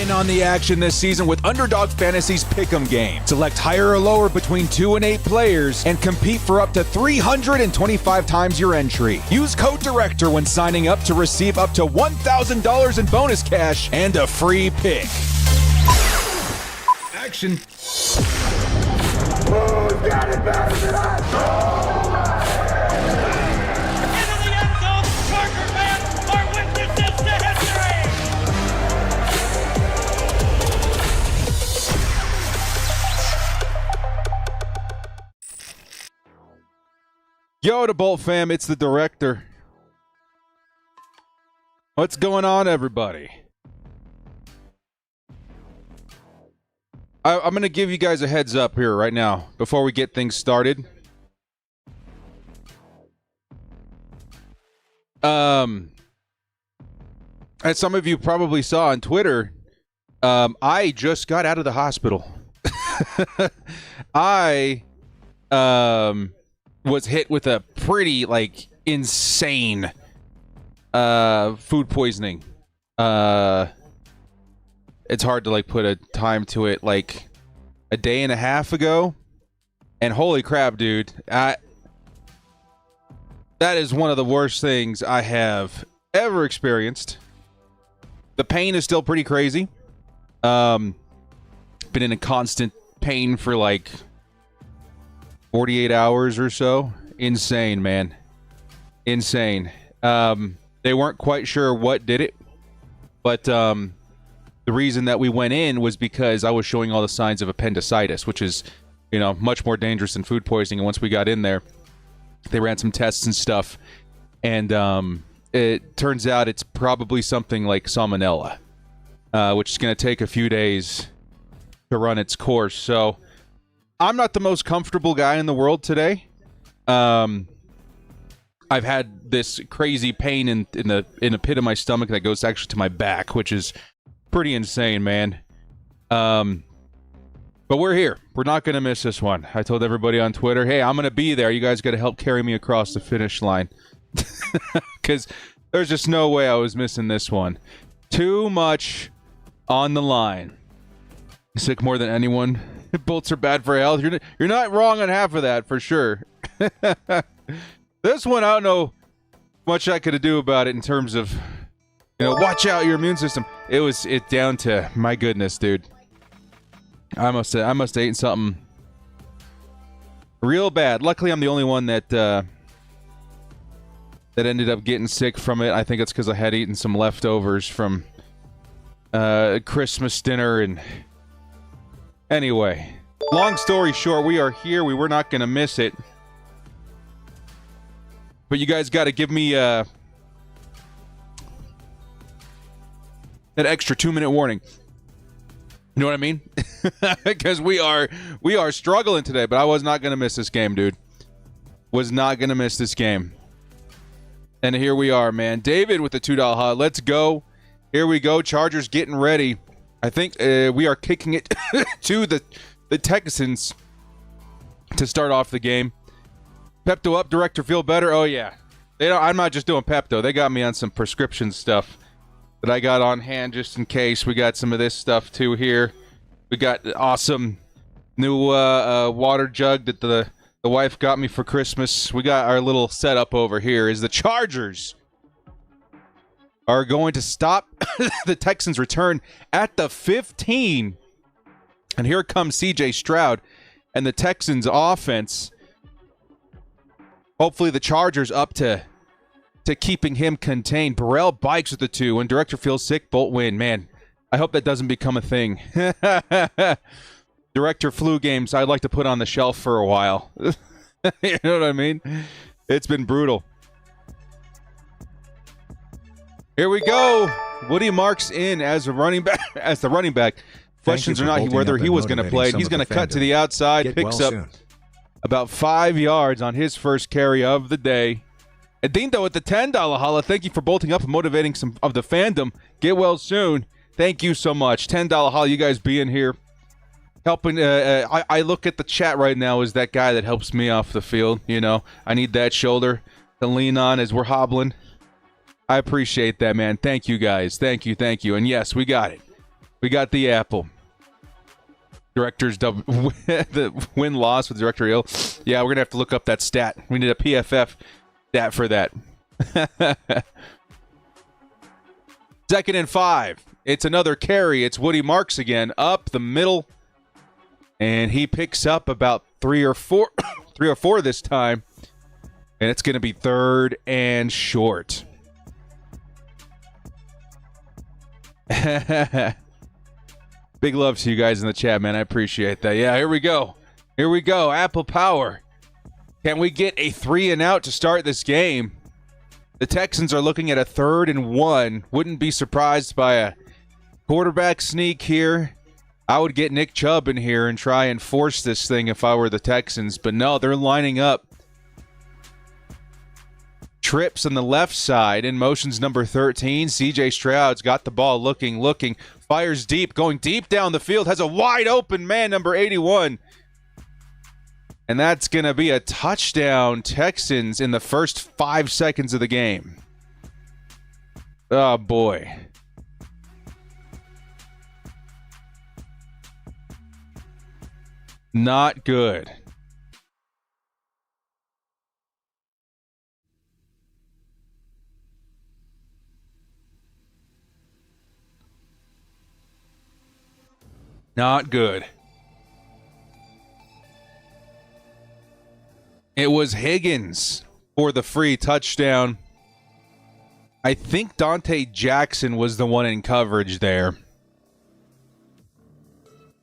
in on the action this season with Underdog Fantasy's Pick'em game. Select higher or lower between 2 and 8 players and compete for up to 325 times your entry. Use code DIRECTOR when signing up to receive up to $1,000 in bonus cash and a free pick. Action. Who's got it better than us? Yo, the Bolt fam, it's the director. What's going on, everybody? I'm going to give you guys a heads up here right now before we get things started. As some of you probably saw on Twitter, I just got out of the hospital. I was hit with a pretty, insane food poisoning. It's hard to, put a time to it, a day and a half ago. And holy crap, dude. That is one of the worst things I have ever experienced. The pain is still pretty crazy. Been in a constant pain for, 48 hours or so. Insane, man. Insane. They weren't quite sure what did it, but the reason that we went in was because I was showing all the signs of appendicitis, which is, much more dangerous than food poisoning. And once we got in there, they ran some tests and stuff, and it turns out it's probably something like salmonella, which is going to take a few days to run its course. So I'm not the most comfortable guy in the world today. I've had this crazy pain in the pit of my stomach that goes actually to my back, which is pretty insane, man. But we're here. We're not going to miss this one. I told everybody on Twitter, hey, I'm going to be there. You guys got to help carry me across the finish line. Because there's just no way I was missing this one. Too much on the line. Sick more than anyone. Bolts are bad for health. You're not wrong on half of that, for sure. This one, I don't know much I could do about it in terms of, watch out your immune system. It's down to, my goodness, dude. I must have eaten something real bad. Luckily, I'm the only one that ended up getting sick from it. I think it's because I had eaten some leftovers from Christmas dinner. And anyway, long story short, we are here. We were not going to miss it. But you guys got to give me that extra 2-minute warning. You know what I mean? Because we are struggling today, but I was not going to miss this game, dude. Was not going to miss this game. And here we are, man. David with the $2 hot. Let's go. Here we go. Chargers getting ready. I think we are kicking it to the Texans to start off the game. Pepto up, director, feel better? Oh, yeah. I'm not just doing Pepto. They got me on some prescription stuff that I got on hand just in case. We got some of this stuff, too, here. We got awesome new water jug that the wife got me for Christmas. We got our little setup over here is the Chargers are going to stop the Texans' return at the 15. And here comes C.J. Stroud and the Texans' offense. Hopefully the Chargers up to keeping him contained. Burrell bikes with the 2. When director feels sick, Bolt win. Man, I hope that doesn't become a thing. Director flu games I'd like to put on the shelf for a while. You know what I mean? It's been brutal. Here we go. Woody Marks in as a running back. As the running back. Questions or not whether he was going to play. He's going to cut to the outside. Picks up about 5 yards on his first carry of the day. And Dinto with the $10 holla. Thank you for bolting up and motivating some of the fandom. Get well soon. Thank you so much. $10 holla. You guys being here. Helping. I look at the chat right now as that guy that helps me off the field. I need that shoulder to lean on as we're hobbling. I appreciate that, man. Thank you, guys. Thank you. And yes, we got it. We got the apple. Director's the win-loss with director ill. Yeah, we're going to have to look up that stat. We need a PFF stat for that. 2nd and 5. It's another carry. It's Woody Marks again. Up the middle. And he picks up about 3 or 4 this time. And it's going to be 3rd and short. Big love to you guys in the chat, man. I appreciate that. Yeah, here we go. Here we go. Apple Power. Can we get a 3 and out to start this game? The Texans are looking at a 3rd and 1. Wouldn't be surprised by a quarterback sneak here. I would get Nick Chubb in here and try and force this thing if I were the Texans. But no, they're lining up. Trips on the left side. In motion's number 13. CJ Stroud's got the ball looking. Fires deep, going deep down the field. Has a wide open man, number 81. And that's going to be a touchdown, Texans, in the first 5 seconds of the game. Oh, boy. Not good. Not good. It was Higgins for the free touchdown. I think Dante Jackson was the one in coverage there.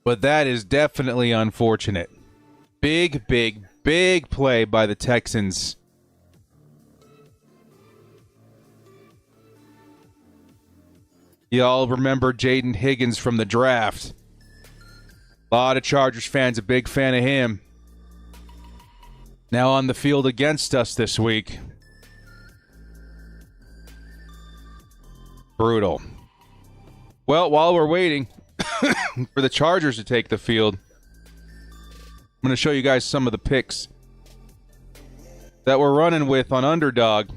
But that is definitely unfortunate. Big play by the Texans. Y'all remember Jaden Higgins from the draft. A lot of Chargers fans, a big fan of him. Now on the field against us this week. Brutal. Well, while we're waiting for the Chargers to take the field, I'm going to show you guys some of the picks that we're running with on Underdog.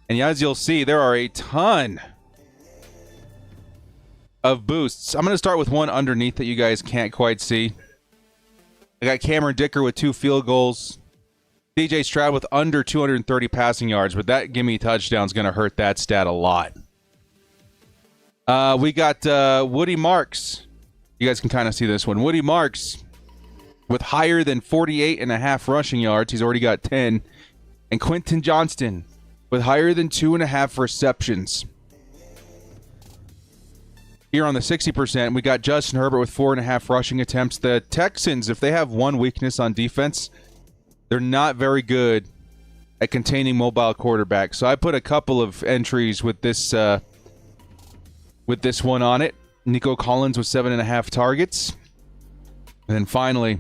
And as you'll see, there are a ton of boosts. I'm going to start with one underneath that you guys can't quite see. I got Cameron Dicker with 2 field goals. CJ Stroud with under 230 passing yards, but that gimme touchdown is going to hurt that stat a lot. We got Woody Marks. You guys can kind of see this one. Woody Marks with higher than 48.5 rushing yards. He's already got 10. And Quentin Johnston with higher than 2.5 receptions. Here on the 60%, we got Justin Herbert with 4.5 rushing attempts. The Texans, if they have one weakness on defense, they're not very good at containing mobile quarterbacks. So I put a couple of entries with this one on it. Nico Collins with 7.5 targets. And then finally,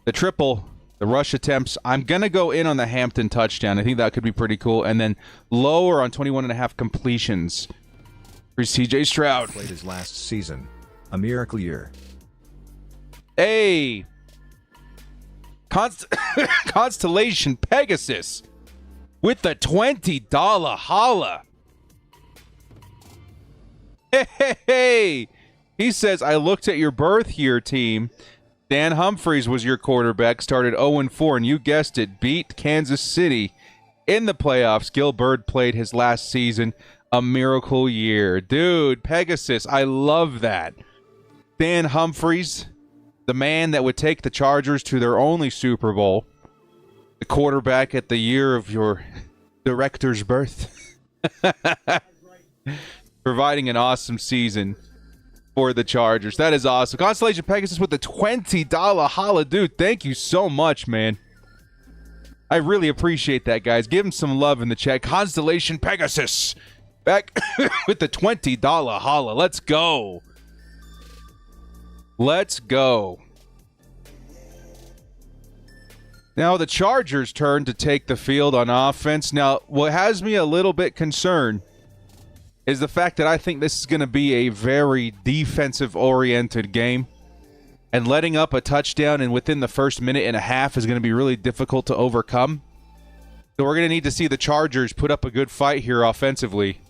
the triple, the rush attempts. I'm going to go in on the Hampton touchdown. I think that could be pretty cool. And then lower on 21.5 completions. CJ Stroud. Played his last season. A miracle year. Hey! Constellation Pegasus with the $20 holla. Hey! He says, I looked at your birth year team. Dan Humphries was your quarterback, started 0-4, and you guessed it, beat Kansas City in the playoffs. Gil Bird played his last season. A miracle year. Dude, Pegasus, I love that. Dan Humphries, the man that would take the Chargers to their only Super Bowl. The quarterback at the year of your director's birth. Providing an awesome season for the Chargers. That is awesome. Constellation Pegasus with the $20 holla. Dude, thank you so much, man. I really appreciate that, guys. Give him some love in the chat. Constellation Pegasus. Back with the $20 holla. Let's go. Let's go. Now the Chargers' turn to take the field on offense. Now, what has me a little bit concerned is the fact that I think this is going to be a very defensive-oriented game. And letting up a touchdown and within the first minute and a half is going to be really difficult to overcome. So we're going to need to see the Chargers put up a good fight here offensively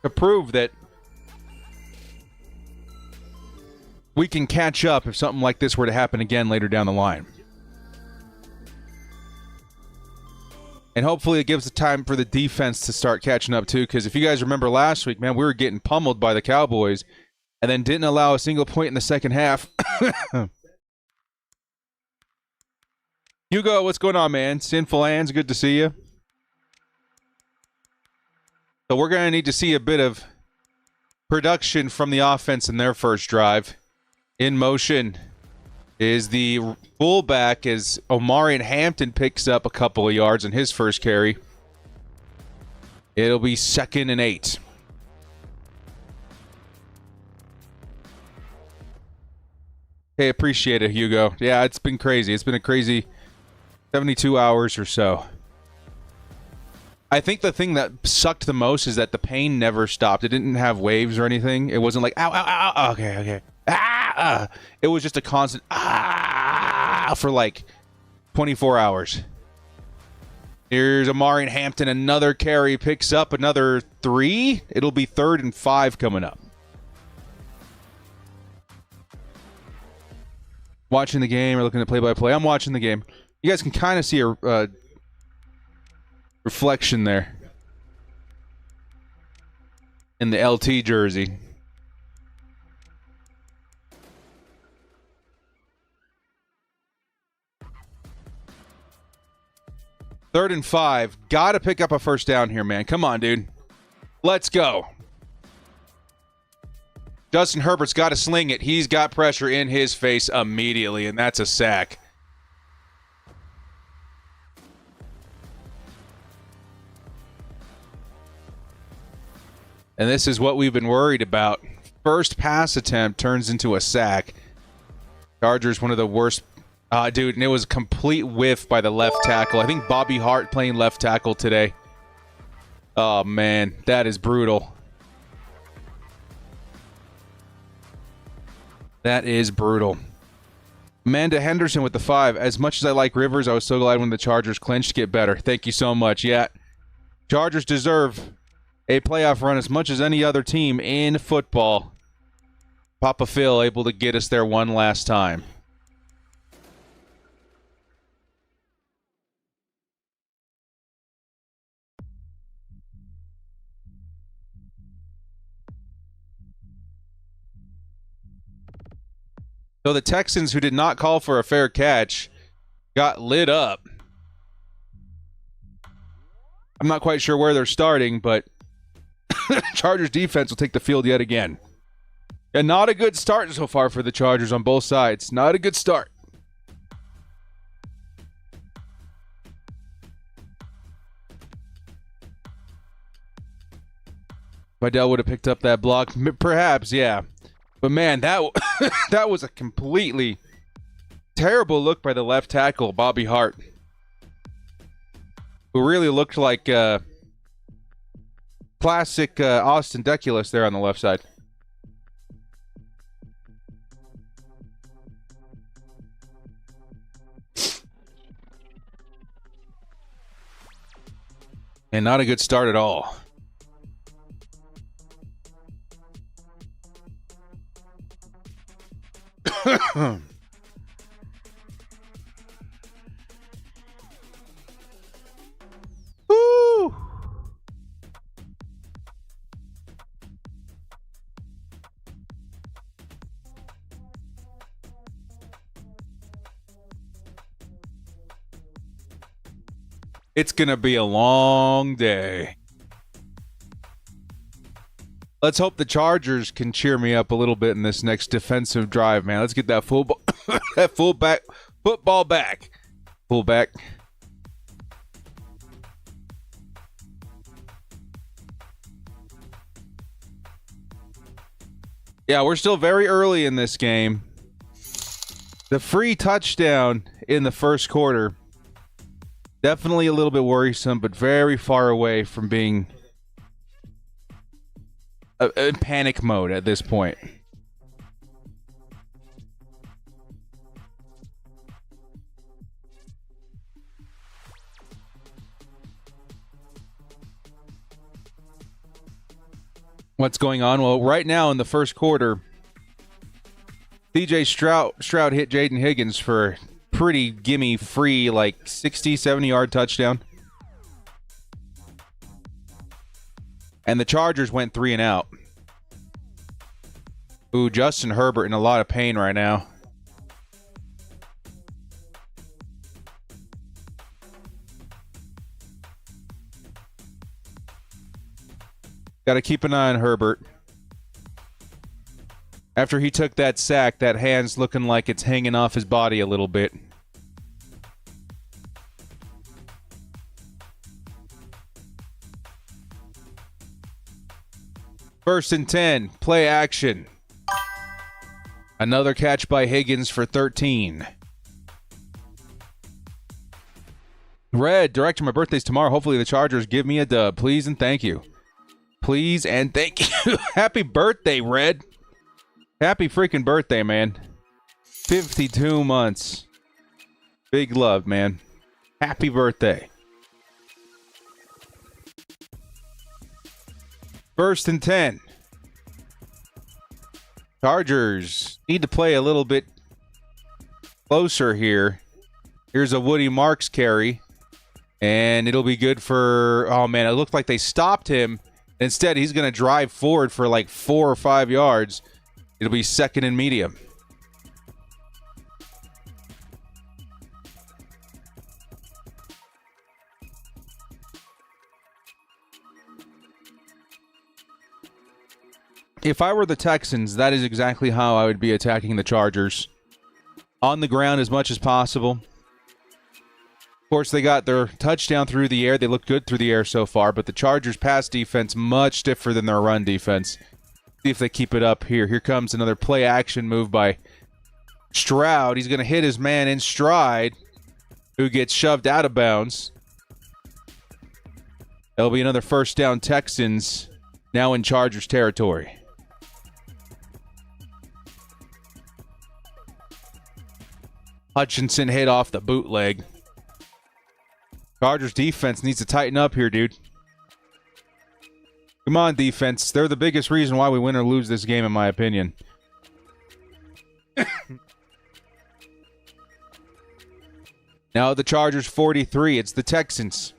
to prove that we can catch up if something like this were to happen again later down the line. And hopefully it gives the time for the defense to start catching up too, because if you guys remember last week, man, we were getting pummeled by the Cowboys and then didn't allow a single point in the second half. Hugo, what's going on, man? Sinful Hands, good to see you. So we're going to need to see a bit of production from the offense in their first drive. In motion is the fullback as Omarion Hampton picks up a couple of yards in his first carry. It'll be 2nd and 8. Hey, appreciate it, Hugo. Yeah, it's been crazy. It's been a crazy 72 hours or so. I think the thing that sucked the most is that the pain never stopped. It didn't have waves or anything. It wasn't like, ow, ow, ow, okay. It was just a constant, for like 24 hours. Here's Omarion Hampton, another carry, picks up another 3. It'll be 3rd and 5 coming up. Watching the game or looking at play-by-play? I'm watching the game. You guys can kind of see a reflection there in the LT jersey. Third and 5. Gotta pick up a first down here, man. Come on, dude. Let's go. Justin Herbert's got to sling it. He's got pressure in his face immediately, and that's a sack. And this is what we've been worried about. First pass attempt turns into a sack. Chargers, one of the worst. Dude, and it was a complete whiff by the left tackle. I think Bobby Hart playing left tackle today. Oh, man, that is brutal. That is brutal. Amanda Henderson with the 5. As much as I like Rivers, I was so glad when the Chargers clinched. Get better. Thank you so much. Yeah, Chargers deserve a playoff run as much as any other team in football. Papa Phil able to get us there one last time. So the Texans, who did not call for a fair catch, got lit up. I'm not quite sure where they're starting, but Chargers defense will take the field yet again. And not a good start so far for the Chargers on both sides. Not a good start. Vidal would have picked up that block. Perhaps, yeah. But man, that that was a completely terrible look by the left tackle, Bobby Hart, who really looked like classic Austin Deculus there on the left side. And not a good start at all. Woo! It's gonna be a long day. Let's hope the Chargers can cheer me up a little bit in this next defensive drive, man. Let's get that football back. Fullback. Yeah, we're still very early in this game. The free touchdown in the first quarter, definitely a little bit worrisome, but very far away from being in panic mode at this point. What's going on? Well, right now in the first quarter, DJ Stroud hit Jaden Higgins for pretty gimme free, like 60, 70-yard touchdown. And the Chargers went 3 and out. Ooh, Justin Herbert in a lot of pain right now. Got to keep an eye on Herbert. After he took that sack, that hand's looking like it's hanging off his body a little bit. First and 10, play action. Another catch by Higgins for 13. Red, director, my birthday's tomorrow. Hopefully the Chargers give me a dub. Please and thank you. Please and thank you. Happy birthday, Red. Happy freaking birthday, man. 52 months. Big love, man. Happy birthday. First and 10. Chargers need to play a little bit closer here. Here's a Woody Marks carry. And it'll be good for... Oh, man, it looked like they stopped him. Instead, he's going to drive forward for like 4 or 5 yards. It'll be second and medium. If I were the Texans, that is exactly how I would be attacking the Chargers. On the ground as much as possible. Of course, they got their touchdown through the air. They look good through the air so far, but the Chargers' pass defense much stiffer than their run defense. See if they keep it up here. Here comes another play-action move by Stroud. He's going to hit his man in stride, who gets shoved out of bounds. There'll be another first down Texans, now in Chargers territory. Hutchinson hit off the bootleg. Chargers defense needs to tighten up here, dude. Come on, defense. They're the biggest reason why we win or lose this game, in my opinion. Now the Chargers 43. It's the Texans.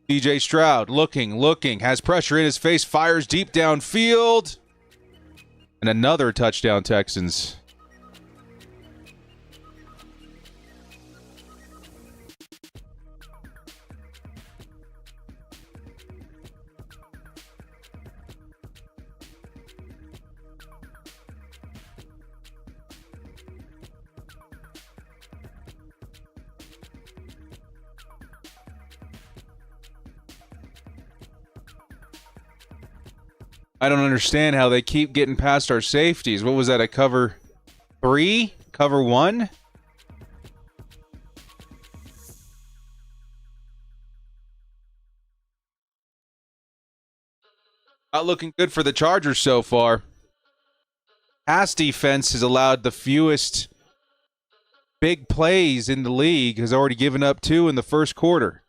DJ Stroud looking, has pressure in his face, fires deep downfield. And another touchdown, Texans. I don't understand how they keep getting past our safeties. What was that, a cover 3? Cover 1? Not looking good for the Chargers so far. Pass defense has allowed the fewest big plays in the league, has already given up 2 in the first quarter.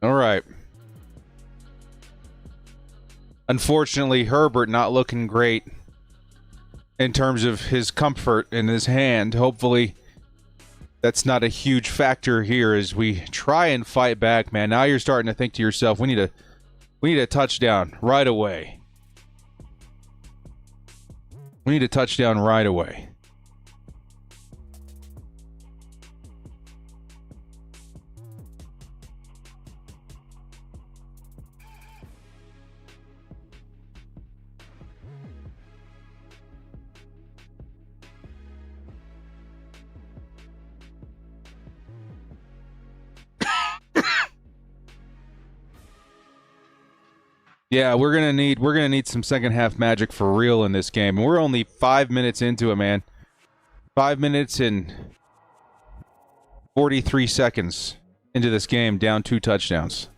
All right. Unfortunately, Herbert not looking great in terms of his comfort in his hand. Hopefully, that's not a huge factor here as we try and fight back, man. Now you're starting to think to yourself, we need a touchdown right away. We need a touchdown right away. Yeah, we're gonna need some second half magic for real in this game. And we're only 5 minutes into it, man. 5 minutes and 43 seconds into this game, down 2 touchdowns.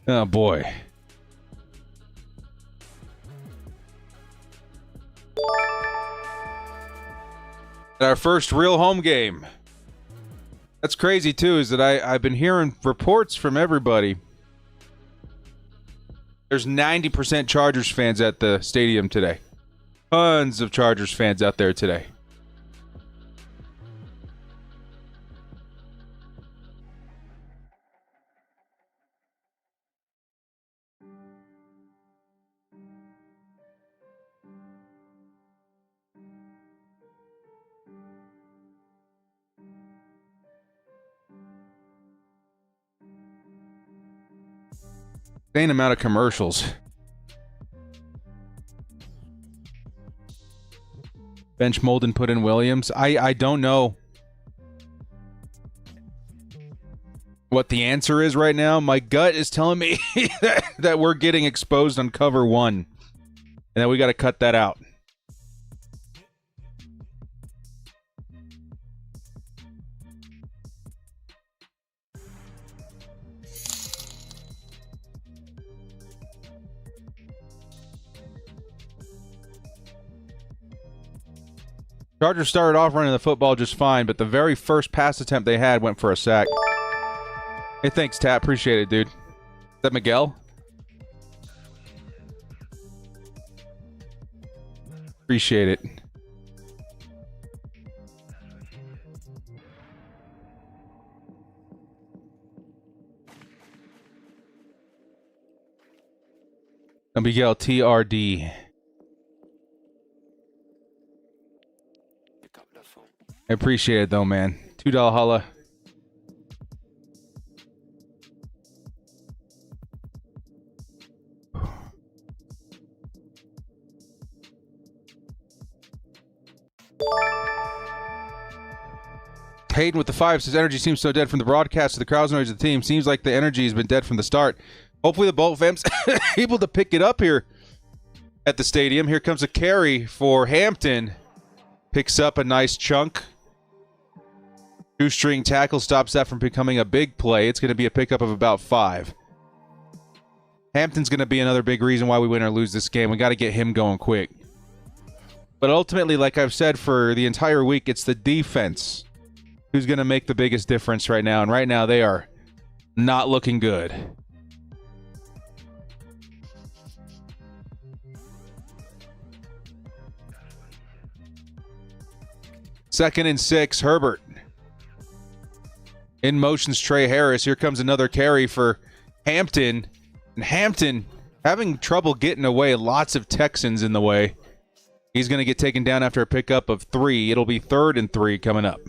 Oh, boy. Our first real home game. That's crazy, too, is that I've been hearing reports from everybody. There's 90% Chargers fans at the stadium today. Tons of Chargers fans out there today. Insane amount of commercials. Bench Molden put in Williams. I don't know what the answer is right now. My gut is telling me that we're getting exposed on cover one. And that we got to cut that out. Chargers started off running the football just fine, but the very first pass attempt they had went for a sack. Hey, thanks, Tat. Appreciate it, dude. Is that Miguel? Appreciate it. Miguel, TRD. I appreciate it, though, man. $2 holla. Hayden with the 5 says energy seems so dead from the broadcast to the crowds noise of the team. Seems like the energy has been dead from the start. Hopefully the Bolt fans able to pick it up here at the stadium. Here comes a carry for Hampton. Picks up a nice chunk. Shoestring tackle stops that from becoming a big play. It's going to be a pickup of about 5. Hampton's going to be another big reason why we win or lose this game. We got to get him going quick. But ultimately, like I've said for the entire week, it's the defense who's going to make the biggest difference right now. And right now, they are not looking good. Second and 6, Herbert. In motion's Trey Harris. Here comes another carry for Hampton. And Hampton having trouble getting away. Lots of Texans in the way. He's going to get taken down after a pickup of 3. It'll be 3rd and 3 coming up.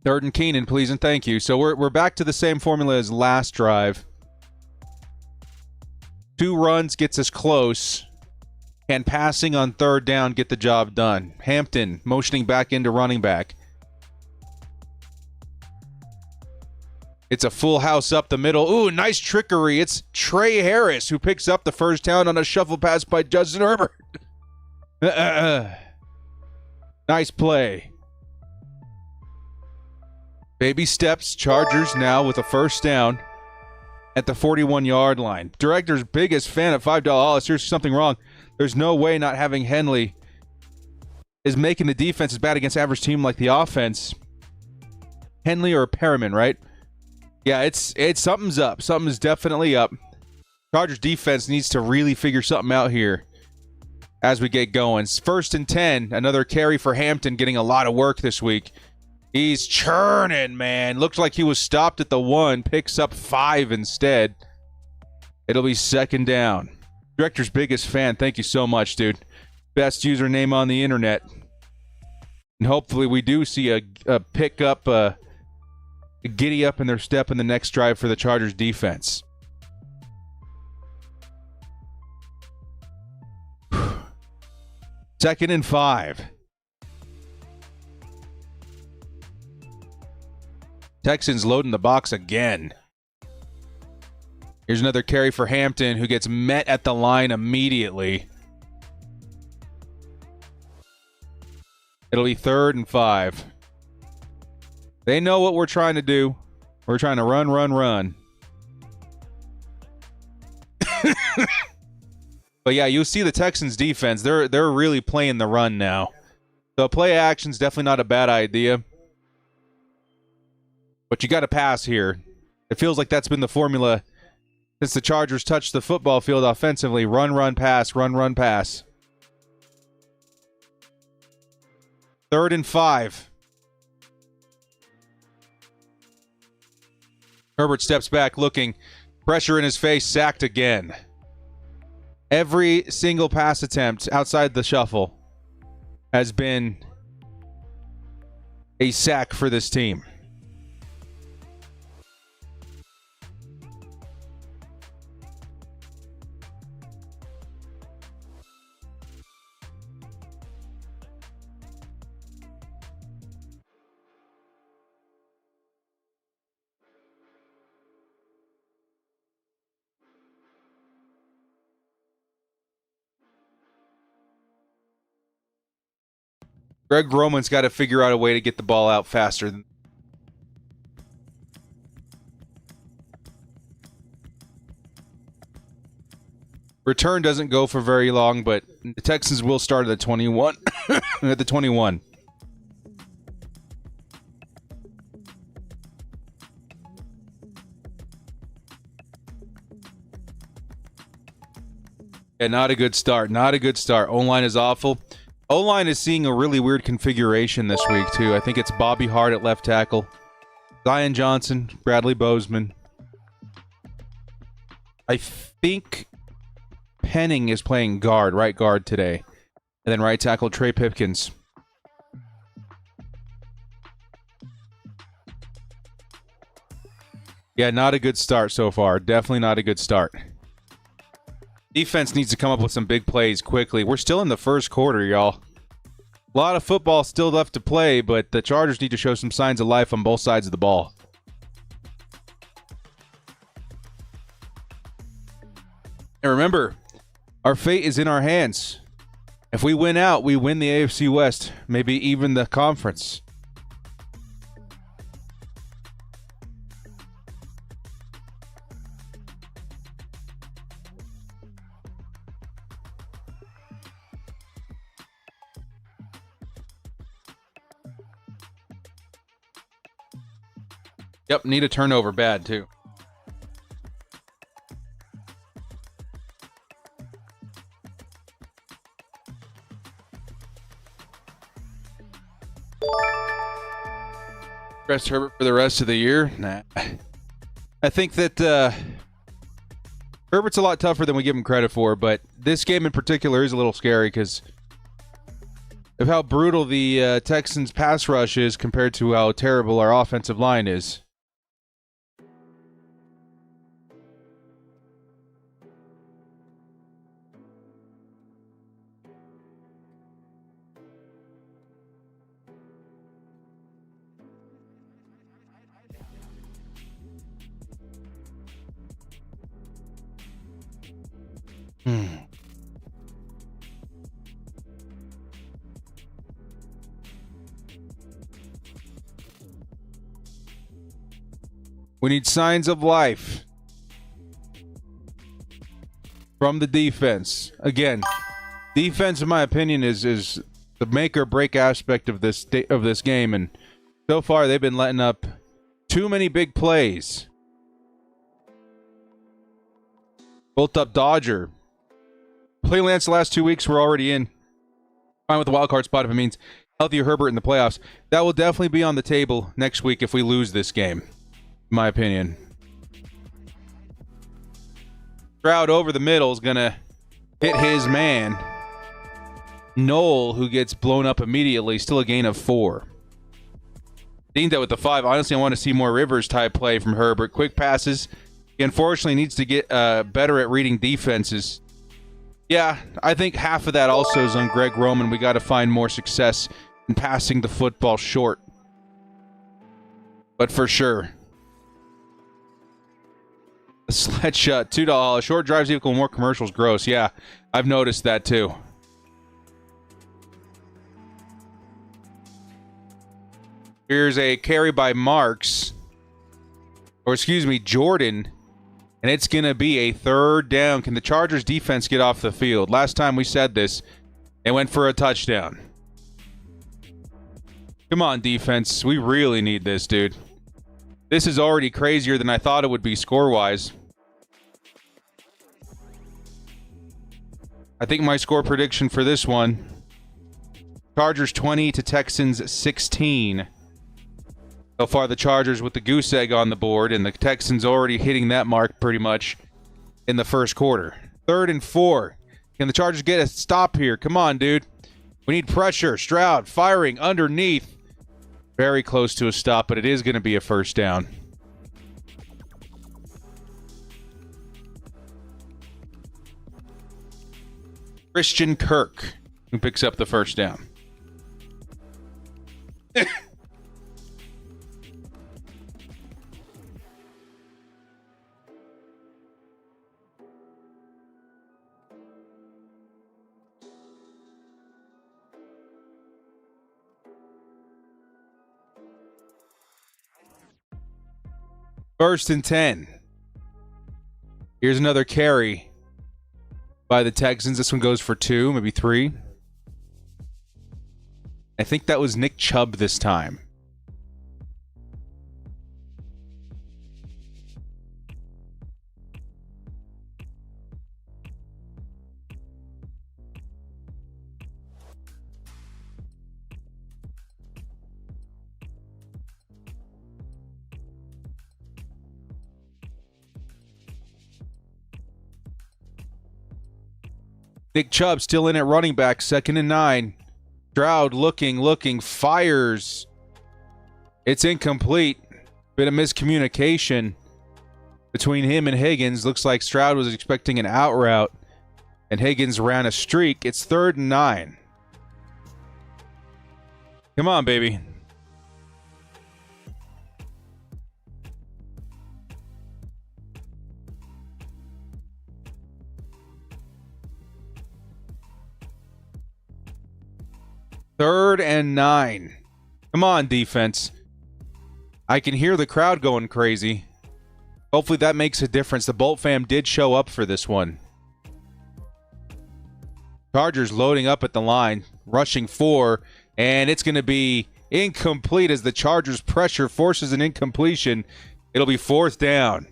Third and Keenan, please and thank you. So we're back to the same formula as last drive. 2 runs gets us close. Can passing on 3rd down get the job done? Hampton motioning back into running back. It's a full house up the middle. Ooh, nice trickery. It's Trey Harris who picks up the first down on a shuffle pass by Justin Herbert. Nice play. Baby steps, Chargers now with a first down at the 41-yard line. Director's biggest fan at $5. Oh, seriously, something wrong. There's no way not having Henley is making the defense as bad against average team like the offense. Henley or Perriman, right? Yeah, it's something's up. Something's definitely up. Chargers defense needs to really figure something out here as we get going. 1st and 10, another carry for Hampton getting a lot of work this week. He's churning, man. Looked like he was stopped at the 1. Picks up 5 instead. It'll be 2nd down. Director's biggest fan. Thank you so much, dude. Best username on the internet. And hopefully we do see a pick up, a giddy up in their step in the next drive for the Chargers defense. Second and 5. Texans loading the box again. Here's another carry for Hampton, who gets met at the line immediately. It'll be 3rd and 5. They know what we're trying to do. We're trying to run. But yeah, you'll see the Texans defense. They're really playing the run now. So play action's definitely not a bad idea. But you got to pass here. It feels like that's been the formula since the Chargers touched the football field offensively. Run, pass, run, pass. 3rd and 5. Herbert steps back looking. Pressure in his face, sacked again. Every single pass attempt outside the shuffle has been a sack for this team. Greg Roman's got to figure out a way to get the ball out faster. Return doesn't go for very long, but the Texans will start at the 21. At the 21. Yeah, not a good start. Not a good start. O-line is awful. O-line is seeing a really weird configuration this week, too. I think it's Bobby Hart at left tackle. Zion Johnson, Bradley Bozeman. I think Penning is playing guard, right guard today. And then right tackle Trey Pipkins. Yeah, not a good start so far. Definitely not a good start. Defense needs to come up with some big plays quickly. We're still in the first quarter, y'all. A lot of football still left to play, but the Chargers need to show some signs of life on both sides of the ball. And remember, our fate is in our hands. If we win out, we win the AFC West, maybe even the conference. Yep, need a turnover bad, too. Rest Herbert for the rest of the year? Nah. I think that Herbert's a lot tougher than we give him credit for, but this game in particular is a little scary because of how brutal the Texans' pass rush is compared to how terrible our offensive line is. We need signs of life from the defense. Again, defense, in my opinion, is the make or break aspect of this game, and so far they've been letting up too many big plays. Built up Dodger. Play Lance the last 2 weeks, we're already in. Fine with the wild card spot if it means healthier Herbert in the playoffs. That will definitely be on the table next week if we lose this game, in my opinion. Stroud over the middle is going to hit his man. Knoll, who gets blown up immediately, still a gain of 4. Deaned that with the 5. Honestly, I want to see more Rivers-type play from Herbert. Quick passes. He unfortunately needs to get better at reading defenses. Yeah, I think half of that also is on Greg Roman. We got to find more success in passing the football short. But for sure, A sled shot, $2. Short drives equal more commercials. Gross. Yeah, I've noticed that too. Here's a carry by Marks. Or excuse me, Jordan. And it's going to be a third down. Can the Chargers defense get off the field? Last time we said this, they went for a touchdown. Come on, defense. We really need this, dude. This is already crazier than I thought it would be score-wise. I think my score prediction for this one, Chargers 20 to Texans 16. So far, the Chargers with the goose egg on the board, and the Texans already hitting that mark pretty much in the first quarter. 3rd and 4. Can the Chargers get a stop here? Come on, dude. We need pressure. Stroud firing underneath. Very close to a stop, but it is going to be a first down. Christian Kirk, who picks up the first down. First and 10. Here's another carry by the Texans. This one goes for 2, maybe 3. I think that was Nick Chubb this time. Nick Chubb still in at running back, 2nd and 9. Stroud looking, fires. It's incomplete. Bit of miscommunication between him and Higgins. Looks like Stroud was expecting an out route, and Higgins ran a streak. It's 3rd and 9. Come on, baby. Third and 9. Come on, defense. I can hear the crowd going crazy. Hopefully that makes a difference. The Bolt fam did show up for this one. Chargers loading up at the line, rushing 4, and it's going to be incomplete as the Chargers pressure forces an incompletion. It'll be 4th down.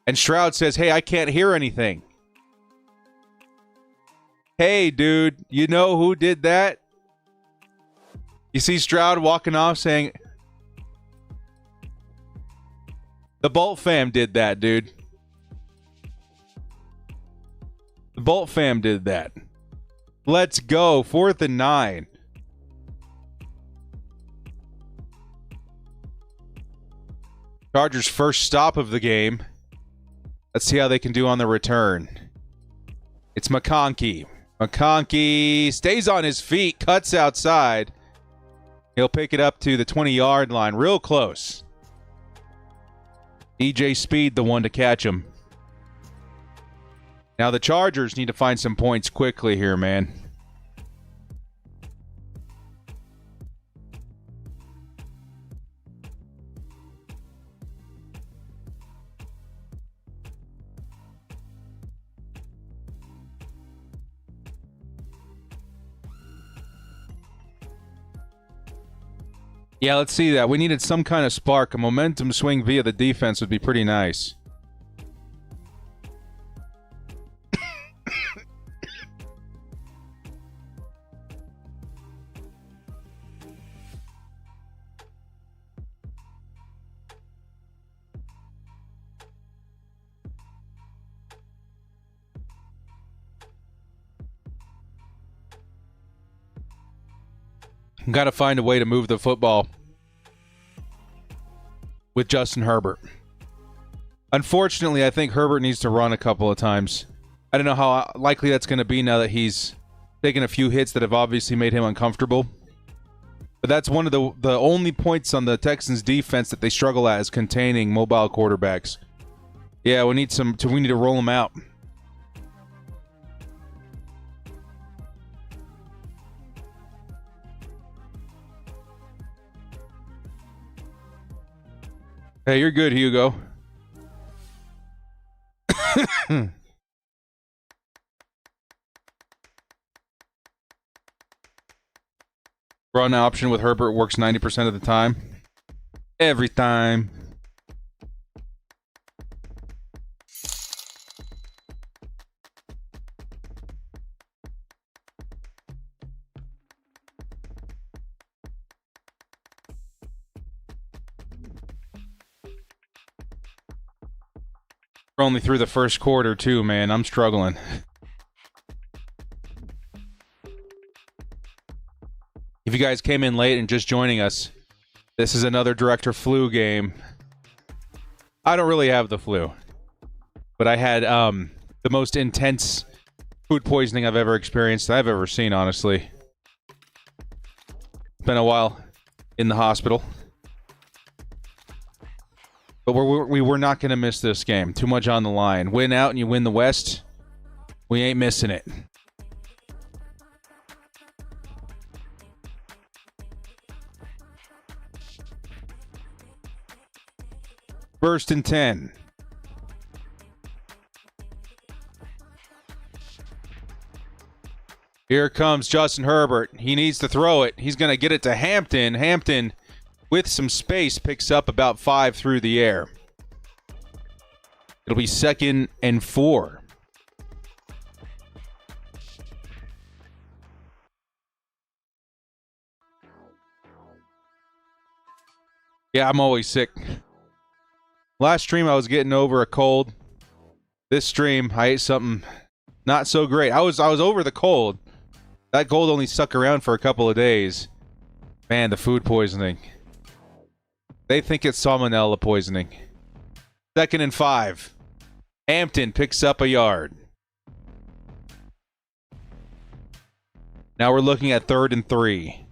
And Stroud says, hey, I can't hear anything. Hey, dude, you know who did that? You see Stroud walking off saying, the Bolt fam did that, dude. The Bolt fam did that. Let's go. 4th and 9. Chargers' first stop of the game. Let's see how they can do on the return. It's McConkey. McConkey stays on his feet, cuts outside. He'll pick it up to the 20-yard line, real close. DJ Speed, the one to catch him. Now the Chargers need to find some points quickly here, man. Yeah, let's see that. We needed some kind of spark. A momentum swing via the defense would be pretty nice. Got to find a way to move the football with Justin Herbert. Unfortunately, I think Herbert needs to run a couple of times. I don't know how likely that's going to be now that he's taken a few hits that have obviously made him uncomfortable. But that's one of the only points on the Texans defense that they struggle at is containing mobile quarterbacks. Yeah, we need to roll them out. Hey, you're good, Hugo. Run option with Herbert works 90% of the time. Every time. We're only through the first quarter, too, man. I'm struggling. If you guys came in late and just joining us, this is another Director Flu game. I don't really have the flu, but I had the most intense food poisoning I've ever experienced, I've ever seen, honestly. It's been a while in the hospital. But we were not going to miss this game. Too much on the line. Win out and you win the West. We ain't missing it. First and 10. Here comes Justin Herbert. He needs to throw it. He's going to get it to Hampton. Hampton, with some space, picks up about 5 through the air. It'll be 2nd and 4. Yeah, I'm always sick. Last stream, I was getting over a cold. This stream, I ate something not so great. I was over the cold. That cold only stuck around for a couple of days. Man, the food poisoning. They think it's salmonella poisoning. 2nd and 5. Hampton picks up a yard. Now we're looking at 3rd and 3.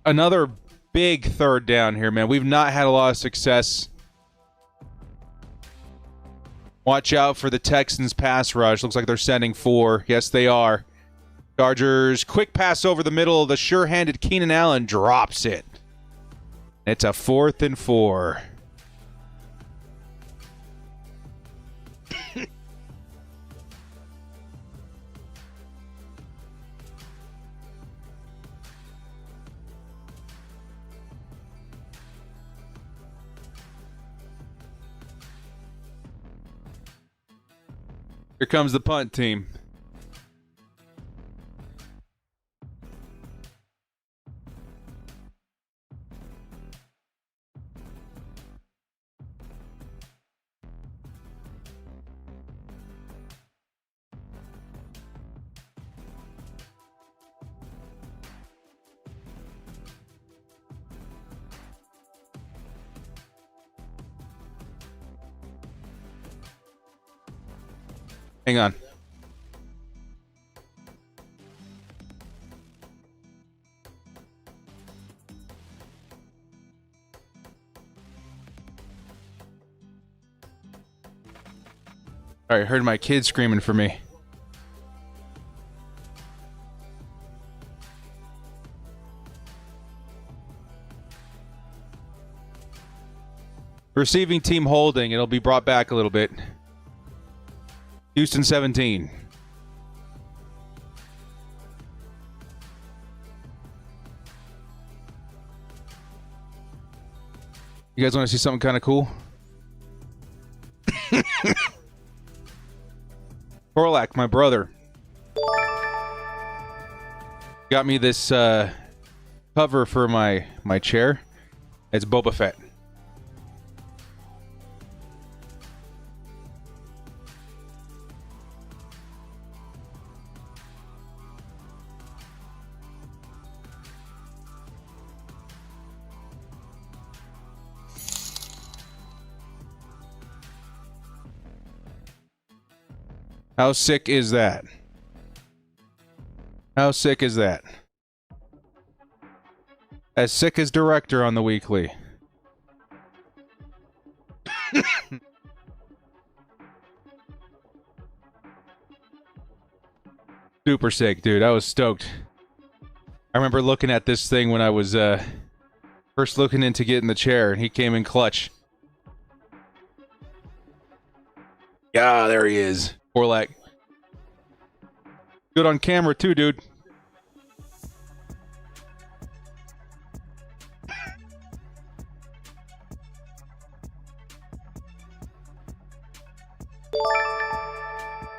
Another big 3rd down here, man. We've not had a lot of success. Watch out for the Texans pass rush. Looks like they're sending 4. Yes, they are. Chargers, quick pass over the middle. The sure-handed Keenan Allen drops it. It's a 4th and 4. Here comes the punt team. Hang on. All right, heard my kids screaming for me. Receiving team holding. It'll be brought back a little bit. Houston 17. You guys want to see something kind of cool? Torlak, my brother, got me this cover for my chair. It's Boba Fett. How sick is that? How sick is that? As sick as director on the weekly. Super sick, dude. I was stoked. I remember looking at this thing when I was first looking into getting the chair, and he came in clutch. Yeah, there he is. Orlac. Good on camera too, dude.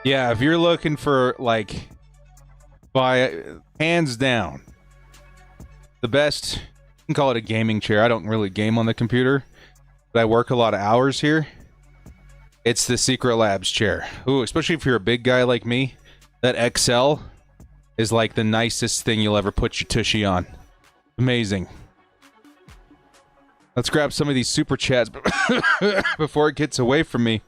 Yeah, if you're looking for, like, by hands down, the best, you can call it a gaming chair. I don't really game on the computer, but I work a lot of hours here. It's the Secret Labs chair. Ooh, especially if you're a big guy like me, that XL is like the nicest thing you'll ever put your tushy on. Amazing. Let's grab some of these super chats before it gets away from me.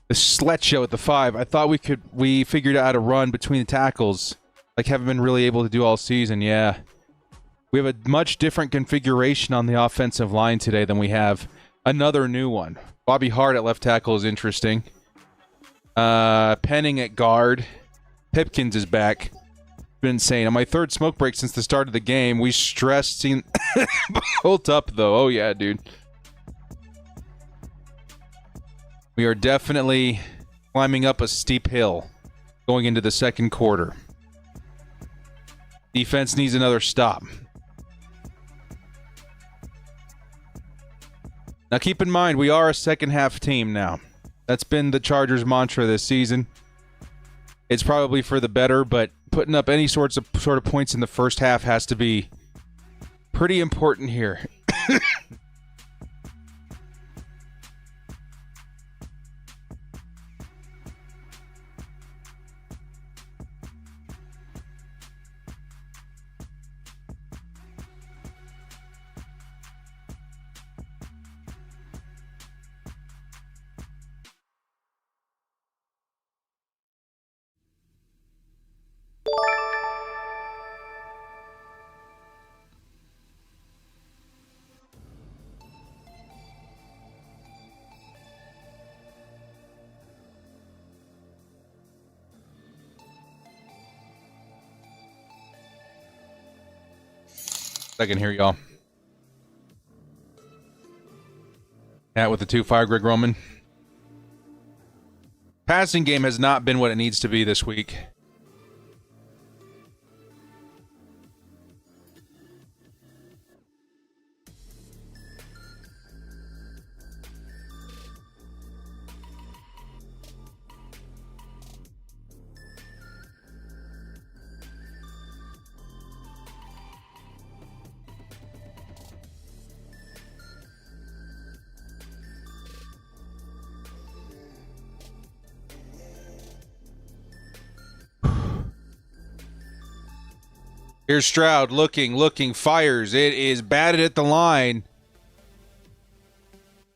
The Slet Show at the 5. I thought we figured out a run between the tackles. Like, haven't been really able to do all season. Yeah. We have a much different configuration on the offensive line today than we have another new one. Bobby Hart at left tackle is interesting. Penning at guard. Pipkins is back. Been insane. On my third smoke break since the start of the game, we stressed seeing bolt up though. Oh yeah, dude. We are definitely climbing up a steep hill going into the second quarter. Defense needs another stop. Now keep in mind, we are a second half team now. That's been the Chargers' mantra this season. It's probably for the better, but putting up any sort of points in the first half has to be pretty important here. I can hear y'all. Cat with the 2 fire Greg Roman. Passing game has not been what it needs to be this week. Here's Stroud looking, fires. It is batted at the line.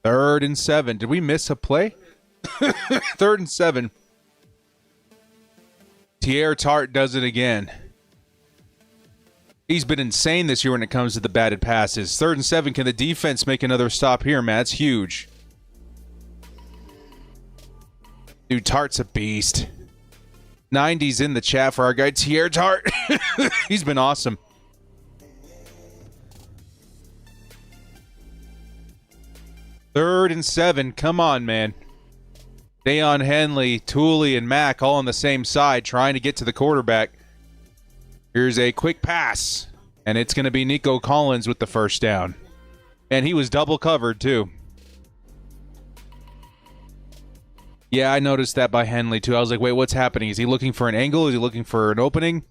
3rd and 7. Did we miss a play? 3rd and 7. Tierre Tart does it again. He's been insane this year when it comes to the batted passes. 3rd and 7. Can the defense make another stop here, Matt? It's huge. Dude, Tart's a beast. 90's in the chat for our guy Tierre Tart. He's been awesome. Third and 7. Come on, man. Deion Henley, Tooley, and Mack all on the same side trying to get to the quarterback. Here's a quick pass, and it's going to be Nico Collins with the first down. And he was double covered, too. Yeah, I noticed that by Henley, too. I was like, wait, what's happening? Is he looking for an angle? Is he looking for an opening?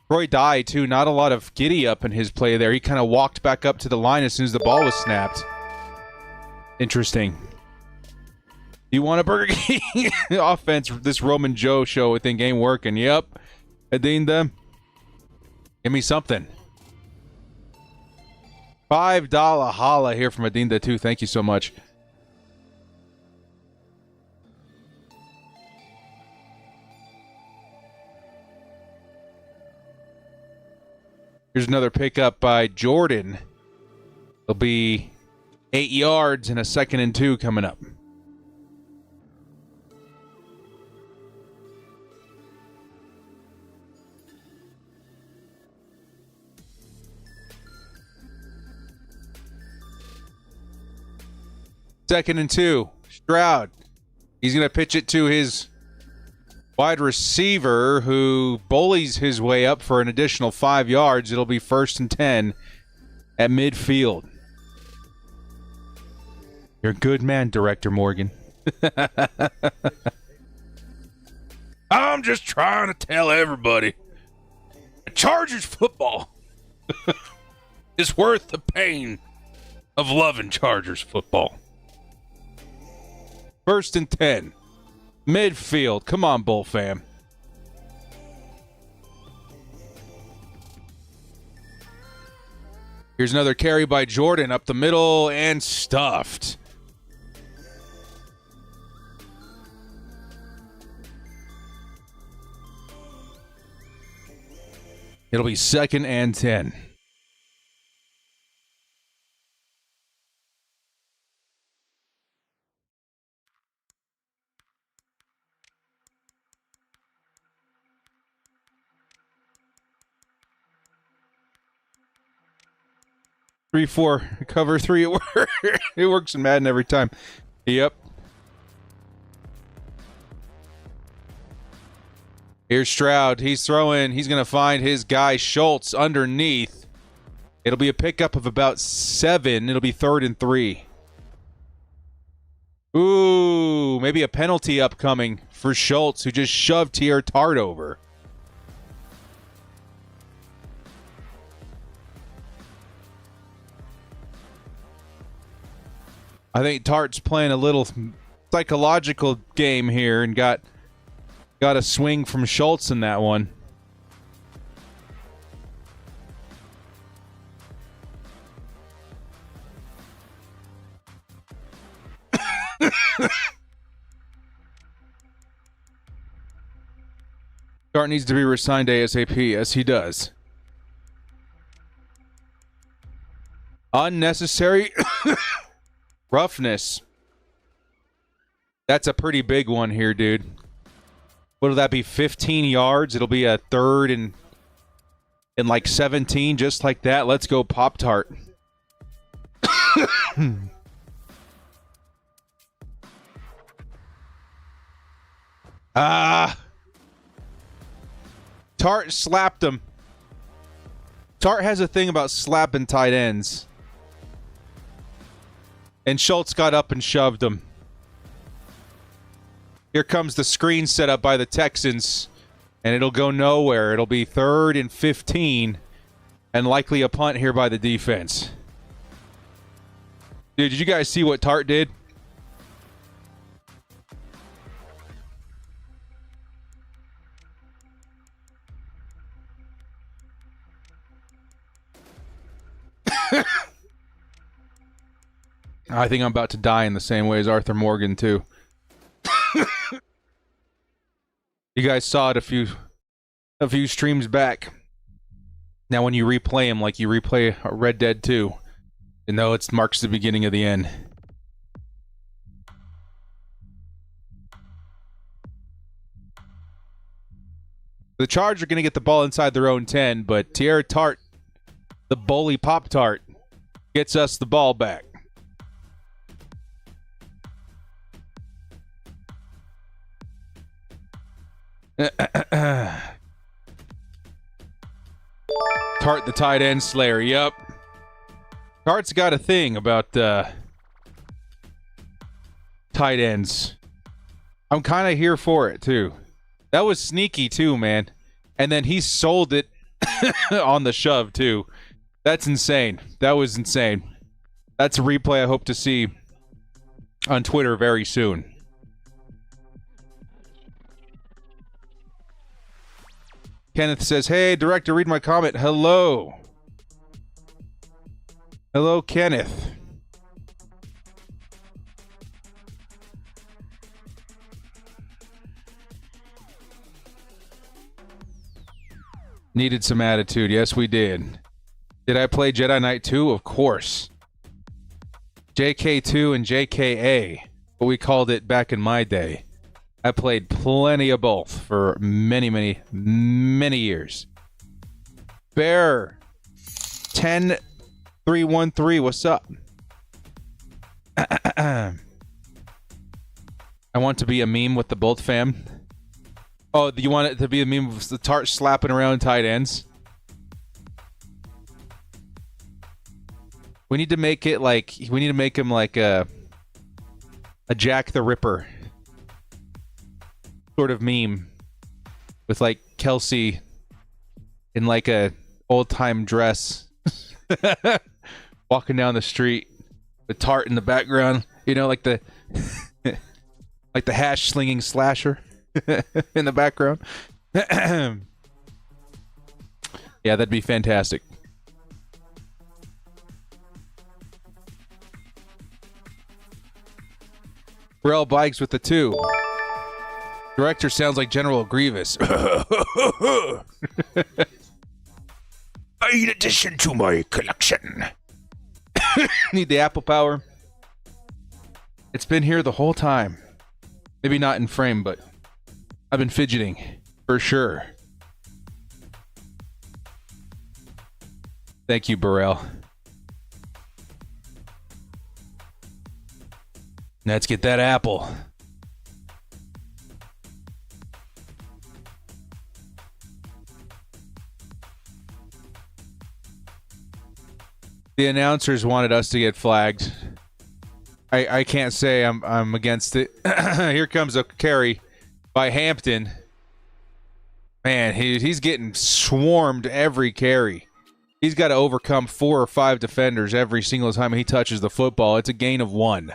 Troy Dye, too. Not a lot of giddy up in his play there. He kind of walked back up to the line as soon as the ball was snapped. Interesting. Do you want a Burger King offense? This Roman Joe show think ain't working. Yep. Adinda. Give me something. $5 holla here from Adinda, too. Thank you so much. Here's another pickup by Jordan. It'll be 8 yards and a 2nd and 2 coming up. Second and 2. Stroud. He's going to pitch it to his wide receiver who bullies his way up for an additional 5 yards. It'll be 1st and 10 at midfield. You're a good man, Director Morgan. I'm just trying to tell everybody Chargers football is worth the pain of loving Chargers football. 1st and 10. Midfield. Come on, Bull fam. Here's another carry by Jordan up the middle and stuffed. It'll be 2nd and 10. Three, four, cover 3. It works in Madden every time. Yep. Here's Stroud. He's throwing. He's going to find his guy Schultz underneath. It'll be a pickup of about 7. It'll be 3rd and 3. Ooh, maybe a penalty upcoming for Schultz, who just shoved Tier Tart over. I think Tart's playing a little psychological game here and got a swing from Schultz in that one. Tart needs to be resigned ASAP. Yes, he does. Unnecessary roughness. That's a pretty big one here, dude. What'll that be? 15 yards. It'll be a 3rd and like 17, just like that. Let's go, Pop-Tart. Tart slapped him. Tart has a thing about slapping tight ends. And Schultz got up and shoved him. Here comes the screen set up by the Texans, and it'll go nowhere. It'll be 3rd and 15, and likely a punt here by the defense. Dude, did you guys see what Tart did? I think I'm about to die in the same way as Arthur Morgan, too. You guys saw it a few streams back. Now when you replay them like you replay Red Dead 2, you know it marks the beginning of the end. The Chargers are going to get the ball inside their own 10, but Tierra Tart, the bully Pop-Tart, gets us the ball back. Tart the tight end slayer. Yep. Tart's got a thing about tight ends. I'm kind of here for it too. That was sneaky too, man. And then he sold it on the shove too. That's insane. That was insane. That's a replay I hope to see on Twitter very soon. Kenneth says, hey, director, read my comment. Hello. Hello, Kenneth. Needed some attitude. Yes, we did. Did I play Jedi Knight 2? Of course. JK2 and JKA, what we called it back in my day. I played plenty of both for many, many, many years. Bear 10313, what's up? I want to be a meme with the Bolt fam. Oh, you want it to be a meme with the tart slapping around tight ends? We need to make it like, we need to make him like a Jack the Ripper sort of meme with like Kelsey in like a old time dress walking down the street, the tart in the background, you know, like the like the hash slinging slasher in the background. Yeah, that'd be fantastic. Rail Bikes with the 2. Director sounds like General Grievous. An addition to my collection. Need the Apple Power. It's been here the whole time. Maybe not in frame, but I've been fidgeting for sure. Thank you, Burrell. Let's get that apple. The announcers wanted us to get flagged. I can't say I'm against it. Here comes a carry by Hampton. Man, he's getting swarmed every carry. He's got to overcome 4 or 5 defenders every single time he touches the football. It's a gain of 1.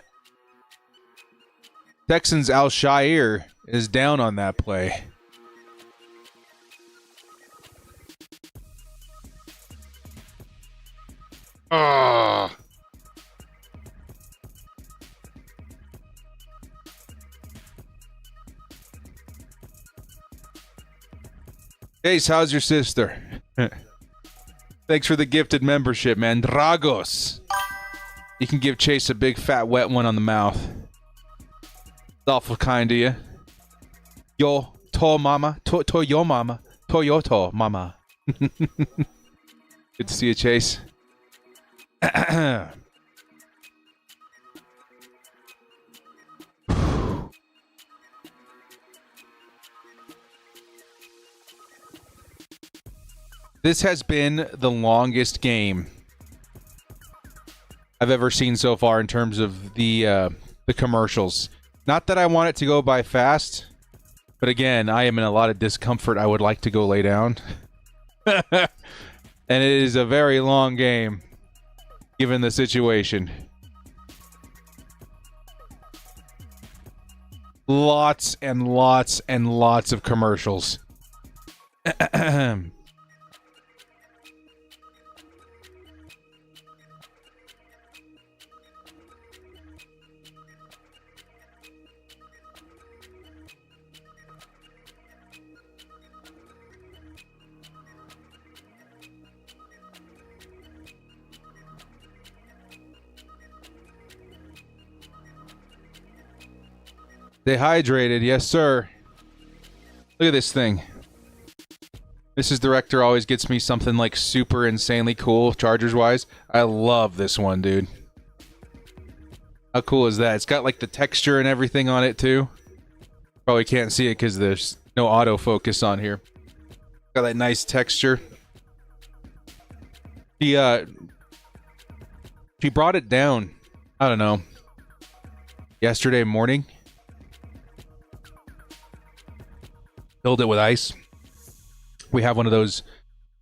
Texans Al-Shair is down on that play. Ace, how's your sister? Thanks for the gifted membership, man. Dragos. You can give Chase a big fat wet one on the mouth. It's awful kind of you. Yo, to mama. To yo mama. Toyoto mama. Good to see you, Chase. This has been the longest game I've ever seen so far in terms of the commercials. Not that I want it to go by fast, but again, I am in a lot of discomfort. I would like to go lay down. And it is a very long game, given the situation. Lots and lots and lots of commercials. They hydrated, yes sir. Look at this thing. Mrs. Director always gets me something like super insanely cool, Chargers-wise. I love this one, dude. How cool is that? It's got like the texture and everything on it too. Probably can't see it because there's no autofocus on here. Got that nice texture. She brought it down, I don't know, yesterday morning. Filled it with ice. We have one of those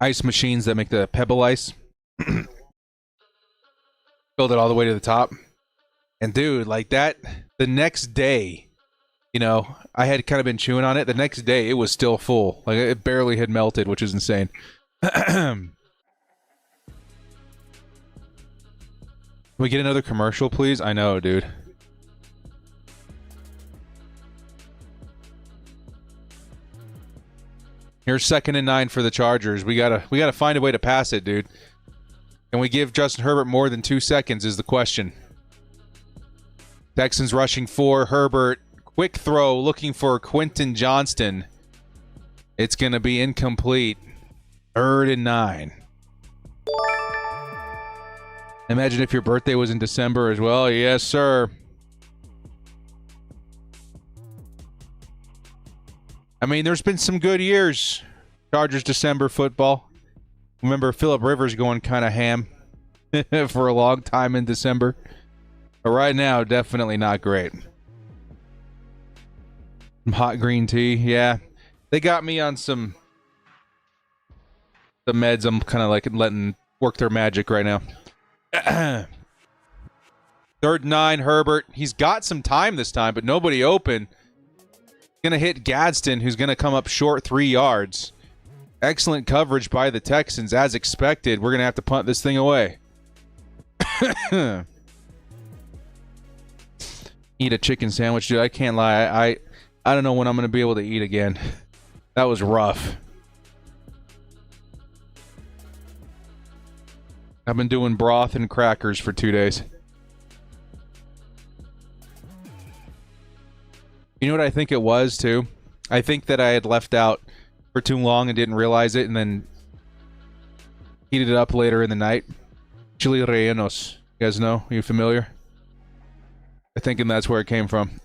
ice machines that make the pebble ice. Filled it all the way to the top. And dude, like that, the next day, you know, I had kind of been chewing on it. The next day, it was still full. Like, it barely had melted, which is insane. we get another commercial, please? I know, dude. Here's 2nd and 9 for the Chargers. We gotta find a way to pass it, dude. Can we give Justin Herbert more than 2 seconds is the question. Texans rushing for Herbert. Quick throw looking for Quentin Johnston. It's going to be incomplete. 3rd and 9. Imagine if your birthday was in December as well. Yes, sir. I mean, there's been some good years. Chargers December football. Remember Phillip Rivers going kind of ham for a long time in December. But right now, definitely not great. Some hot green tea. Yeah. They got me on some the meds. I'm kind of like letting work their magic right now. 3rd and 9, Herbert. He's got some time this time, but nobody open. Going to hit Gadsden, who's going to come up short 3 yards. Excellent coverage by the Texans, as expected. We're going to have to punt this thing away. Eat a chicken sandwich, dude. I can't lie. I don't know when I'm going to be able to eat again. That was rough. I've been doing broth and crackers for 2 days. You know what I think it was, too? I think that I had left out for too long and didn't realize it, and then heated it up later in the night. Chili rellenos. You guys know? Are you familiar? I'm thinking that's where it came from.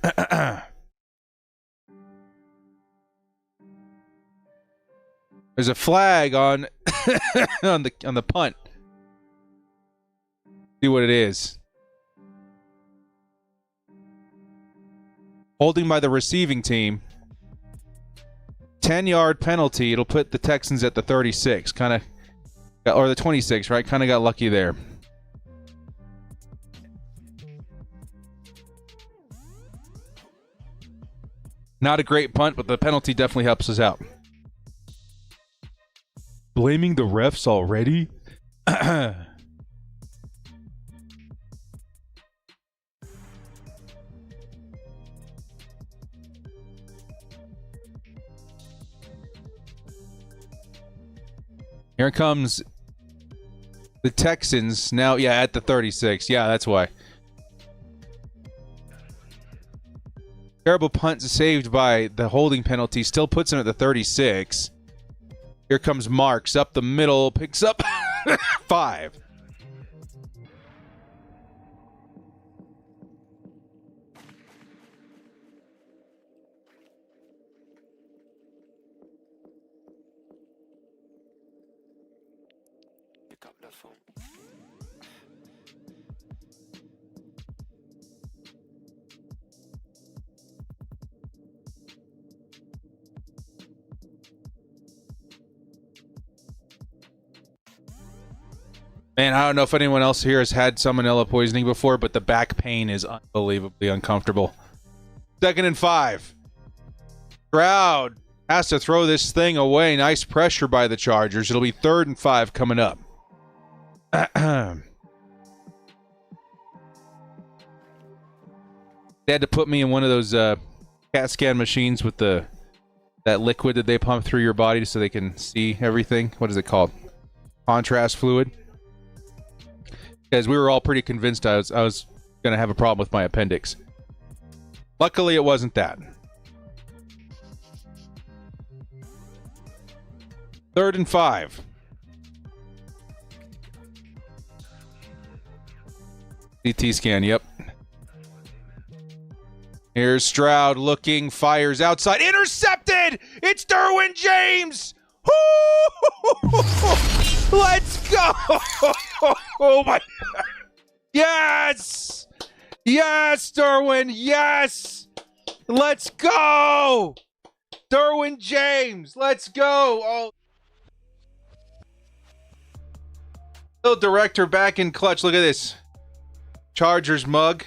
There's a flag on on the punt. See what it is. Holding by the receiving team. 10-yard penalty. It'll put the Texans at the 36. Kind of, or the 26, right? Kind of got lucky there. Not a great punt, but the penalty definitely helps us out. Blaming the refs already? Here comes the Texans now. Yeah, at the 36. Yeah, that's why. Terrible punt saved by the holding penalty. Still puts him at the 36. Here comes Marks up the middle. Picks up 5. Man, I don't know if anyone else here has had salmonella poisoning before, but the back pain is unbelievably uncomfortable. 2nd and 5. Stroud has to throw this thing away. Nice pressure by the Chargers. It'll be 3rd and 5 coming up. They had to put me in one of those CAT scan machines with that liquid that they pump through your body so they can see everything. What is it called? Contrast fluid. Because we were all pretty convinced I was going to have a problem with my appendix. Luckily, it wasn't that. 3rd and 5. CT scan, yep. Here's Stroud looking, fires outside. Intercepted! It's Derwin James! Let's go! Oh my God. Yes! Yes, Derwin! Yes! Let's go! Derwin James! Let's go! Oh. Little director back in clutch. Look at this. Chargers mug.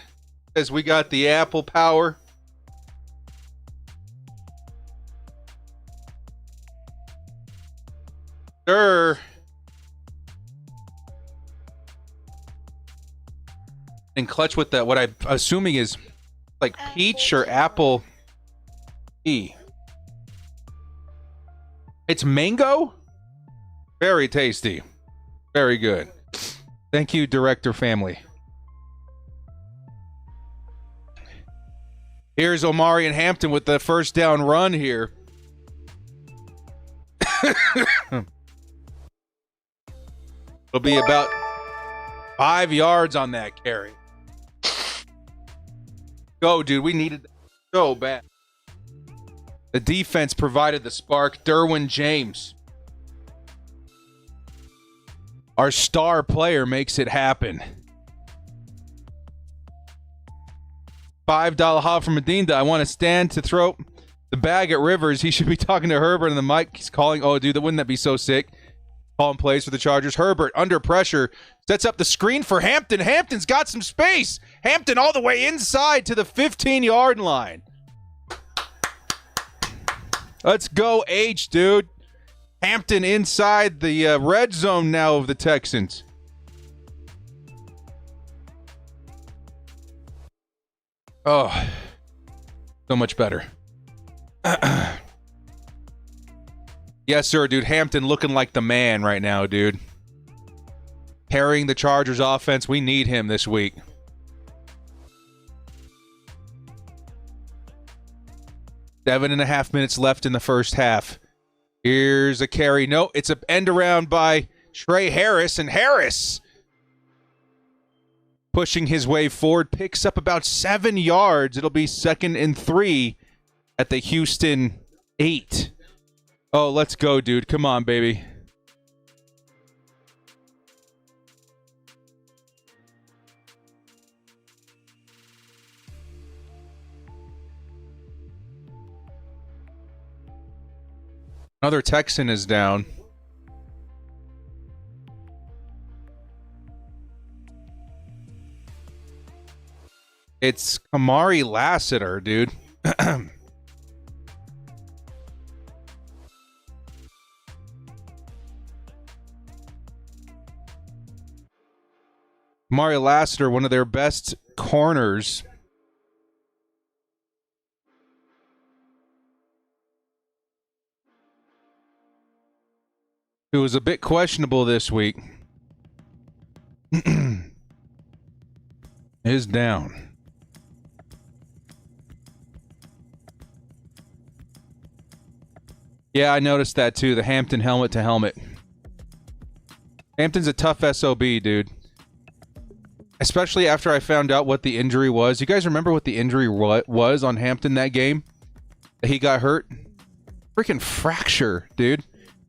Says we got the Apple power. Sure. And clutch with that, what I'm assuming is like peach or apple tea. It's mango? Very tasty. Very good. Thank you, director family. Here's Omari and Hampton with the first down run here. It'll be about 5 yards on that carry. Go, dude. We needed that so bad. The defense provided the spark. Derwin James, our star player, makes it happen. $5 hop from Medina. I want to stand to throw the bag at Rivers. He should be talking to Herbert and the mic. He's calling. Oh, dude, wouldn't that be so sick? Calling plays for the Chargers. Herbert under pressure sets up the screen for Hampton. Hampton's got some space. Hampton all the way inside to the 15-yard line. Let's go, H, dude. Hampton inside the red zone now of the Texans. Oh, so much better. Yes, sir, dude. Hampton looking like the man right now, dude. Carrying the Chargers offense. We need him this week. Seven and a half minutes left in the first half. Here's a carry. No, it's an end around by Trey Harris, and Harris pushing his way forward, picks up about 7 yards. It'll be 2nd and 3 at the Houston 8. Oh, let's go, dude. Come on, baby. Another Texan is down. It's Kamari Lassiter, dude. Kamari Lassiter, one of their best corners. Who was a bit questionable this week. Is down. Yeah, I noticed that too. The Hampton helmet to helmet. Hampton's a tough SOB, dude. Especially after I found out what the injury was. You guys remember what the injury was on Hampton that game? That he got hurt? Freaking fracture, dude.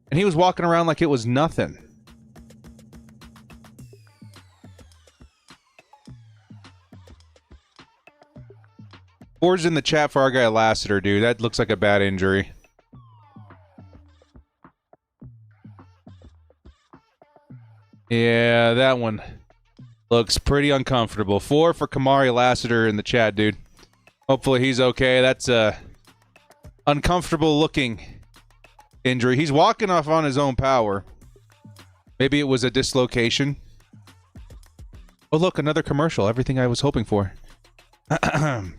And he was walking around like it was nothing. Four's in the chat for our guy Lassiter, dude. That looks like a bad injury. Yeah, that one looks pretty uncomfortable. 4 for Kamari Lassiter in the chat, dude. Hopefully he's okay. That's a uncomfortable looking injury. He's walking off on his own power. Maybe it was a dislocation. Oh, look, another commercial. Everything I was hoping for. But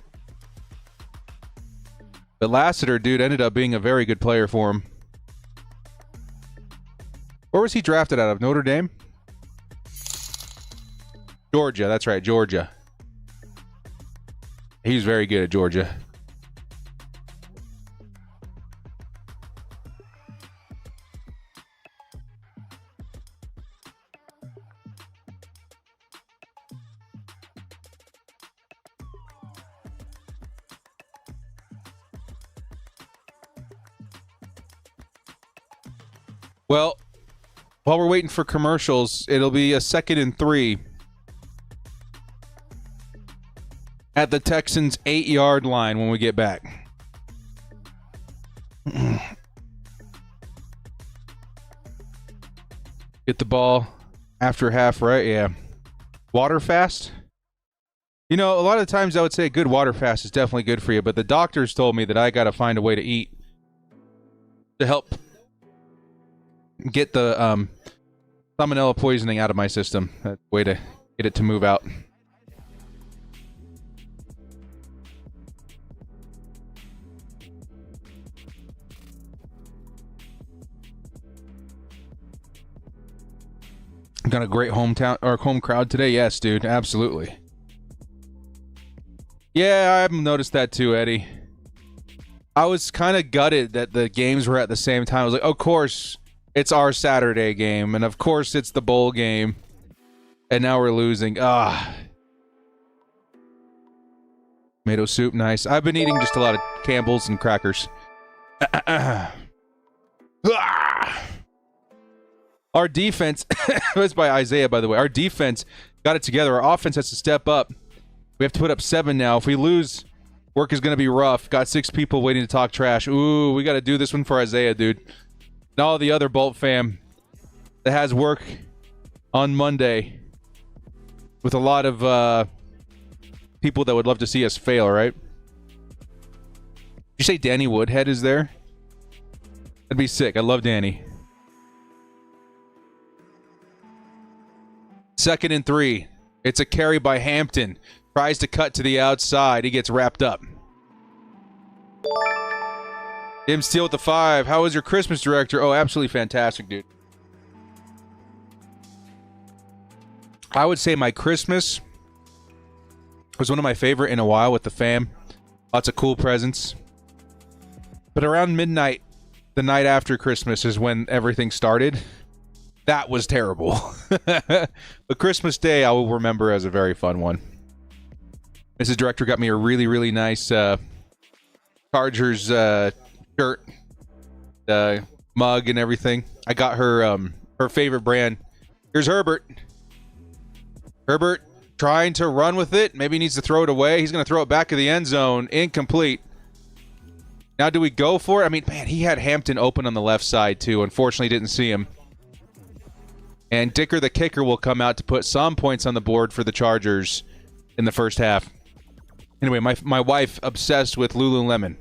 Lassiter, dude, ended up being a very good player for him. Where was he drafted out of? Notre Dame? Georgia. That's right, Georgia. He was very good at Georgia. Well, while we're waiting for commercials, it'll be a 2nd and 3 at the Texans' 8-yard line when we get back. Get the ball after half, right? Yeah. Water fast? You know, a lot of times I would say good water fast is definitely good for you, but the doctors told me that I got to find a way to eat to help get the salmonella poisoning out of my system. That's a way to get it to move out. Got a great hometown or home crowd today. Yes, dude. Absolutely. Yeah, I've noticed that too, Eddie. I was kind of gutted that the games were at the same time. I was like, of course, it's our Saturday game, and of course, it's the bowl game, and now we're losing. Tomato soup, nice. I've been eating just a lot of Campbell's and crackers. Our defense, was by Isaiah, by the way. Our defense got it together. Our offense has to step up. We have to put up 7 now. If we lose, work is going to be rough. Got 6 people waiting to talk trash. Ooh, we got to do this one for Isaiah, dude. And all the other Bolt fam that has work on Monday with a lot of people that would love to see us fail, right? Did you say Danny Woodhead is there? That'd be sick. I love Danny. 2nd and 3. It's a carry by Hampton. Tries to cut to the outside. He gets wrapped up. Tim Steele with the 5. How was your Christmas, Director? Oh, absolutely fantastic, dude. I would say my Christmas was one of my favorite in a while with the fam. Lots of cool presents. But around midnight, the night after Christmas is when everything started. That was terrible. But Christmas Day, I will remember as a very fun one. Mrs. Director got me a really, really nice Chargers shirt, mug, and everything. I got her her favorite brand. Here's Herbert. Herbert trying to run with it. Maybe he needs to throw it away. He's going to throw it back to the end zone. Incomplete. Now, do we go for it? I mean, man, he had Hampton open on the left side, too. Unfortunately, didn't see him. And Dicker, the kicker, will come out to put some points on the board for the Chargers in the first half. Anyway, my wife, obsessed with Lululemon.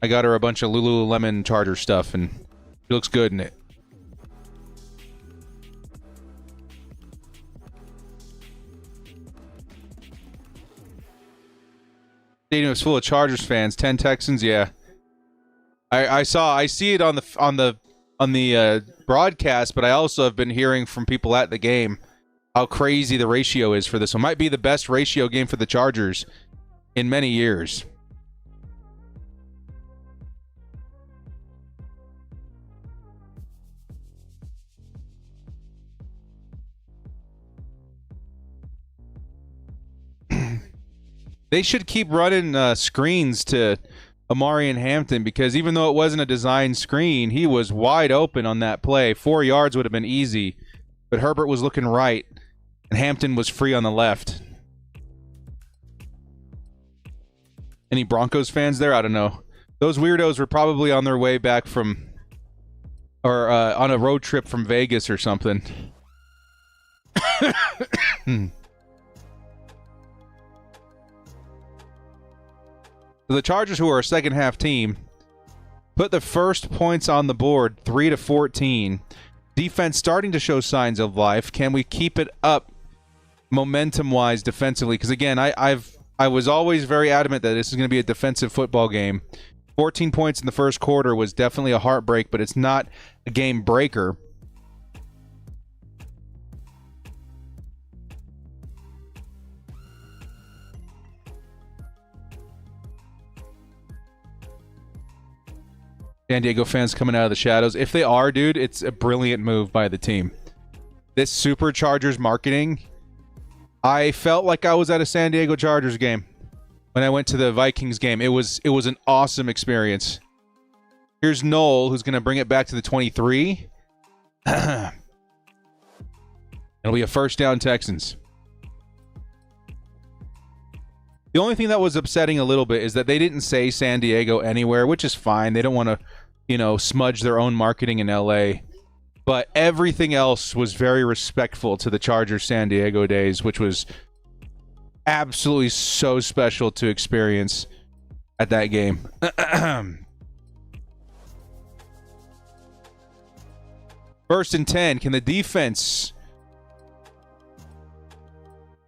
I got her a bunch of Lululemon Charger stuff, and she looks good in it. Stadium is full of Chargers fans. 10 Texans, yeah. I see it on the broadcast, but I also have been hearing from people at the game how crazy the ratio is for this one. Might be the best ratio game for the Chargers in many years. They should keep running screens to Amari and Hampton, because even though it wasn't a designed screen, he was wide open on that play. 4 yards would have been easy, but Herbert was looking right, and Hampton was free on the left. Any Broncos fans there? I don't know. Those weirdos were probably on their way back from, or on a road trip from Vegas or something. The Chargers, who are a second-half team, put the first points on the board, 3-14. Defense starting to show signs of life. Can we keep it up momentum-wise defensively? Because, again, I was always very adamant that this is going to be a defensive football game. 14 points in the first quarter was definitely a heartbreak, but it's not a game breaker. San Diego fans coming out of the shadows. If they are, dude, it's a brilliant move by the team. This Superchargers marketing, I felt like I was at a San Diego Chargers game when I went to the Vikings game. It was an awesome experience. Here's Noel, who's going to bring it back to the 23. It'll be a first down Texans. The only thing that was upsetting a little bit is that they didn't say San Diego anywhere, which is fine. They don't want to, smudge their own marketing in LA. But everything else was very respectful to the Chargers San Diego days, which was absolutely so special to experience at that game. First and 10. Can the defense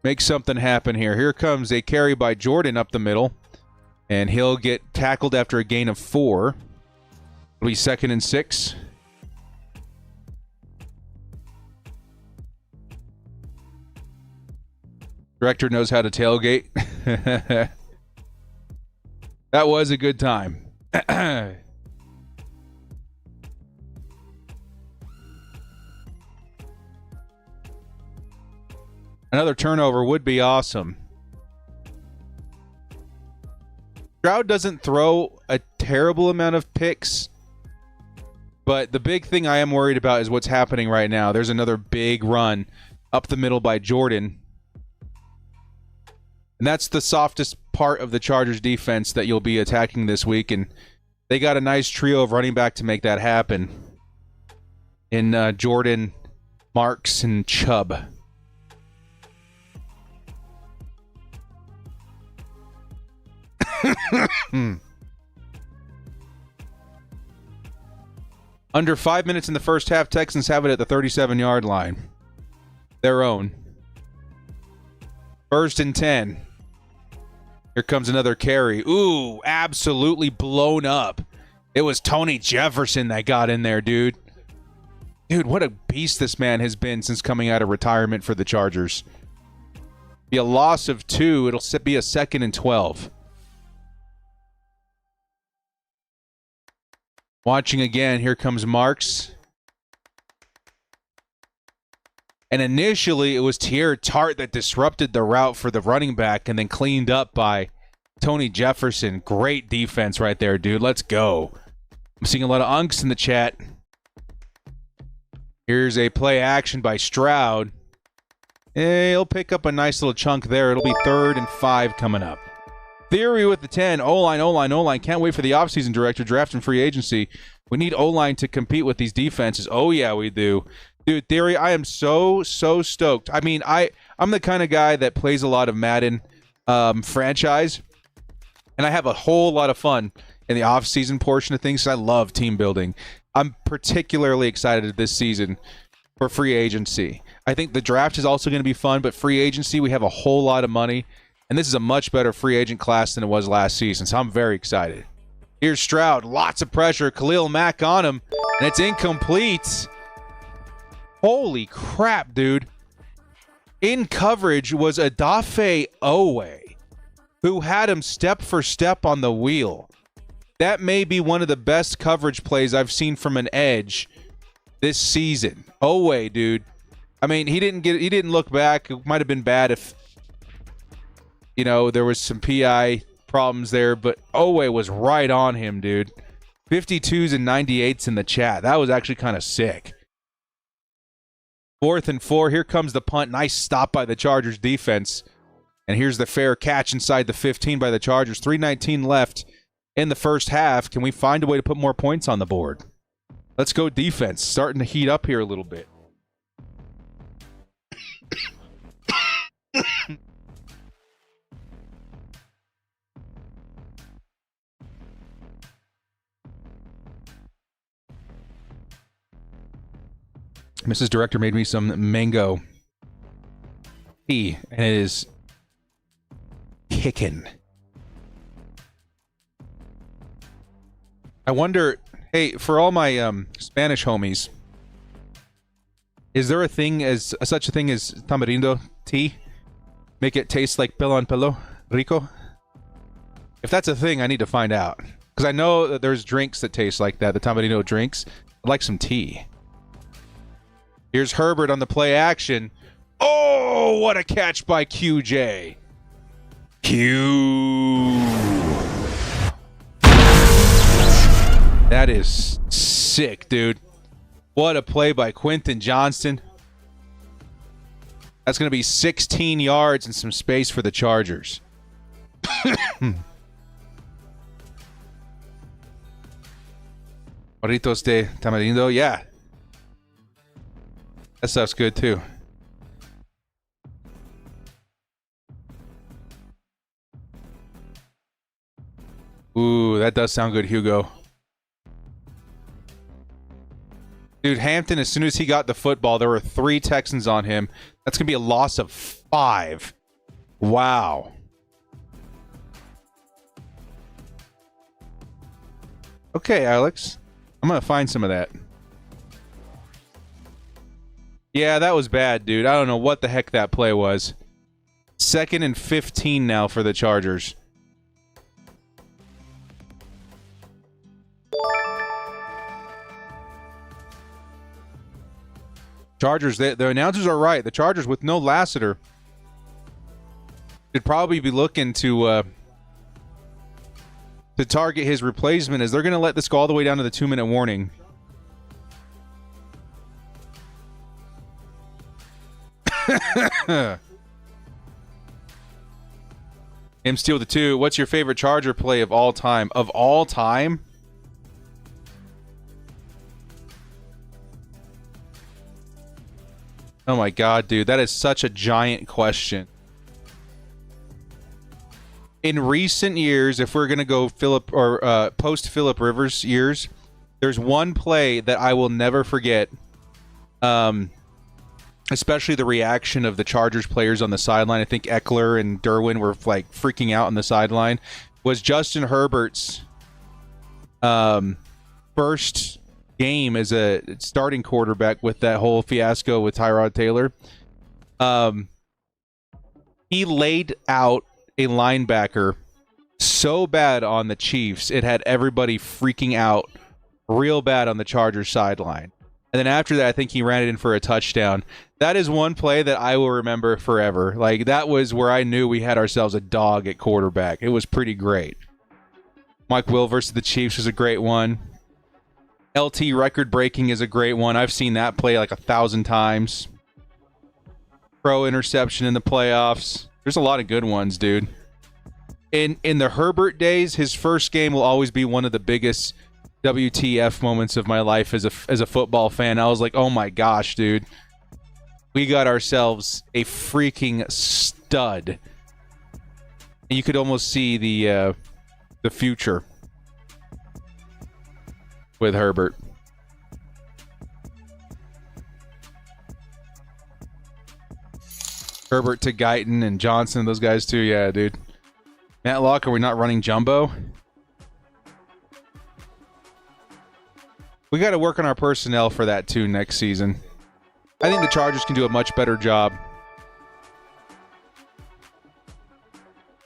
make something happen here? Here comes a carry by Jordan up the middle, and he'll get tackled after a gain of 4. It'll be 2nd and 6. Director knows how to tailgate. That was a good time. Another turnover would be awesome. Stroud doesn't throw a terrible amount of picks, but the big thing I am worried about is what's happening right now. There's another big run up the middle by Jordan. And that's the softest part of the Chargers defense that you'll be attacking this week, and they got a nice trio of running back to make that happen in Jordan, Marks, and Chubb. Under 5 minutes in the first half, Texans have it at the 37-yard line. Their own. 1st and 10. Here comes another carry. Ooh, absolutely blown up. It was Tony Jefferson that got in there, dude. Dude, what a beast this man has been since coming out of retirement for the Chargers. Be a loss of 2. It'll be a 2nd and 12. Watching again, here comes Marks. And initially, it was Tier Tart that disrupted the route for the running back and then cleaned up by Tony Jefferson. Great defense right there, dude. Let's go. I'm seeing a lot of unks in the chat. Here's a play action by Stroud. He'll pick up a nice little chunk there. It'll be 3rd and 5 coming up. Theory with the 10. O-line, O-line, O-line. Can't wait for the offseason director draft and free agency. We need O-line to compete with these defenses. Oh, yeah, we do. Dude, Theory, I am so stoked. I mean, I'm the kind of guy that plays a lot of Madden franchise, and I have a whole lot of fun in the offseason portion of things. I love team building. I'm particularly excited this season for free agency. I think the draft is also going to be fun, but free agency, we have a whole lot of money. And this is a much better free agent class than it was last season, so I'm very excited. Here's Stroud. Lots of pressure. Khalil Mack on him, and it's incomplete. Holy crap, dude. In coverage was Odafe Owe, who had him step for step on the wheel. That may be one of the best coverage plays I've seen from an edge this season. Owe, dude. I mean, he didn't look back. It might have been bad if there was some PI problems there, but Owe was right on him, dude. 52s and 98s in the chat. That was actually kind of sick. 4th and 4. Here comes the punt. Nice stop by the Chargers defense. And here's the fair catch inside the 15 by the Chargers. 3:19 left in the first half. Can we find a way to put more points on the board? Let's go defense. Starting to heat up here a little bit. Mrs. Director made me some mango tea, and it is kicking. I wonder, hey, for all my Spanish homies, is there such a thing as tamarindo tea? Make it taste like pelo en pelo rico? If that's a thing, I need to find out. Because I know that there's drinks that taste like that, the tamarindo drinks. I'd like some tea. Here's Herbert on the play action. Oh, what a catch by QJ. That is sick, dude. What a play by Quentin Johnston. That's going to be 16 yards and some space for the Chargers. Burritos de tamarindo, yeah. That stuff's good too. Ooh, that does sound good, Hugo. Dude, Hampton, as soon as he got the football, there were 3 Texans on him. That's going to be a loss of 5. Wow. Okay, Alex. I'm going to find some of that. Yeah, that was bad, dude. I don't know what the heck that play was. 2nd and 15 now for the Chargers. Chargers, the announcers are right. The Chargers with no Lassiter should probably be looking to target his replacement, as they're going to let this go all the way down to the 2-minute warning. Him steal the 2. What's your favorite Charger play of all time? Of all time? Oh my God, dude. That is such a giant question. In recent years, if we're going to go post-Phillip Rivers years, there's one play that I will never forget, especially the reaction of the Chargers players on the sideline. I think Eckler and Derwin were like freaking out on the sideline, was Justin Herbert's first game as a starting quarterback with that whole fiasco with Tyrod Taylor. He laid out a linebacker so bad on the Chiefs, it had everybody freaking out real bad on the Chargers sideline. And then after that, I think he ran it in for a touchdown. That is one play that I will remember forever. Like, that was where I knew we had ourselves a dog at quarterback. It was pretty great. Mike Will versus the Chiefs was a great one. LT record breaking is a great one. I've seen that play like 1,000 times. Pro interception in the playoffs. There's a lot of good ones, dude. In the Herbert days, his first game will always be one of the biggest WTF moments of my life as a football fan. I was like, oh my gosh, dude. We got ourselves a freaking stud. And you could almost see the future with Herbert. Herbert to Guyton and Johnson, those guys too. Yeah, dude. Matlock, are we not running jumbo? We got to work on our personnel for that too next season. I think the Chargers can do a much better job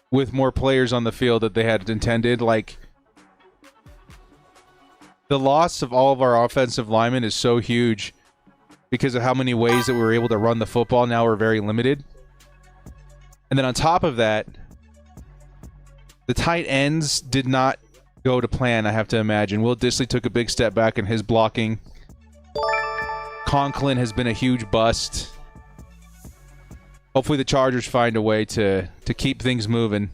with more players on the field that they had intended. Like, the loss of all of our offensive linemen is so huge because of how many ways that we were able to run the football. Now we're very limited. And then on top of that, the tight ends did not go to plan, I have to imagine. Will Dissly took a big step back in his blocking. Conklin has been a huge bust. Hopefully the Chargers find a way to keep things moving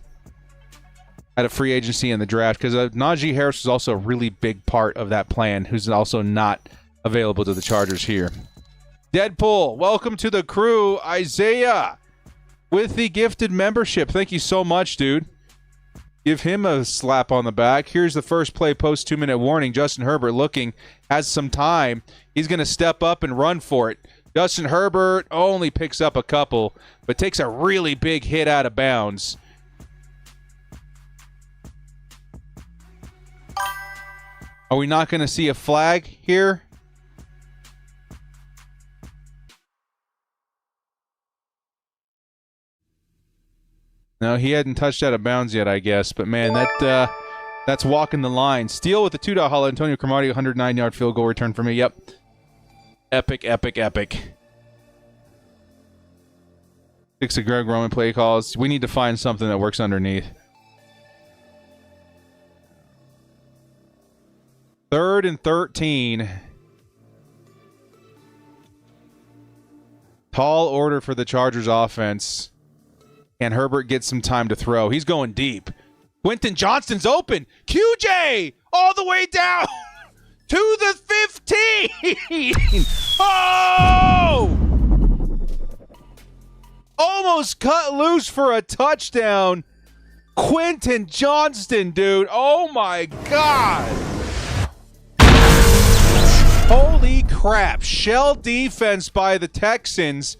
at a free agency in the draft, because Najee Harris was also a really big part of that plan, who's also not available to the Chargers here. Deadpool, welcome to the crew. Isaiah with the gifted membership. Thank you so much, dude. Give him a slap on the back. Here's the first play post 2-minute warning. Justin Herbert looking, has some time. He's going to step up and run for it. Justin Herbert only picks up a couple, but takes a really big hit out of bounds. Are we not going to see a flag here? No, he hadn't touched out of bounds yet, I guess. But, man, that's walking the line. Steele with the $2 hollow. Antonio Cromartie, 109-yard field goal return for me. Yep. Epic, epic, epic. 6 of Greg Roman play calls. We need to find something that works underneath. 3rd and 13. Tall order for the Chargers offense. And Herbert gets some time to throw. He's going deep. Quentin Johnston's open. QJ all the way down to the 15. Oh! Almost cut loose for a touchdown. Quentin Johnston, dude. Oh, my God. Holy crap. Shell defense by the Texans.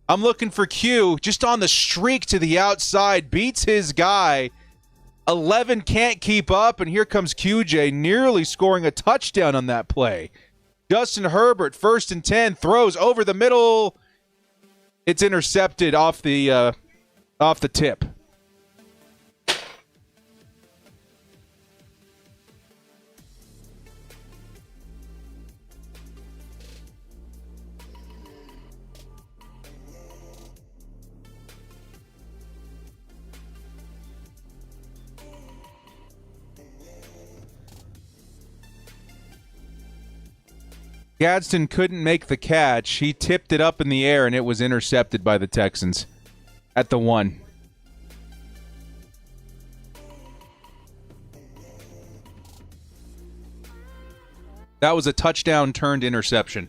I'm looking for Q, just on the streak to the outside, beats his guy. 11 can't keep up, and here comes QJ, nearly scoring a touchdown on that play. Justin Herbert, 1st and 10, throws over the middle. It's intercepted off the Off the tip. Gadsden couldn't make the catch. He tipped it up in the air, and it was intercepted by the Texans at the 1. That was a touchdown turned interception.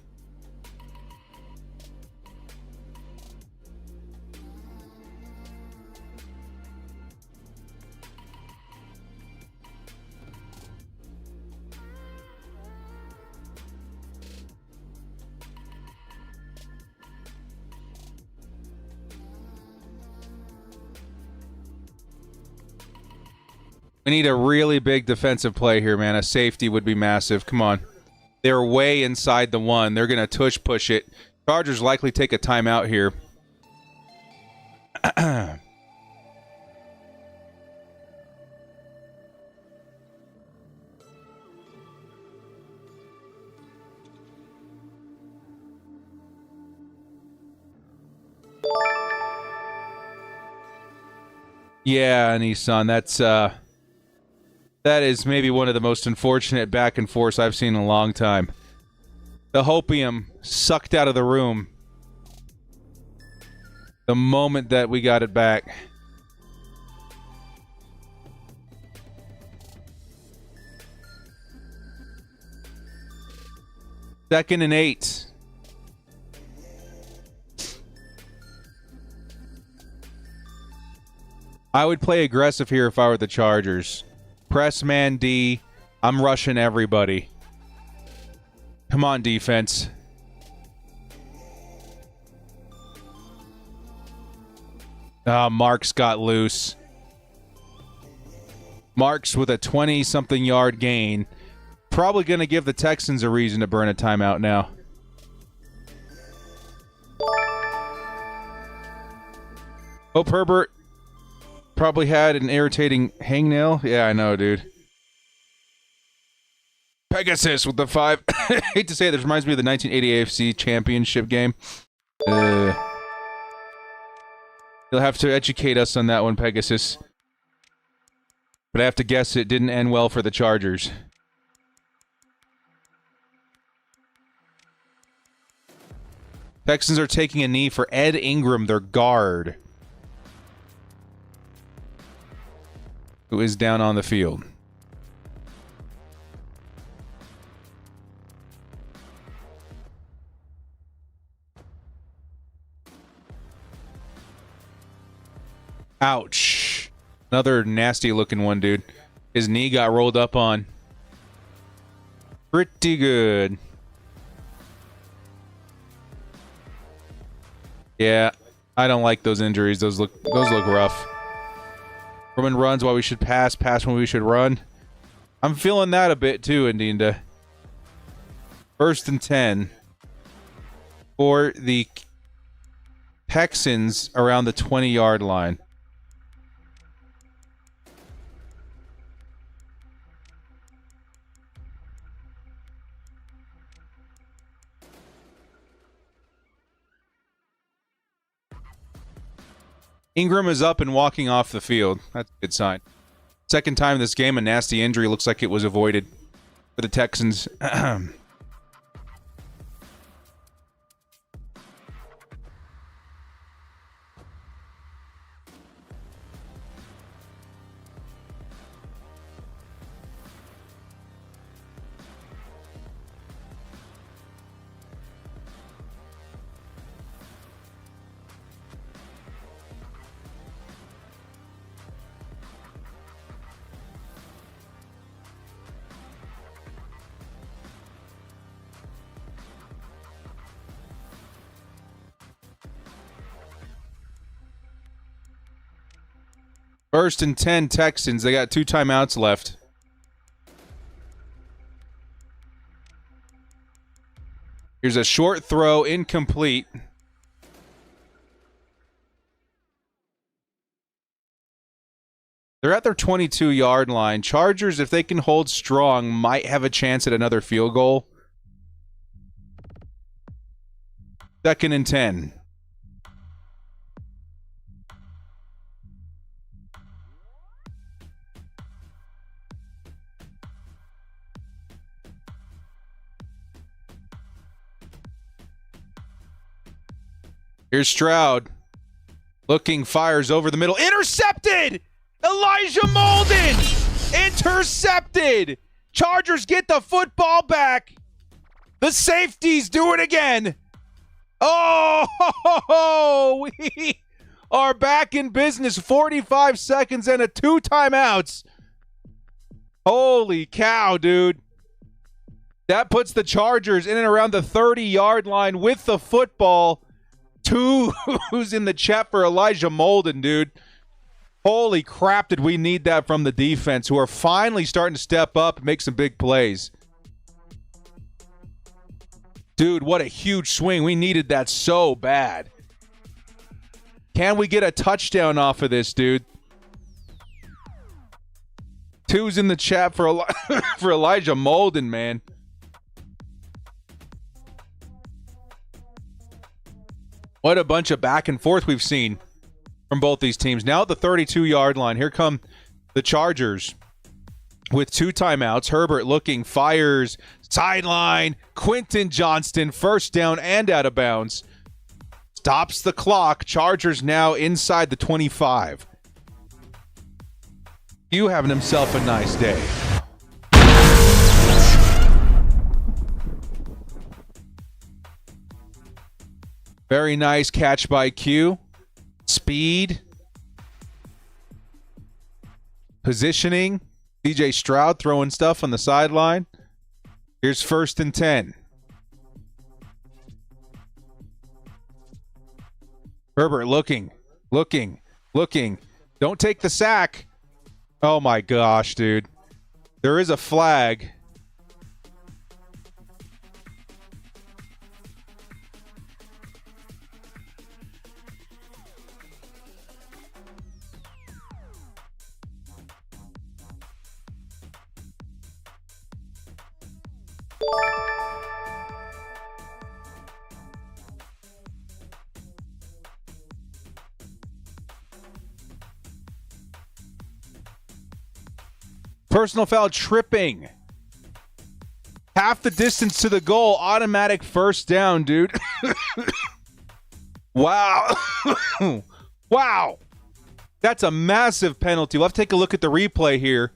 We need a really big defensive play here, man. A safety would be massive. Come on. They're way inside the 1. They're going to tush push it. Chargers likely take a timeout here. Yeah, Nissan, that is maybe one of the most unfortunate back and forths I've seen in a long time. The hopium sucked out of the room the moment that we got it back. Second and 8. I would play aggressive here if I were the Chargers. Press man D. I'm rushing everybody. Come on, defense. Marks got loose. Marks with a 20-something yard gain. Probably going to give the Texans a reason to burn a timeout now. Hope Herbert probably had an irritating hangnail. Yeah, I know, dude. Pegasus with the 5. Hate to say it, this reminds me of the 1980 AFC Championship game. You'll have to educate us on that one, Pegasus. But I have to guess it didn't end well for the Chargers. Texans are taking a knee for Ed Ingram, their guard, who is down on the field. Ouch. Another nasty looking one, dude. His knee got rolled up on. Pretty good. Yeah, I don't like those injuries. Those look rough. Roman runs while we should pass when we should run. I'm feeling that a bit too, Indinda. 1st and 10 for the Texans around the 20-yard line. Ingram is up and walking off the field. That's a good sign. Second time this game, a nasty injury looks like it was avoided for the Texans. First and 10 Texans. They got 2 timeouts left. Here's a short throw, incomplete. They're at their 22-yard line. Chargers, if they can hold strong, might have a chance at another field goal. 2nd and 10. Here's Stroud. Looking, fires over the middle. Intercepted! Elijah Molden! Intercepted! Chargers get the football back. The safeties do it again. Oh, we are back in business. 45 seconds and 2 timeouts. Holy cow, dude. That puts the Chargers in and around the 30-yard line with the football. 2 who's in the chat for Elijah Molden, dude. Holy crap, did we need that from the defense, who are finally starting to step up and make some big plays. Dude, what a huge swing. We needed that so bad. Can we get a touchdown off of this, dude? 2's in the chat for for Elijah Molden, man. What a bunch of back and forth we've seen from both these teams. Now at the 32-yard line, here come the Chargers with 2 timeouts. Herbert looking, fires, sideline. Quentin Johnston, first down and out of bounds. Stops the clock. Chargers now inside the 25. You having himself a nice day. Very nice catch by Q. Speed. Positioning. DJ Stroud throwing stuff on the sideline. Here's 1st and 10. Herbert looking. Don't take the sack. Oh my gosh, dude. There is a flag. Personal foul, tripping. Half the distance to the goal, automatic first down, dude. Wow. Wow. That's a massive penalty. We'll have to take a look at the replay here.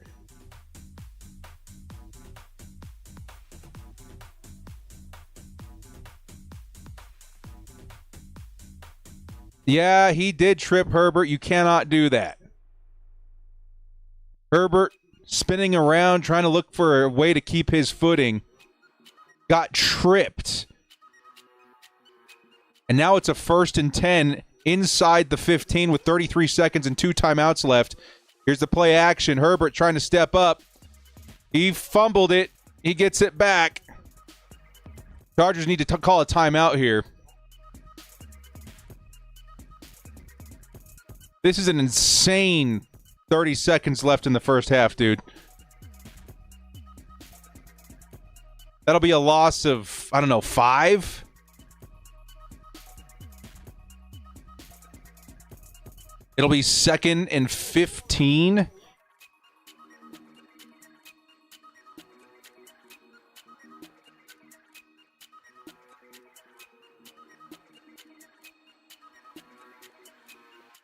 Yeah, he did trip Herbert. You cannot do that. Herbert spinning around, trying to look for a way to keep his footing. Got tripped. And now it's a 1st and 10 inside the 15 with 33 seconds and 2 timeouts left. Here's the play action. Herbert trying to step up. He fumbled it. He gets it back. Chargers need to call a timeout here. This is an insane 30 seconds left in the first half, dude. That'll be a loss of, I don't know, 5? It'll be 2nd and 15.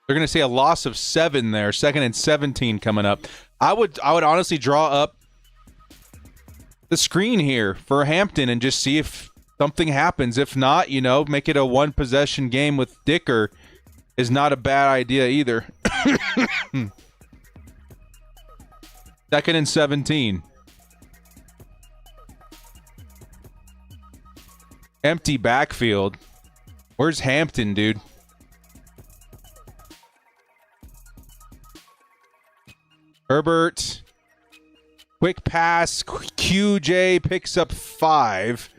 They're going to say a loss of 7 there. 2nd and 17 coming up. I would honestly draw up the screen here for Hampton and just see if something happens. If not, you know, make it a 1-possession game with Dicker is not a bad idea either. 2nd and 17. Empty backfield. Where's Hampton, dude? Herbert, quick pass, QJ picks up 5.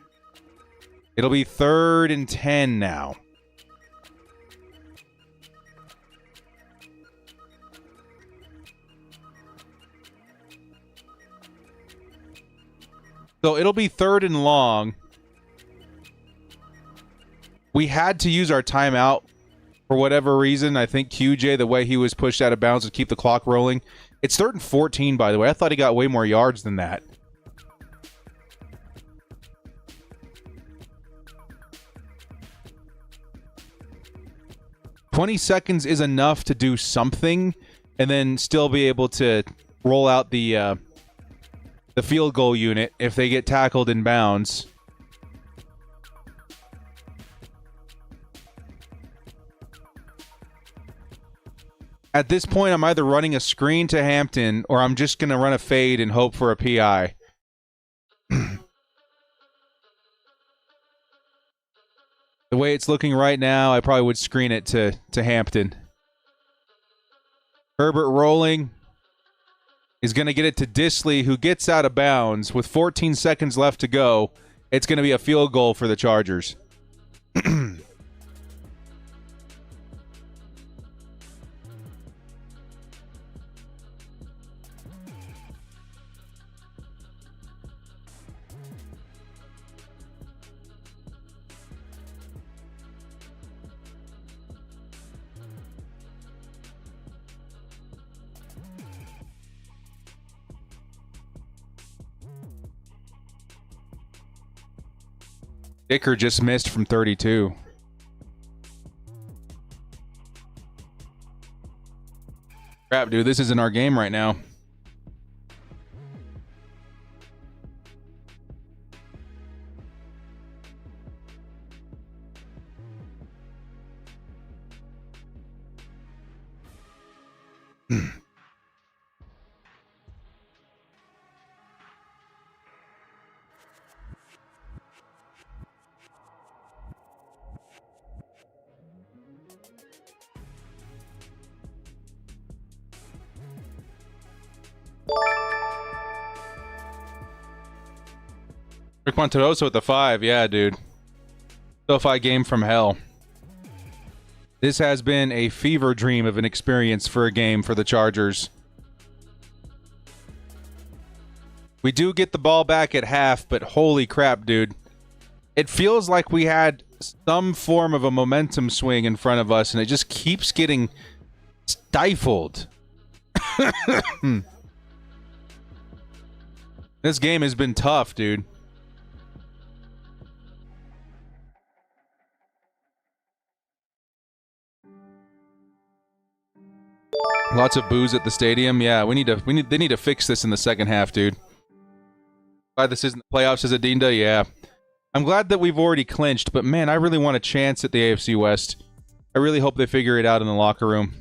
It'll be 3rd and 10 now. So it'll be 3rd and long. We had to use our timeout for whatever reason. I think QJ, the way he was pushed out of bounds to keep the clock rolling. It's 3rd and 14, by the way. I thought he got way more yards than that. 20 seconds is enough to do something and then still be able to roll out the field goal unit if they get tackled in bounds. At this point, I'm either running a screen to Hampton or I'm just going to run a fade and hope for a PI. The way it's looking right now, I probably would screen it to Hampton. Herbert rolling. Is going to get it to Disley, who gets out of bounds. With 14 seconds left to go, it's going to be a field goal for the Chargers. Dicker just missed from 32. Crap, dude, this isn't our game right now. Rick Monteroso with the 5. Yeah, dude. SoFi game from hell. This has been a fever dream of an experience for a game for the Chargers. We do get the ball back at half, but holy crap, dude. It feels like we had some form of a momentum swing in front of us, and it just keeps getting stifled. This game has been tough, dude. Lots of boos at the stadium. Yeah, they need to fix this in the second half, dude. Glad this isn't the playoffs as Adinda. Yeah. I'm glad that we've already clinched, but man, I really want a chance at the AFC West. I really hope they figure it out in the locker room.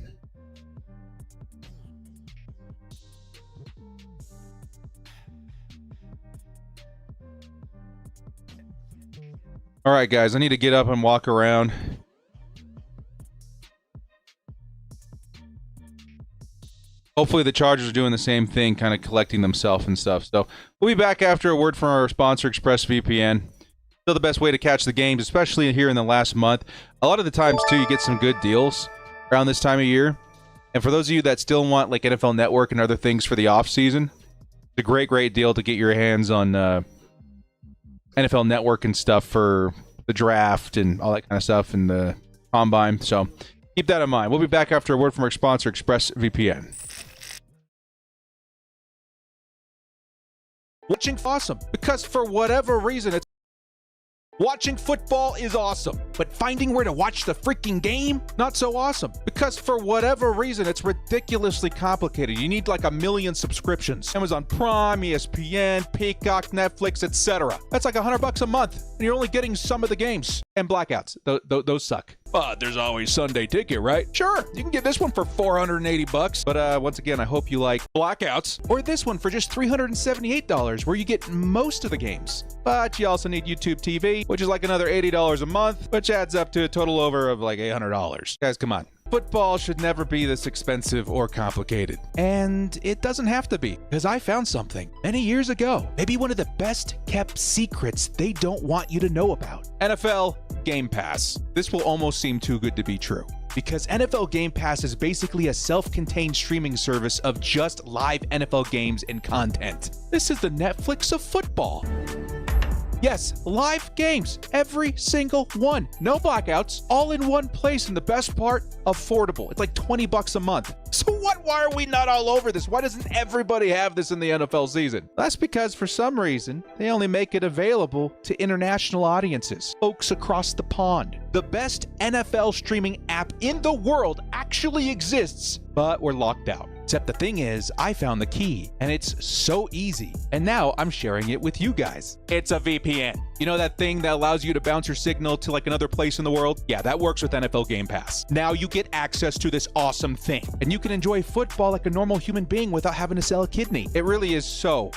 All right, guys, I need to get up and walk around. Hopefully the Chargers are doing the same thing, kind of collecting themselves and stuff. So we'll be back after a word from our sponsor, ExpressVPN. Still the best way to catch the games, especially here in the last month. A lot of the times, too, you get some good deals around this time of year. And for those of you that still want like NFL Network and other things for the off season, it's a great, great deal to get your hands on NFL Network and stuff for the draft and all that kind of stuff and the combine. So keep that in mind. We'll be back after a word from our sponsor, ExpressVPN. Watching awesome, because for whatever reason, it's watching football is awesome, but finding where to watch the freaking game, not so awesome. Because for whatever reason, it's ridiculously complicated. You need like 1 million subscriptions. Amazon Prime, ESPN, Peacock, Netflix, etc. That's like $100 a month, and you're only getting some of the games. And blackouts, those suck. But there's always Sunday Ticket, right? Sure, you can get this one for $480. But once again, I hope you like blackouts. Or this one for just $378, where you get most of the games. But you also need YouTube TV, which is like another $80 a month, which adds up to a total over of like $800. Guys, come on. Football should never be this expensive or complicated. And it doesn't have to be, because I found something many years ago. Maybe one of the best kept secrets they don't want you to know about. NFL Game Pass. This will almost seem too good to be true. Because NFL Game Pass is basically a self-contained streaming service of just live NFL games and content. This is the Netflix of football. Yes, live games, every single one. No blackouts, all in one place, and the best part, affordable. It's like $20 a month. So why are we not all over this? Why doesn't everybody have this in the NFL season? That's because for some reason, they only make it available to international audiences, folks across the pond. The best NFL streaming app in the world actually exists, but we're locked out. Except the thing is, I found the key, and it's so easy. And now I'm sharing it with you guys. It's a VPN. You know that thing that allows you to bounce your signal to like another place in the world? Yeah, that works with NFL Game Pass. Now you get access to this awesome thing, and you can enjoy football like a normal human being without having to sell a kidney. It really is so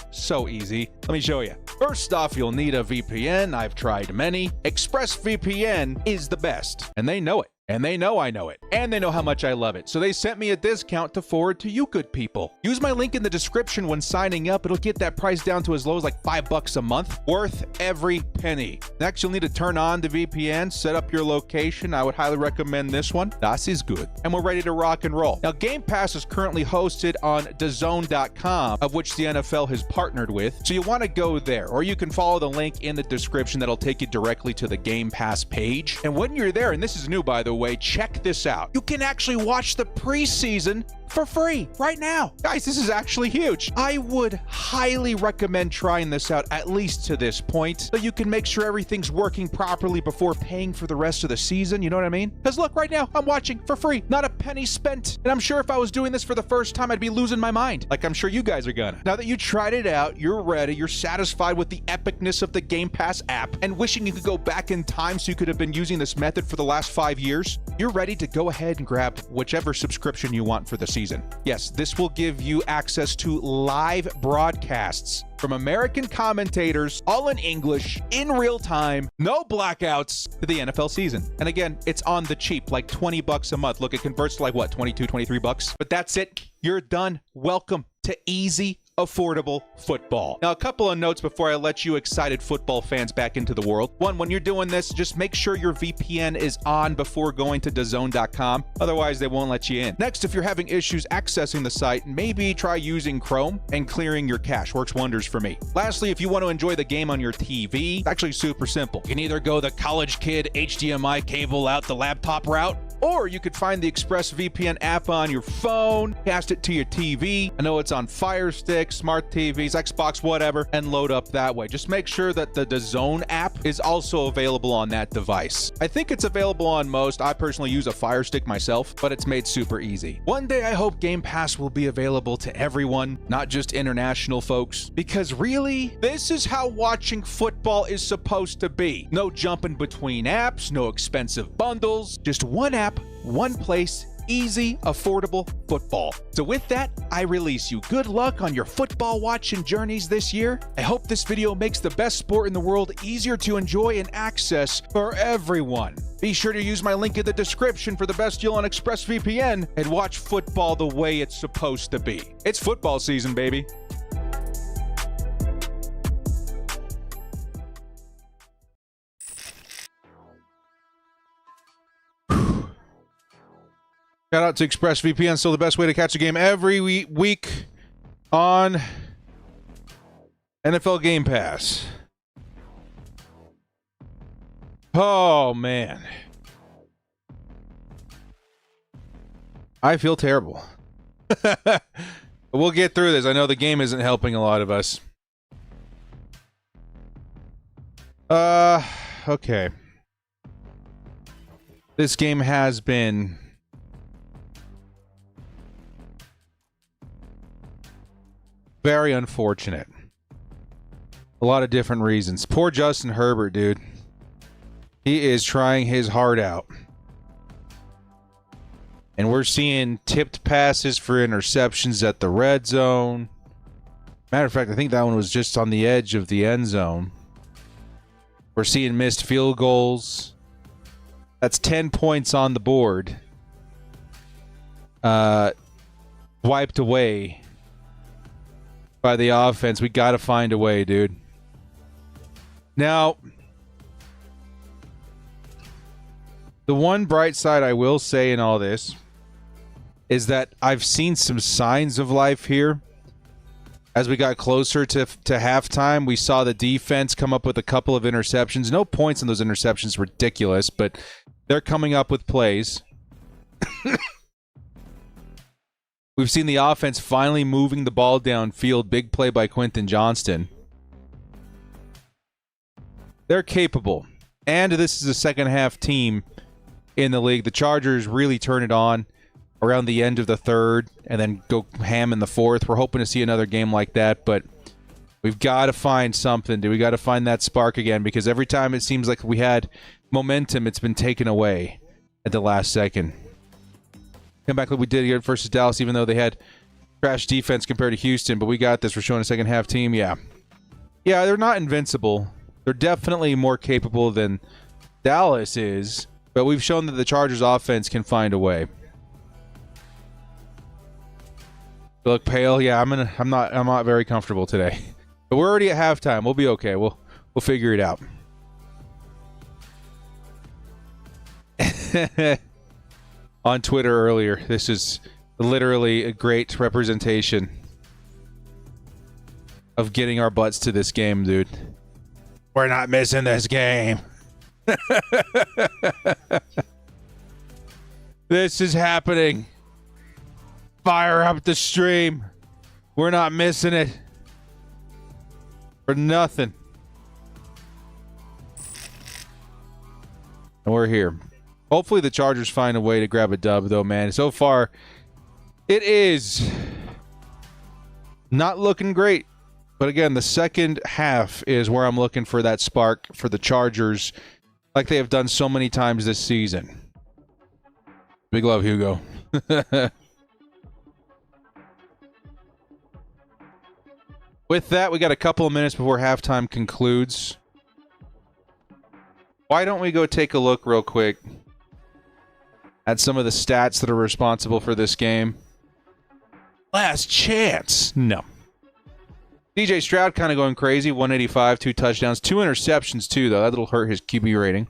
easy. Let me show you. First off, you'll need a VPN. I've tried many. ExpressVPN is the best, and they know it. And they know I know it. And they know how much I love it. So they sent me a discount to forward to you good people. Use my link in the description when signing up. It'll get that price down to as low as like $5 a month. Worth every penny. Next, you'll need to turn on the VPN, set up your location. I would highly recommend this one. Das is good. And we're ready to rock and roll. Now, Game Pass is currently hosted on DAZN.com, of which the NFL has partnered with. So you want to go there, or you can follow the link in the description that'll take you directly to the Game Pass page. And when you're there, and this is new by the way, check this out. You can actually watch the preseason for free right now. Guys, this is actually huge. I would highly recommend trying this out at least to this point so you can make sure everything's working properly before paying for the rest of the season. You know what I mean? Because look, right now I'm watching for free, not a penny spent. And I'm sure if I was doing this for the first time, I'd be losing my mind. Like I'm sure you guys are gonna. Now that you tried it out, you're ready, you're satisfied with the epicness of the Game Pass app and wishing you could go back in time so you could have been using this method for the last 5 years, you're ready to go ahead and grab whichever subscription you want for the season. Yes, this will give you access to live broadcasts from American commentators, all in English, in real time, no blackouts to the NFL season. And again, it's on the cheap, like $20 a month. Look, it converts to like what, 22, 23 bucks? But that's it. You're done. Welcome to easy, affordable football. Now, a couple of notes before I let you excited football fans back into the world. One, when you're doing this, just make sure your VPN is on before going to DAZN.com. Otherwise, they won't let you in. Next, if you're having issues accessing the site, maybe try using Chrome and clearing your cache. Works wonders for me. Lastly, if you want to enjoy the game on your TV, it's actually super simple. You can either go the college kid HDMI cable out the laptop route, or you could find the ExpressVPN app on your phone, cast it to your TV. I know it's on Fire Stick, smart TVs, Xbox, whatever, and load up that way. Just make sure that the DAZN app is also available on that device. I think it's available on most. I personally use a Fire Stick myself, but it's made super easy. One day I hope Game Pass will be available to everyone, not just international folks, because really, this is how watching football is supposed to be. No jumping between apps, no expensive bundles, just one app, one place, easy, affordable football. So with that, I release you. Good luck on your football watching journeys this year. I hope this video makes the best sport in the world easier to enjoy and access for everyone. Be sure to use my link in the description for the best deal on ExpressVPN and watch football the way it's supposed to be. It's football season, baby. Shout out to ExpressVPN, still the best way to catch a game every week on NFL Game Pass. Oh, man. I feel terrible. But we'll get through this. I know the game isn't helping a lot of us. Okay. This game has been very unfortunate. A lot of different reasons. Poor Justin Herbert, dude. He is trying his heart out. And we're seeing tipped passes for interceptions at the red zone. Matter of fact, I think that one was just on the edge of the end zone. We're seeing missed field goals. That's 10 points on the board. Wiped away by the offense. We got to find a way, dude. Now, The one bright side I will say in all this is that I've seen some signs of life here. As we got closer to halftime, we saw the defense come up with a couple of interceptions. No points on those interceptions, ridiculous, but they're coming up with plays. We've seen the offense finally moving the ball downfield. Big play by Quentin Johnston. They're capable. And this is a second-half team in the league. The Chargers really turn it on around the end of the third and then go ham in the fourth. We're hoping to see another game like that, but we've got to find something. We got to find that spark again, because every time it seems like we had momentum, it's been taken away at the last second. Come back like we did here versus Dallas, even though they had trash defense compared to Houston, but we got this. We're showing a second-half team. Yeah, they're not invincible. They're definitely more capable than Dallas is, but we've shown that the Chargers offense can find a way. You look pale. Yeah, I'm not very comfortable today. But we're already at halftime. We'll be okay. We'll figure it out. On Twitter earlier, this is literally a great representation of getting our butts to this game, dude. We're not missing this game. This is happening. Fire up the stream. We're not missing it. For nothing. And we're here. Hopefully the Chargers find a way to grab a dub, though, man. So far, it is not looking great. But again, the second half is where I'm looking for that spark for the Chargers, like they have done so many times this season. Big love, Hugo. With that, we got a couple of minutes before halftime concludes. Why don't we go take a look real quick at some of the stats that are responsible for this game? Last chance. No. DJ Stroud kind of going crazy. 185, 2 touchdowns, 2 interceptions too, though. That'll hurt his QB rating.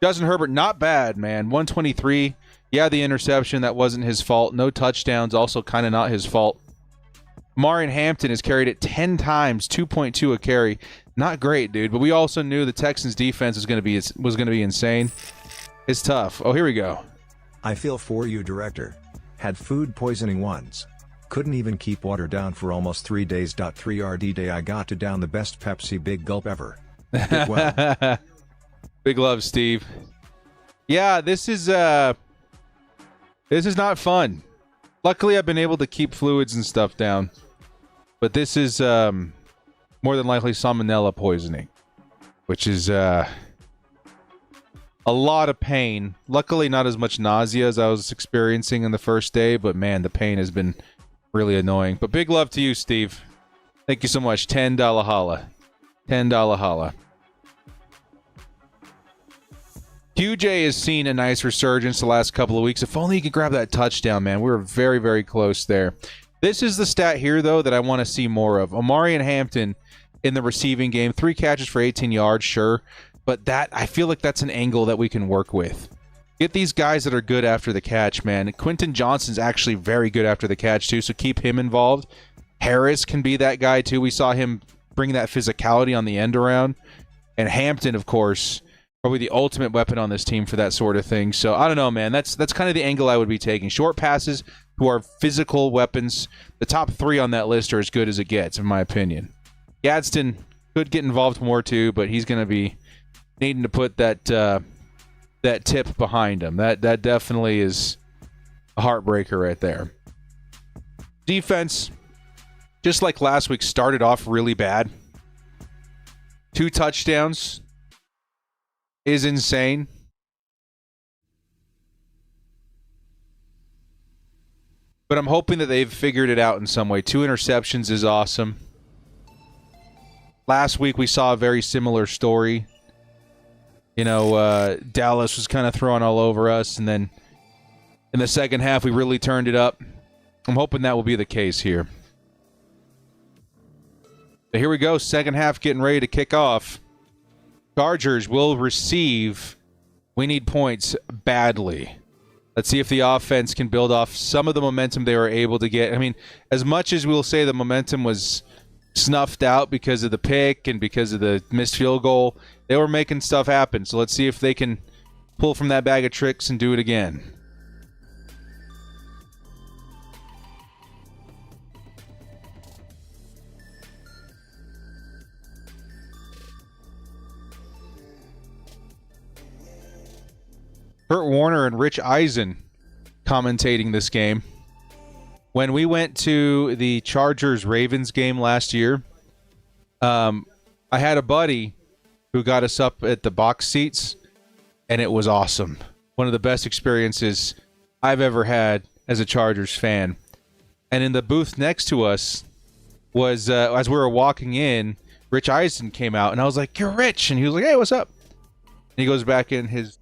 Justin Herbert, not bad, man. 123. Yeah, the interception, that wasn't his fault. No touchdowns, also kind of not his fault. Marion Hampton has carried it 10 times, 2.2 a carry. Not great, dude. But we also knew the Texans' defense was going to be insane. It's tough. Oh, here we go. I feel for you, director. Had food poisoning once. Couldn't even keep water down for almost 3 days. 3rd day I got to down the best Pepsi big gulp ever. Get well. Big love, Steve. Yeah, this is not fun. Luckily, I've been able to keep fluids and stuff down. But this is more than likely salmonella poisoning, which is a lot of pain. Luckily, not as much nausea as I was experiencing in the first day, but man, the pain has been really annoying. But big love to you, Steve. Thank you so much. $10 holla. $10 holla. QJ has seen a nice resurgence the last couple of weeks. If only he could grab that touchdown, man. We were very, very close there. This is the stat here, though, that I want to see more of. Marion Hampton in the receiving game. 3 catches for 18 yards, sure. But I feel like that's an angle that we can work with. Get these guys that are good after the catch, man. Quentin Johnston's actually very good after the catch, too, so keep him involved. Harris can be that guy, too. We saw him bring that physicality on the end around. And Hampton, of course, probably the ultimate weapon on this team for that sort of thing. So, I don't know, man. That's kind of the angle I would be taking. Short passes who are physical weapons. The top 3 on that list are as good as it gets, in my opinion. Gadsden could get involved more, too, but he's going to be needing to put that tip behind him. That definitely is a heartbreaker right there. Defense, just like last week, started off really bad. 2 touchdowns is insane. But I'm hoping that they've figured it out in some way. 2 interceptions is awesome. Last week we saw a very similar story. You know, Dallas was kind of throwing all over us, and then in the second half we really turned it up. I'm hoping that will be the case here. So here we go, second half getting ready to kick off. Chargers will receive We need points badly. Let's see if the offense can build off some of the momentum they were able to get. I mean, as much as we'll say the momentum was snuffed out because of the pick and because of the missed field goal, they were making stuff happen. So let's see if they can pull from that bag of tricks and do it again. Kurt Warner and Rich Eisen commentating this game. When we went to the Chargers-Ravens game last year, I had a buddy who got us up at the box seats, and it was awesome. One of the best experiences I've ever had as a Chargers fan. And in the booth next to us was, as we were walking in, Rich Eisen came out, and I was like, "You're Rich," and he was like, "Hey, what's up?" And he goes back in his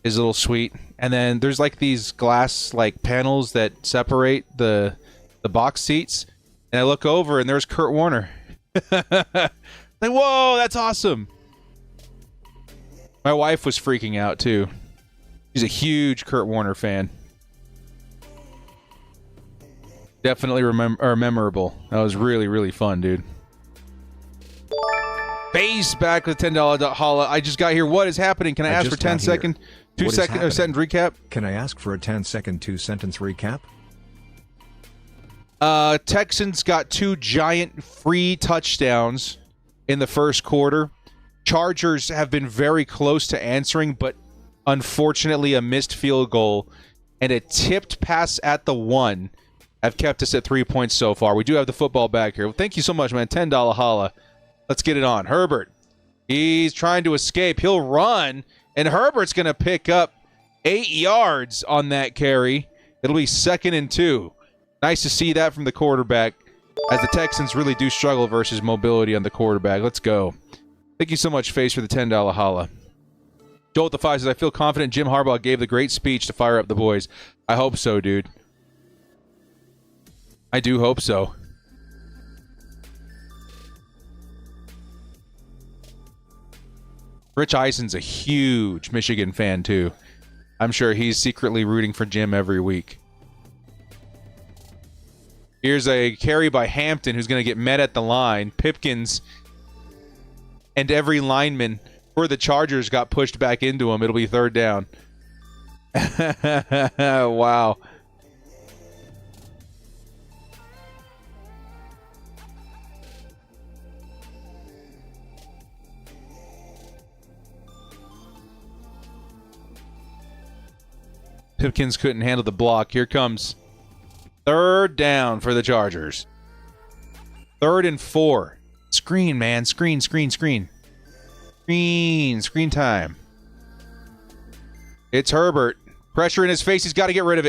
little suite, and then there's like these glass like panels that separate the box seats, and I look over and there's Kurt Warner. Like, whoa, that's awesome. My wife was freaking out too. She's a huge Kurt Warner fan. Definitely memorable. That was really, really fun, dude. Base back with $10 holla. I just got here. What is happening? Can I ask for 10-second, 2-second sentence recap? Can I ask for a 10-second, 2-sentence recap? Texans got 2 giant free touchdowns in the first quarter. Chargers have been very close to answering, but unfortunately a missed field goal and a tipped pass at the 1 have kept us at 3 points so far. We do have the football back here. Well, thank you so much, man. $10 holla. Let's get it on. Herbert. He's trying to escape. He'll run, and Herbert's going to pick up 8 yards on that carry. It'll be 2nd and 2. Nice to see that from the quarterback, as the Texans really do struggle versus mobility on the quarterback. Let's go. Thank you so much, Face, for the $10 holla. Joel at the 5 says, I feel confident Jim Harbaugh gave the great speech to fire up the boys. I hope so, dude. I do hope so. Rich Eisen's a huge Michigan fan, too. I'm sure he's secretly rooting for Jim every week. Here's a carry by Hampton, who's going to get met at the line. Pipkins and every lineman for the Chargers got pushed back into him. It'll be 3rd down. Wow. Pipkins couldn't handle the block. Here comes 3rd down for the Chargers. 3rd and 4. Screen, man. Screen. Screen time. It's Herbert. Pressure in his face. He's got to get rid of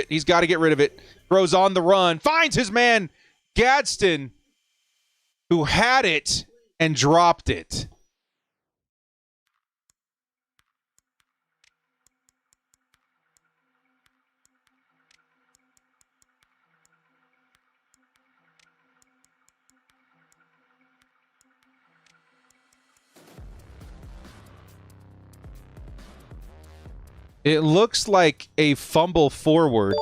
it. Throws on the run. Finds his man, Gadsden, who had it and dropped it. It looks like a fumble forward.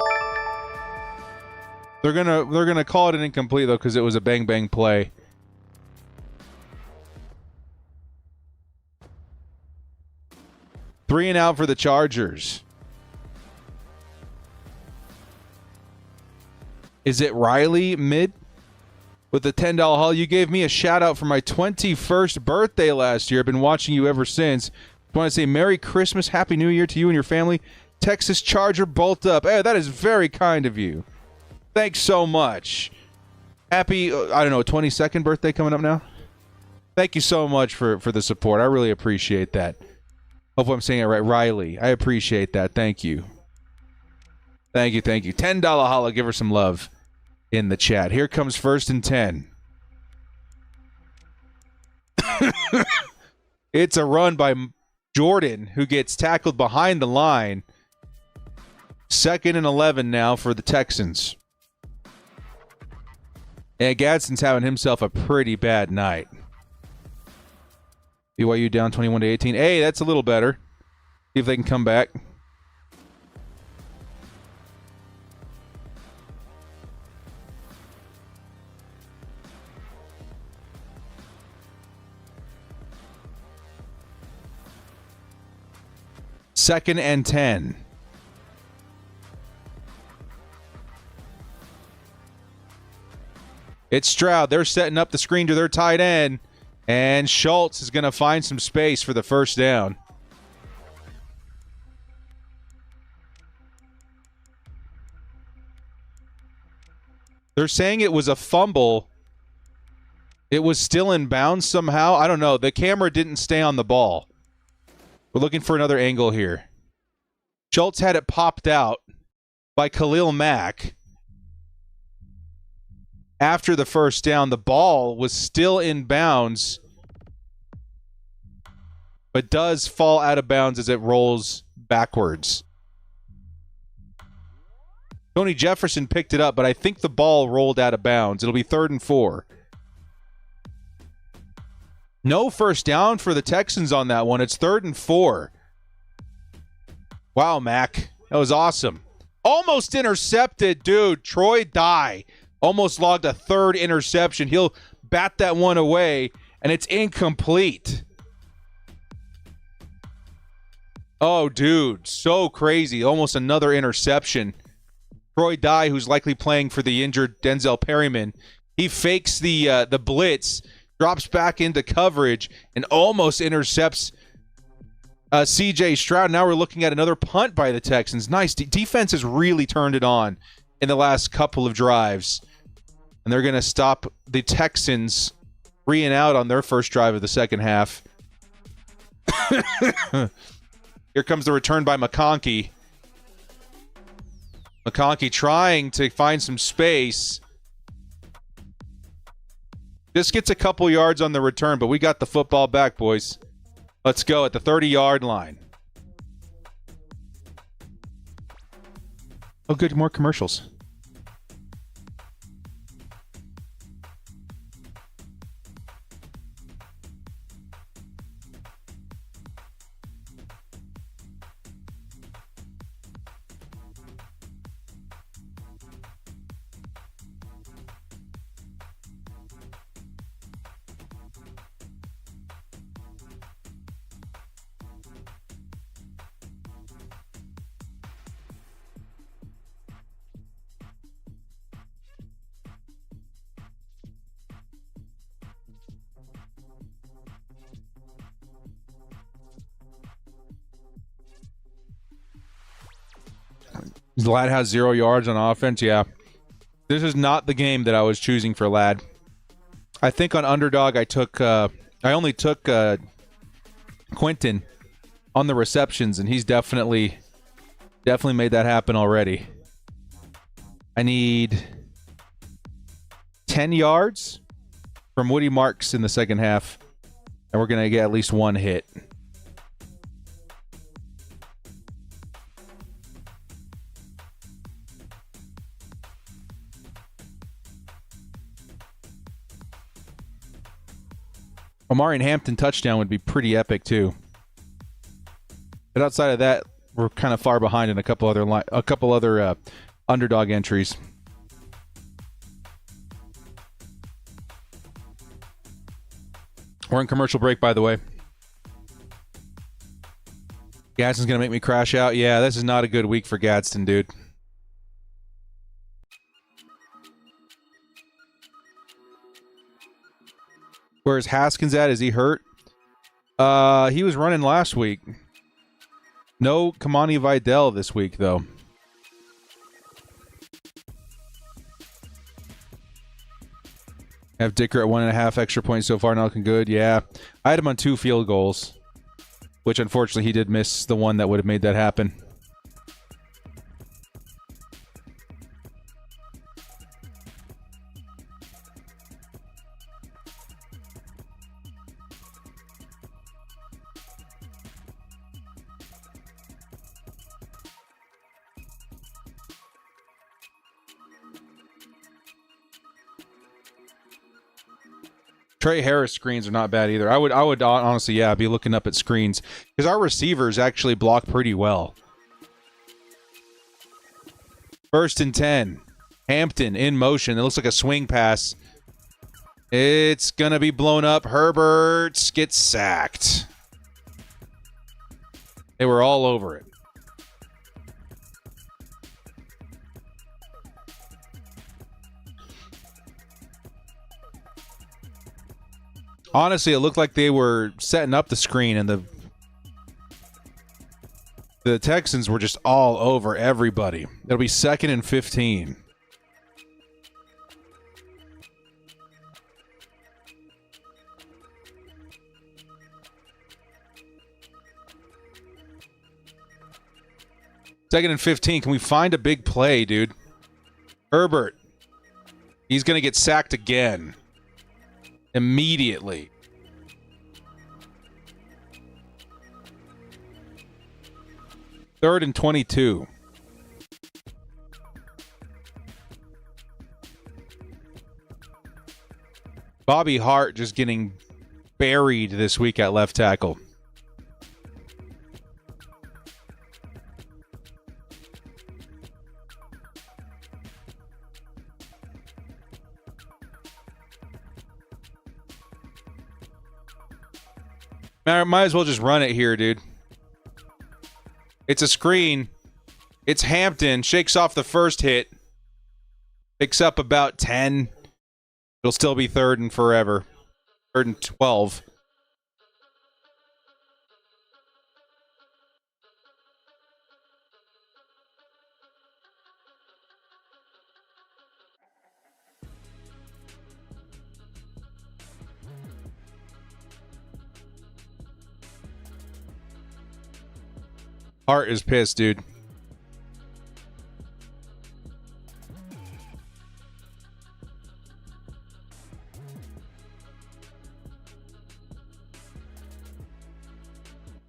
They're gonna call it an incomplete though, because it was a bang play. Three and out for the Chargers. Is it Riley mid with the $10 haul? You gave me a shout out for my 21st birthday last year. I've been watching you ever since. I want to say Merry Christmas, Happy New Year to you and your family. Texas Charger bolt up. Hey, that is very kind of you. Thanks so much. Happy, 22nd birthday coming up now. Thank you so much for the support. I really appreciate that. Hope I'm saying it right. Riley, I appreciate that. Thank you. Thank you. $10 holla. Give her some love in the chat. Here comes 1st and 10. It's a run by Jordan, who gets tackled behind the line. 2nd and 11 now for the Texans. And Gadsden's having himself a pretty bad night. BYU down 21-18. Hey, that's a little better. See if they can come back. Second and 10. It's Stroud. They're setting up the screen to their tight end. And Schultz is going to find some space for the first down. They're saying it was a fumble. It was still in bounds somehow. I don't know. The camera didn't stay on the ball. We're looking for another angle here. Schultz had it popped out by Khalil Mack. After the first down, the ball was still in bounds, but does fall out of bounds as it rolls backwards. Tony Jefferson picked it up, but I think the ball rolled out of bounds. It'll be 3rd and 4. No first down for the Texans on that one. It's 3rd and 4. Wow, Mac. That was awesome. Almost intercepted, dude. Troy Dye almost logged a 3rd interception. He'll bat that one away, and it's incomplete. Oh, dude. So crazy. Almost another interception. Troy Dye, who's likely playing for the injured Denzel Perryman, he fakes the blitz, drops back into coverage, and almost intercepts C.J. Stroud. Now we're looking at another punt by the Texans. Nice. Defense has really turned it on in the last couple of drives. And they're going to stop the Texans 3 and out on their first drive of the second half. Here comes the return by McConkey. McConkey trying to find some space. Just gets a couple yards on the return, but we got the football back, boys. Let's go at the 30-yard line. Oh, good. More commercials. Lad has 0 yards on offense. Yeah. This is not the game that I was choosing for Lad. I think on Underdog I only took Quentin on the receptions, and he's definitely made that happen already. I need 10 yards from Woody Marks in the second half, and we're going to get at least one hit. Omari and Hampton touchdown would be pretty epic too. But outside of that, we're kind of far behind in a couple other Underdog entries. We're in commercial break, by the way. Gadsden's going to make me crash out. Yeah, this is not a good week for Gadsden, dude. Where's Haskins at? Is he hurt? He was running last week. No Kamani Vidal this week, though. Have Dicker at 1.5 extra points so far. Not looking good. Yeah. I had him on 2 field goals, which unfortunately he did miss the one that would have made that happen. Trey Harris screens are not bad either. I would honestly, be looking up at screens Because our receivers actually block pretty well. 1st and 10. Hampton in motion. It looks like a swing pass. It's going to be blown up. Herbert gets sacked. They were all over it. Honestly, it looked like they were setting up the screen, and the Texans were just all over everybody. It'll be 2nd and 15. Second and 15. Can we find a big play, dude? Herbert. He's going to get sacked again. Immediately. Third and 22. Bobby Hart just getting buried this week at left tackle. Might as well just run it here, dude. It's a screen. It's Hampton. Shakes off the first hit. Picks up about 10. It'll still be 3rd and forever. 3rd and 12. Hart is pissed, dude.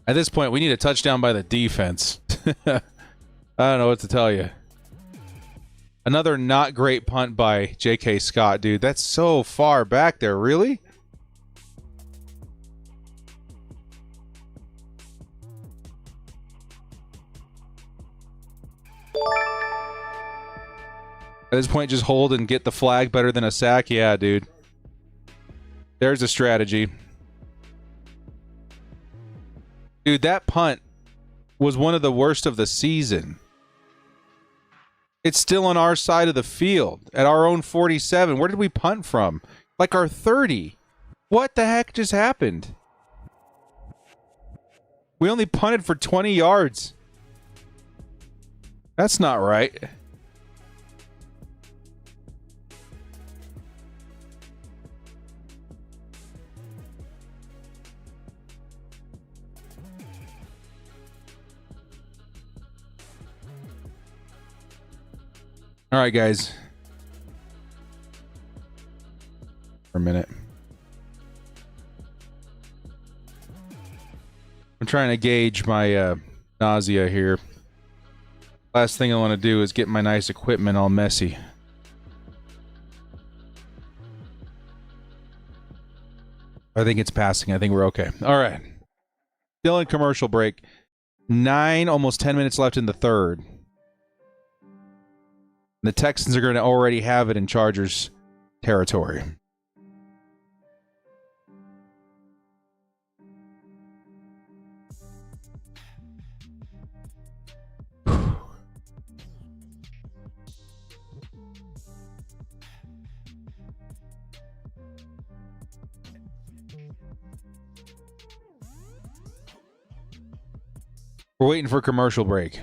At this point, we need a touchdown by the defense. I don't know what to tell you. Another not great punt by J.K. Scott, dude. That's so far back there, really? At this point, just hold and get the flag better than a sack. Yeah, dude. There's a strategy. Dude, that punt was one of the worst of the season. It's still on our side of the field at our own 47. Where did we punt from? Like our 30. What the heck just happened? We only punted for 20 yards. That's not right. All right, guys. For a minute. I'm trying to gauge my nausea here. Last thing I want to do is get my nice equipment all messy. I think it's passing. I think we're okay. All right. Still in commercial break. 9, almost 10 minutes left in the third. The Texans are going to already have it in Chargers territory. We're waiting for commercial break.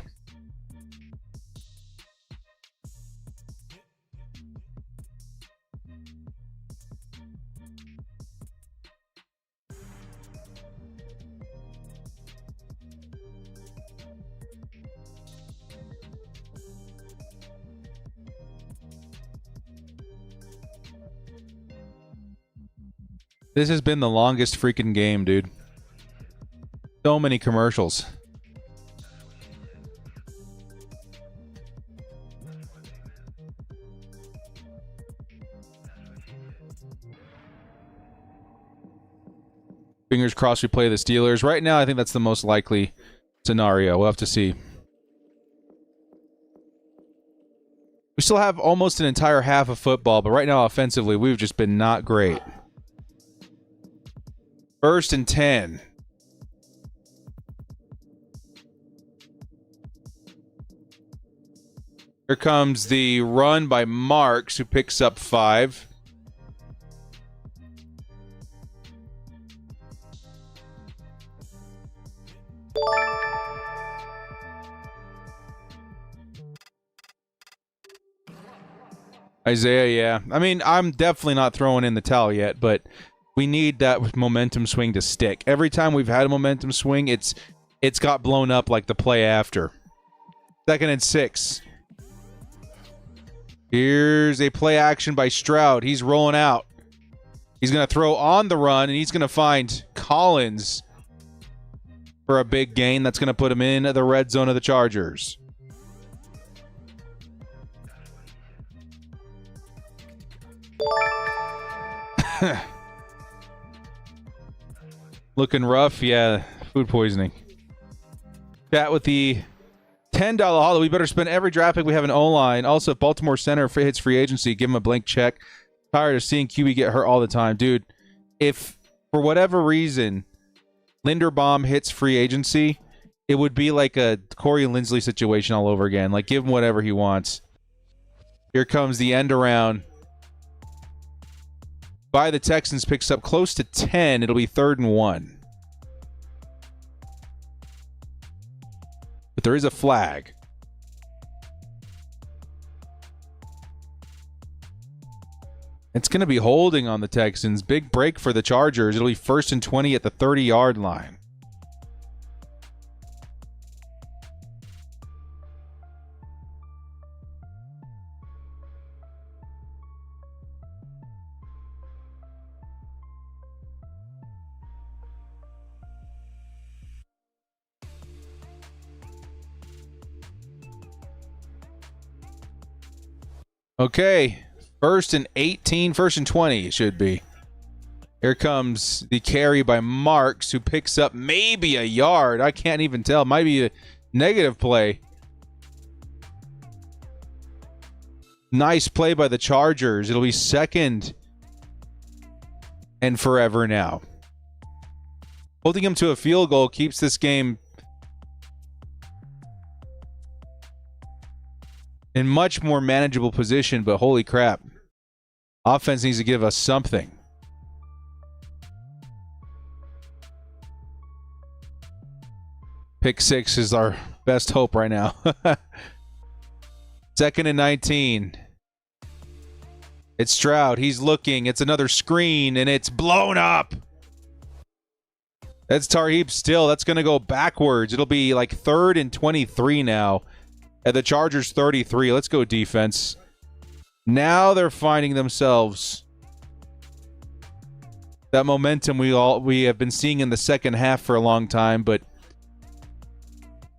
This has been the longest freaking game, dude. So many commercials. Fingers crossed we play the Steelers. Right now, I think that's the most likely scenario. We'll have to see. We still have almost an entire half of football, but right now, offensively, we've just been not great. 1st and 10. Here comes the run by Marks, who picks up 5. Isaiah, yeah. I mean, I'm definitely not throwing in the towel yet, but we need that momentum swing to stick. Every time we've had a momentum swing, it's got blown up like the play after. 2nd and 6. Here's a play action by Stroud. He's rolling out. He's going to throw on the run, and he's going to find Collins for a big gain. That's going to put him in the red zone of the Chargers. Looking rough. Yeah, food poisoning. Chat with the $10 hollow. We better spend every draft pick we have in O-line. Also, if Baltimore center hits free agency, give him a blank check. Tired of seeing QB get hurt all the time. Dude, if for whatever reason Linderbaum hits free agency, it would be like a Corey Linsley situation all over again. Like, give him whatever he wants. Here comes the end around by the Texans, picks up close to 10. It'll be 3rd and 1. But there is a flag. It's going to be holding on the Texans. Big break for the Chargers. It'll be 1st and 20 at the 30-yard line. Okay, 1st and 18, 1st and 20 it should be. Here comes the carry by Marks, who picks up maybe a yard. I can't even tell. Might be a negative play. Nice play by the Chargers. It'll be 2nd and forever now. Holding him to a field goal keeps this game in much more manageable position, but holy crap. Offense needs to give us something. Pick 6 is our best hope right now. 2nd and 19. It's Stroud. He's looking. It's another screen, and it's blown up. That's Tarheeb still. That's going to go backwards. It'll be like 3rd and 23 now. At the Chargers 33. Let's go defense. Now they're finding themselves that momentum we have been seeing in the second half for a long time, but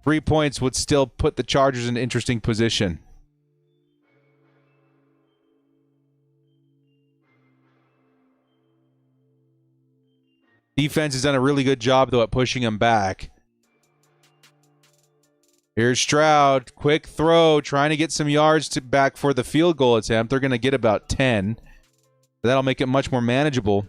3 points would still put the Chargers in an interesting position. Defense has done a really good job, though, at pushing them back. Here's Stroud. Quick throw, trying to get some yards back for the field goal attempt. They're going to get about 10. That'll make it much more manageable.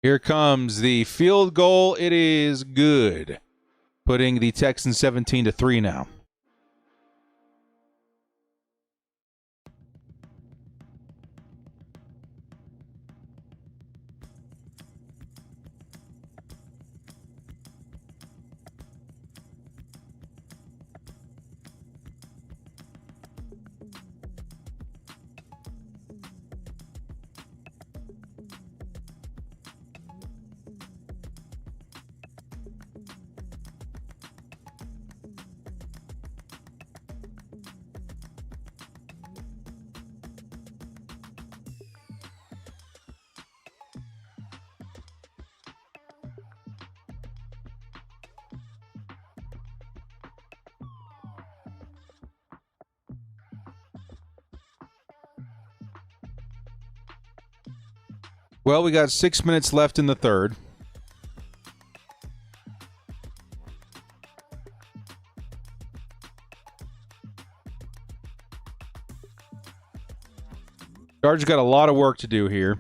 Here comes the field goal. It is good. Putting the Texans 17-3 now. Well, we got 6 minutes left in the third. Chargers got a lot of work to do here.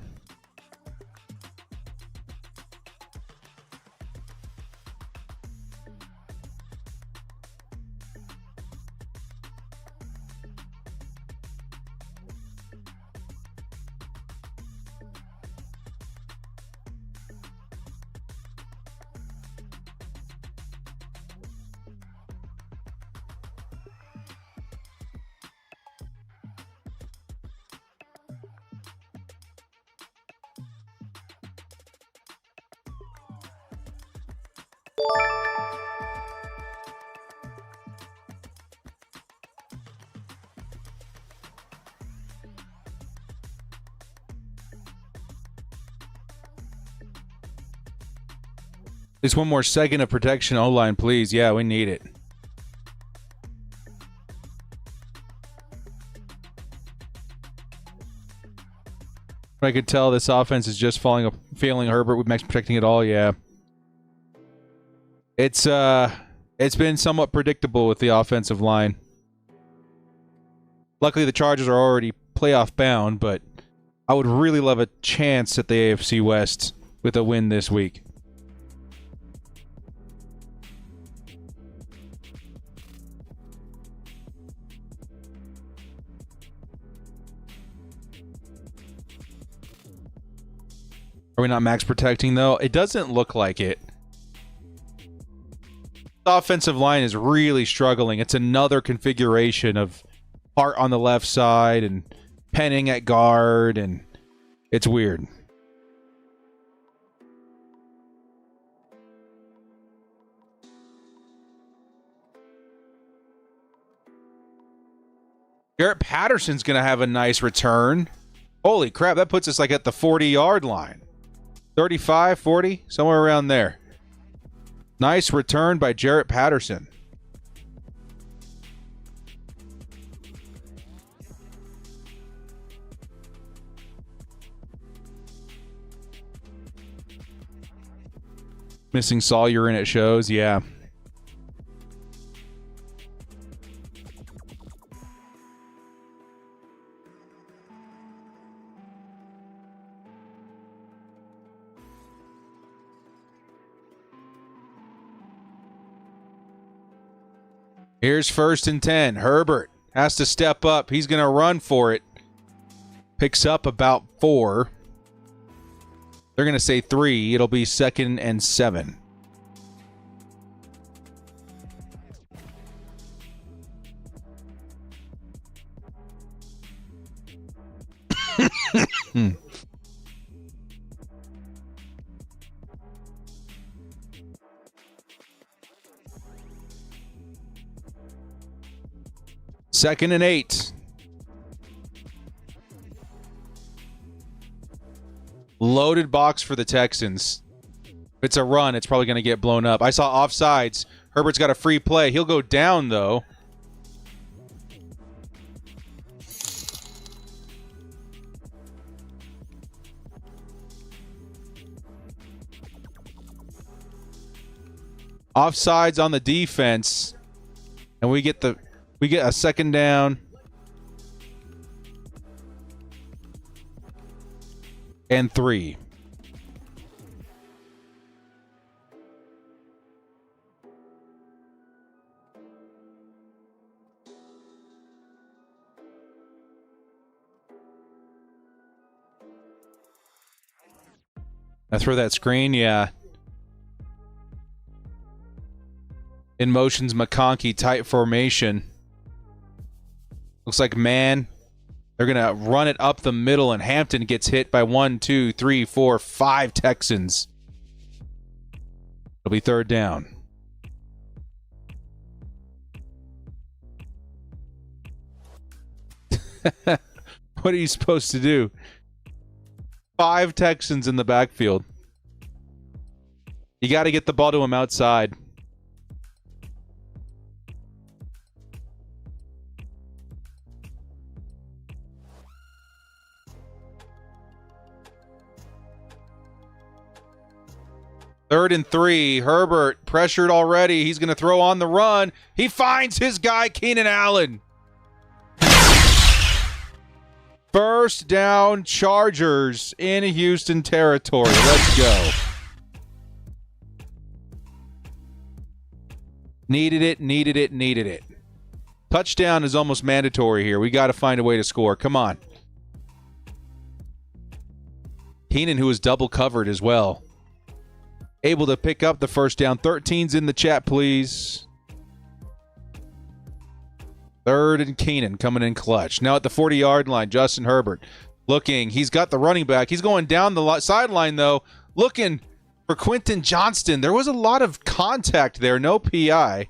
Just one more second of protection O-line, please. Yeah, we need it. I could tell this offense is just failing Herbert with Max protecting it all. Yeah. It's been somewhat predictable with the offensive line. Luckily, the Chargers are already playoff bound, but I would really love a chance at the AFC West with a win this week. Are we not max protecting, though? It doesn't look like it. The offensive line is really struggling. It's another configuration of Hart on the left side and Penning at guard, and it's weird. Garrett Patterson's going to have a nice return. Holy crap, that puts us like at the 40-yard line. 35, 40, somewhere around there. Nice return by Jarrett Patterson. Missing Sawyer in it shows, yeah. Here's 1st and 10. Herbert has to step up. He's going to run for it. Picks up about 4. They're going to say 3. It'll be 2nd and 7. Second and 8. Loaded box for the Texans. If it's a run, it's probably going to get blown up. I saw offsides. Herbert's got a free play. He'll go down, though. Offsides on the defense. And we get a 2nd down. And 3. I throw that screen, yeah. In motion's McConkey, tight formation. Looks like man. They're going to run it up the middle, and Hampton gets hit by 1, 2, 3, 4, 5 Texans. It'll be 3rd down. What are you supposed to do? 5 Texans in the backfield. You got to get the ball to him outside. 3rd and 3. Herbert pressured already. He's going to throw on the run. He finds his guy, Keenan Allen. First down, Chargers in Houston territory. Let's go. Needed it. Touchdown is almost mandatory here. We got to find a way to score. Come on. Keenan, who is double covered as well, able to pick up the first down. 13's in the chat, please. 3rd and Keenan coming in clutch. Now at the 40-yard line, Justin Herbert looking. He's got the running back. He's going down the sideline, though, looking for Quentin Johnston. There was a lot of contact there. No PI.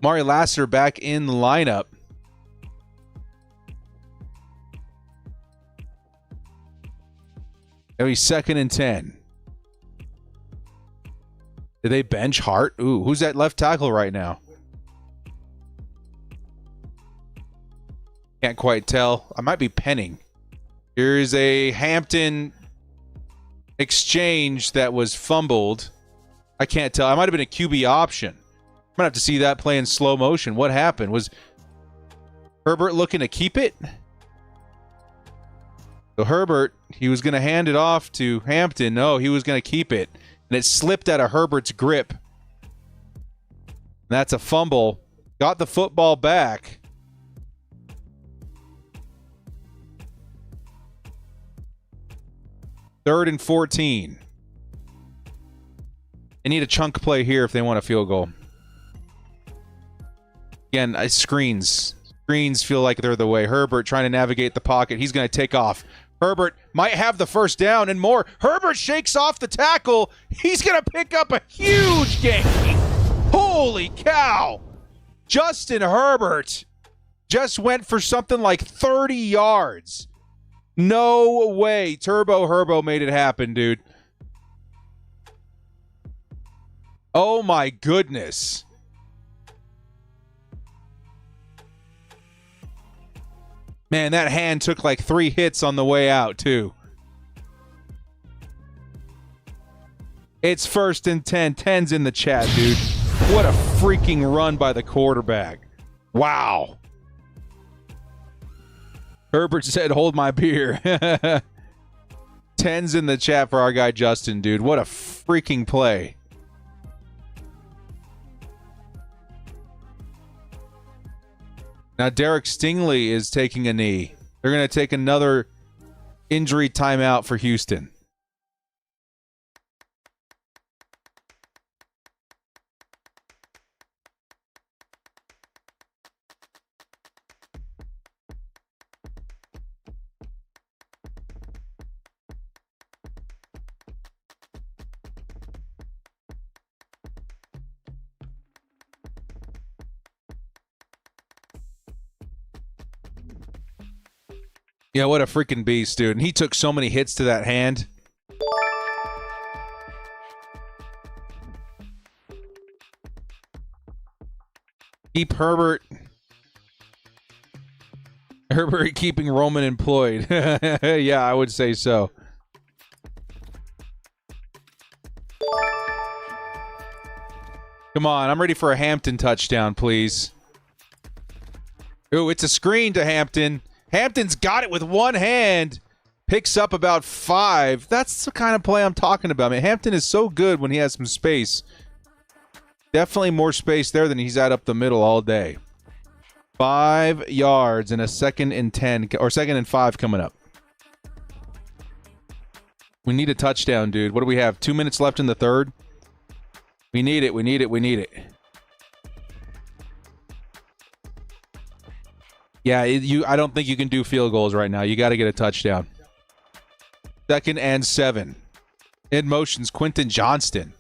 Mari Lassiter back in the lineup. It'll be 2nd and 10. Did they bench Hart? Ooh, who's that left tackle right now? Can't quite tell. I might be penning. Here's a Hampton exchange that was fumbled. I can't tell. I might have been a QB option. I'm going to have to see that play in slow motion. What happened? Was Herbert looking to keep it? So Herbert, he was going to hand it off to Hampton. No, he was going to keep it. And it slipped out of Herbert's grip. That's a fumble. Got the football back. Third and 14. They need a chunk play here if they want a field goal. Again, screens. Screens feel like they're the way. Herbert trying to navigate the pocket. He's going to take off. Herbert might have the first down and more. Herbert shakes off the tackle. He's going to pick up a huge gain. Holy cow. Justin Herbert just went for something like 30 yards. No way. Turbo Herbo made it happen, dude. Oh, my goodness. Man, that hand took like 3 hits on the way out, too. It's 1st and 10. 10's in the chat, dude. What a freaking run by the quarterback. Wow. Herbert said, hold my beer. 10's in the chat for our guy Justin, dude. What a freaking play. Now, Derek Stingley is taking a knee. They're going to take another injury timeout for Houston. Yeah, what a freaking beast, dude. And he took so many hits to that hand. Keep Herbert keeping Roman employed. Yeah, I would say so. Come on, I'm ready for a Hampton touchdown, please. Ooh, it's a screen to Hampton. Hampton's got it with one hand. Picks up about 5. That's the kind of play I'm talking about. I mean, Hampton is so good when he has some space. Definitely more space there than he's had up the middle all day. 5 yards and a 2nd and 10 or 2nd and 5 coming up. We need a touchdown, dude. What do we have? 2 minutes left in the third. We need it. We need it. We need it. Yeah, I don't think you can do field goals right now. You got to get a touchdown. 2nd and 7. In motion's Quentin Johnston.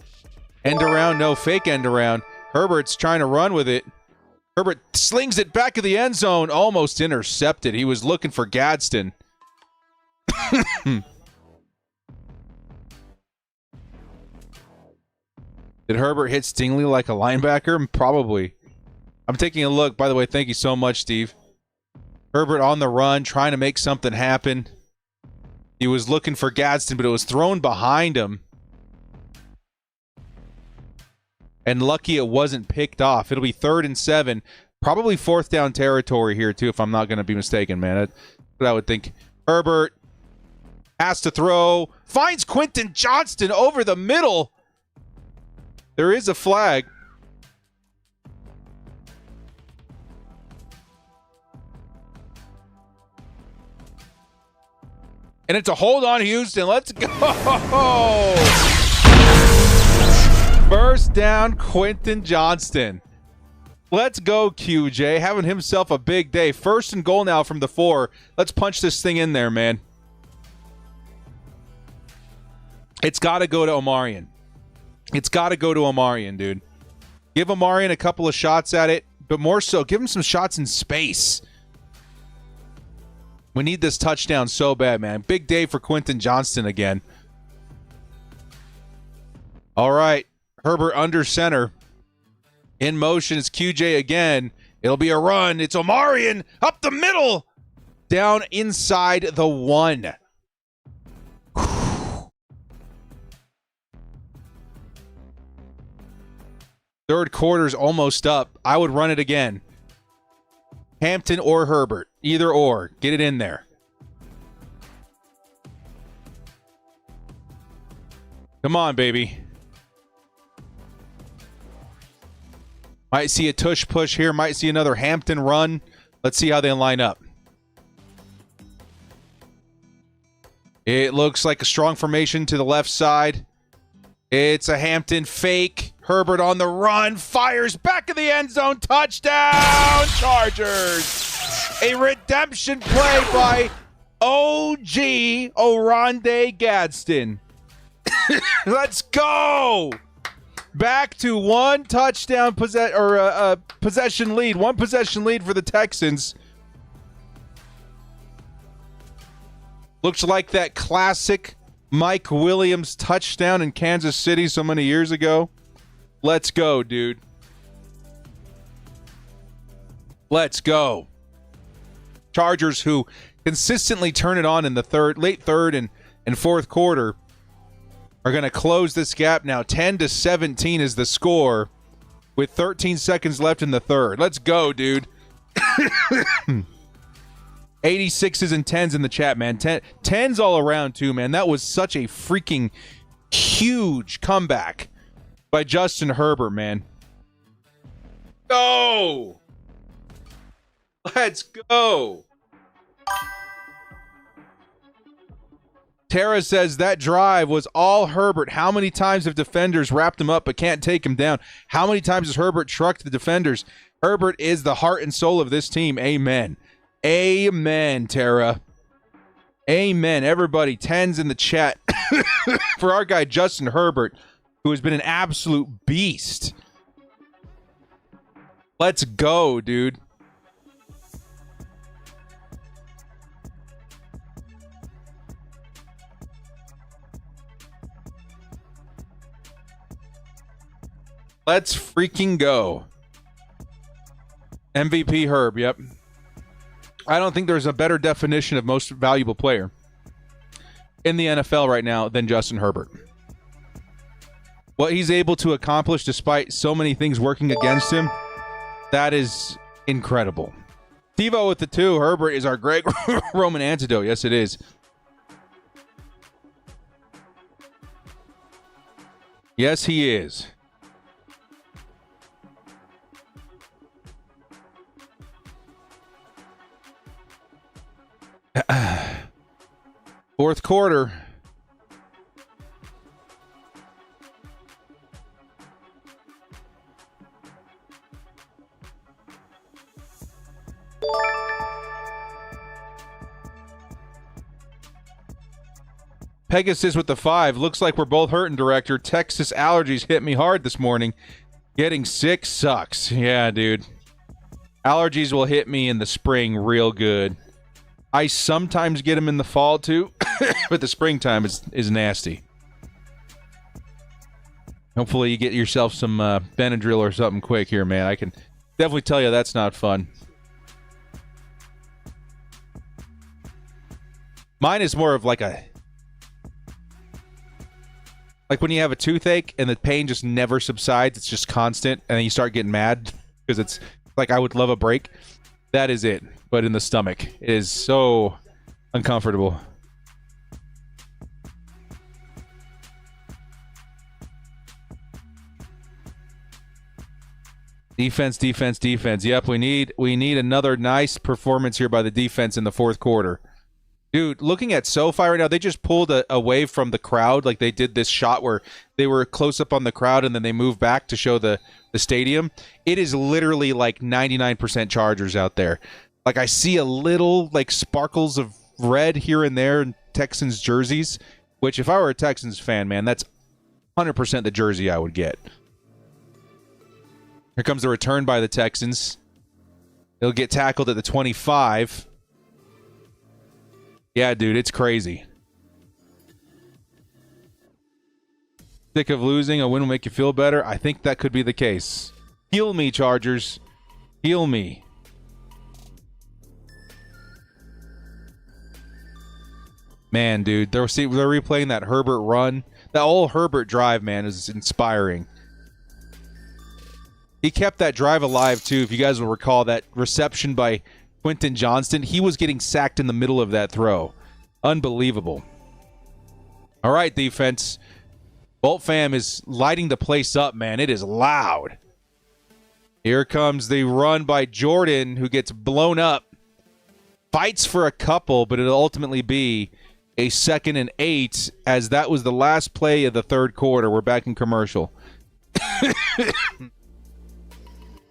End around, no fake end around. Herbert's trying to run with it. Herbert slings it back of the end zone. Almost intercepted. He was looking for Gadsden. Did Herbert hit Stingley like a linebacker? Probably. I'm taking a look. By the way, thank you so much, Steve. Herbert on the run, trying to make something happen. He was looking for Gadsden, but it was thrown behind him. And lucky it wasn't picked off. It'll be 3rd and 7. Probably 4th down territory here, too, if I'm not going to be mistaken, man. That's what I would think. Herbert has to throw. Finds Quentin Johnston over the middle. There is a flag. And it's a hold on, Houston. Let's go. First down, Quentin Johnston. Let's go, QJ. Having himself a big day. 1st and goal now from the 4. Let's punch this thing in there, man. It's got to go to Omarion. It's got to go to Omarion, dude. Give Omarion a couple of shots at it, but more so, give him some shots in space. We need this touchdown so bad, man. Big day for Quentin Johnston again. All right. Herbert under center. In motion is QJ again. It'll be a run. It's Omarion up the middle. Down inside the 1. Third quarter's almost up. I would run it again. Hampton or Herbert. Either or. Get it in there. Come on, baby. Might see a tush push here. Might see another Hampton run. Let's see how they line up. It looks like a strong formation to the left side. It's a Hampton fake. Herbert on the run. Fires back in the end zone. Touchdown, Chargers. A redemption play by OG Oronde Gadsden. Let's go. Back to one touchdown possession lead. One possession lead for the Texans. Looks like that classic Mike Williams touchdown in Kansas City so many years ago. Let's go, dude. Let's go. Chargers, who consistently turn it on in the late third and fourth quarter, are going to close this gap now. 10-17 is the score with 13 seconds left in the third. Let's go, dude. 86s and 10s in the chat, man. 10s all around, too, man. That was such a freaking huge comeback by Justin Herbert, man. Go! Let's go! Tara says that drive was all Herbert. How many times have defenders wrapped him up but can't take him down? How many times has Herbert trucked the defenders? Herbert is the heart and soul of this team. Amen. Amen, Tara. Amen. Everybody, 10s in the chat for our guy Justin Herbert, who has been an absolute beast. Let's go, dude. Let's freaking go. MVP Herb, yep. I don't think there's a better definition of most valuable player in the NFL right now than Justin Herbert. What he's able to accomplish despite so many things working against him, that is incredible. TiVo with the 2. Herbert is our great Roman antidote. Yes, it is. Yes, he is. Fourth quarter. Pegasus with the 5. Looks like we're both hurting, director. Texas allergies hit me hard this morning. Getting sick sucks. Yeah, dude. Allergies will hit me in the spring real good. I sometimes get them in the fall too, but the springtime is nasty. Hopefully you get yourself some Benadryl or something quick here, man. I can definitely tell you that's not fun. Mine is more of like when you have a toothache and the pain just never subsides. It's just constant, and then you start getting mad because it's like I would love a break. That is it. But in the stomach, it is so uncomfortable. Defense, defense, defense. Yep, we need another nice performance here by the defense in the fourth quarter. Dude, looking at SoFi right now, they just pulled away from the crowd. Like they did this shot where they were close up on the crowd and then they moved back to show the stadium. It is literally like 99% Chargers out there. Like I see a little like sparkles of red here and there in Texans jerseys, which if I were a Texans fan, man, that's 100% the jersey I would get. Here comes the return by the Texans. They'll get tackled at the 25. Yeah, dude, it's crazy. Sick of losing. A win will make you feel better. I think that could be the case. Heal me, Chargers. Heal me. Man, dude, they're replaying that Herbert run. That old Herbert drive, man, is inspiring. He kept that drive alive, too. If you guys will recall that reception by Quentin Johnston, he was getting sacked in the middle of that throw. Unbelievable. All right, defense. Bolt fam is lighting the place up, man. It is loud. Here comes the run by Jordan, who gets blown up. Fights for a couple, but it'll ultimately be a 2nd and 8, as that was the last play of the third quarter. We're back in commercial.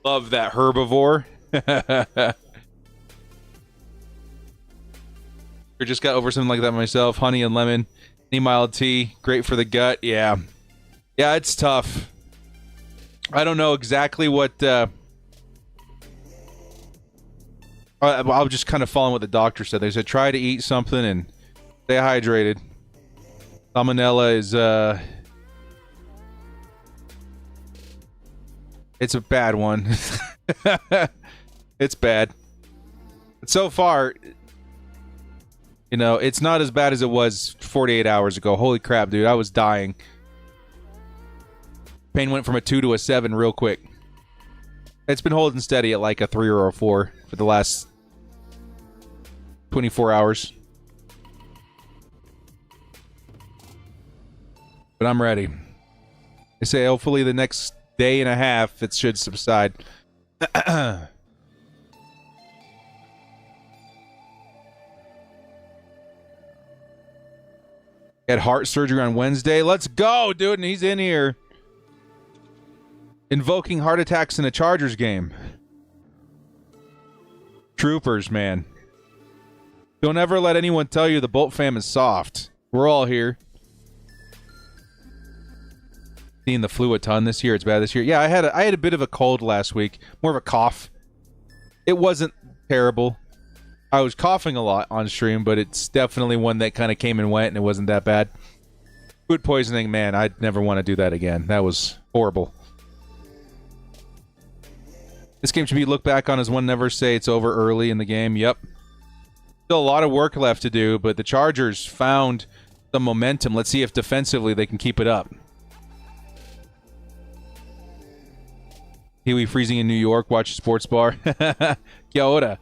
Love that herbivore. I just got over something like that myself. Honey and lemon. Any mild tea. Great for the gut. Yeah. Yeah, it's tough. I don't know exactly what... I'll just kind of follow what the doctor said. They said try to eat something and stay hydrated. Salmonella is... It's a bad one. It's bad. But so far, you know, it's not as bad as it was 48 hours ago. Holy crap, dude. I was dying. Pain went from a 2 to a 7 real quick. It's been holding steady at like a 3 or a 4 for the last 24 hours. But I'm ready. They say hopefully the next day and a half it should subside. Had heart surgery on Wednesday. Let's go, dude. And he's in here. Invoking heart attacks in a Chargers game. Troopers, man. Don't ever let anyone tell you the Bolt fam is soft. We're all here. Seeing the flu a ton this year. It's bad this year. Yeah, I had a bit of a cold last week. More of a cough. It wasn't terrible. I was coughing a lot on stream, but it's definitely one that kind of came and went, and it wasn't that bad. Food poisoning, man, I'd never want to do that again. That was horrible. This game should be looked back on as one never say it's over early in the game. Yep. Still a lot of work left to do, but the Chargers found some momentum. Let's see if defensively they can keep it up. Huey freezing in New York, watch sports bar. Kia ora.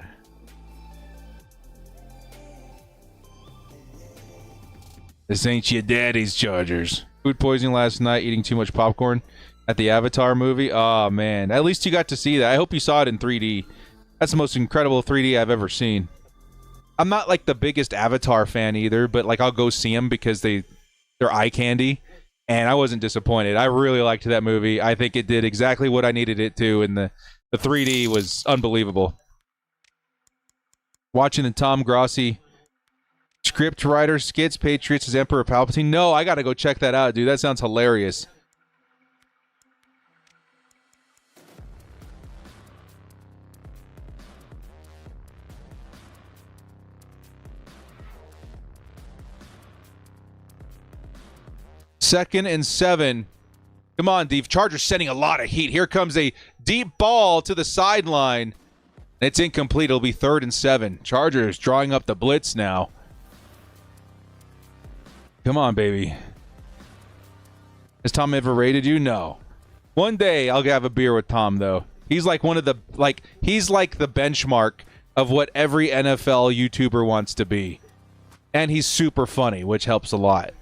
This ain't your daddy's Chargers. Food poisoning last night, eating too much popcorn at the Avatar movie. Oh, man. At least you got to see that. I hope you saw it in 3D. That's the most incredible 3D I've ever seen. I'm not, like, the biggest Avatar fan either, but, like, I'll go see them because they're eye candy. And I wasn't disappointed. I really liked that movie. I think it did exactly what I needed it to, and the 3D was unbelievable. Watching the Tom Grossi script writer skits, Patriots as Emperor Palpatine. No, I got to go check that out, dude. That sounds hilarious. Second and 7. Come on, Dave. Chargers sending a lot of heat. Here comes a deep ball to the sideline. It's incomplete. It'll be 3rd and 7. Chargers drawing up the blitz now. Come on, baby. Has Tom ever rated you? No. One day I'll have a beer with Tom, though. He's like one of the, he's like the benchmark of what every NFL YouTuber wants to be. And he's super funny, which helps a lot.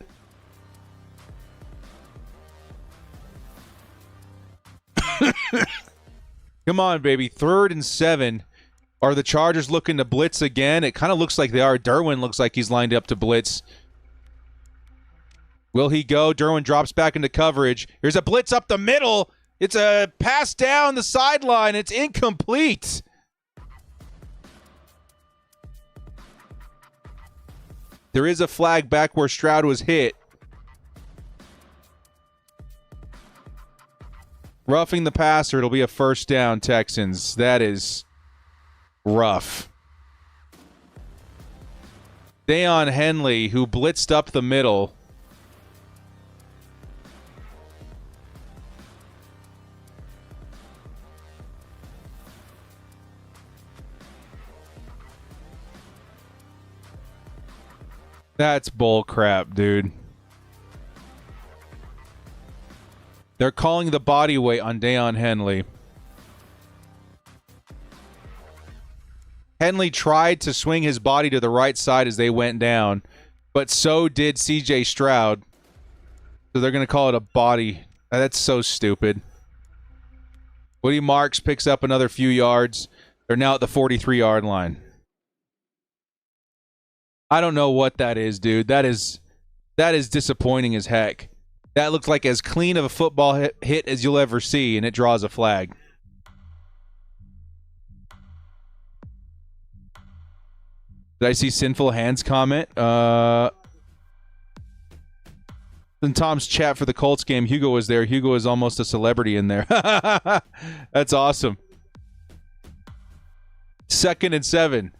Come on, baby. 3rd and 7. Are the Chargers looking to blitz again? It kind of looks like they are. Derwin looks like he's lined up to blitz. Will he go? Derwin drops back into coverage. Here's a blitz up the middle. It's a pass down the sideline. It's incomplete. There is a flag back where Stroud was hit. Roughing the passer. It'll be a first down, Texans. That is rough. Deion Henley, who blitzed up the middle. That's bull crap, dude. They're calling the body weight on Deion Henley. Henley tried to swing his body to the right side as they went down, but so did CJ Stroud. So they're going to call it a body. That's so stupid. Woody Marks picks up another few yards. They're now at the 43-yard line. I don't know what that is, dude. That is disappointing as heck. That looks like as clean of a football hit as you'll ever see, and it draws a flag. Did I see Sinful Hands comment? In Tom's chat for the Colts game, Hugo was there. Hugo is almost a celebrity in there. That's awesome. 2nd and 7.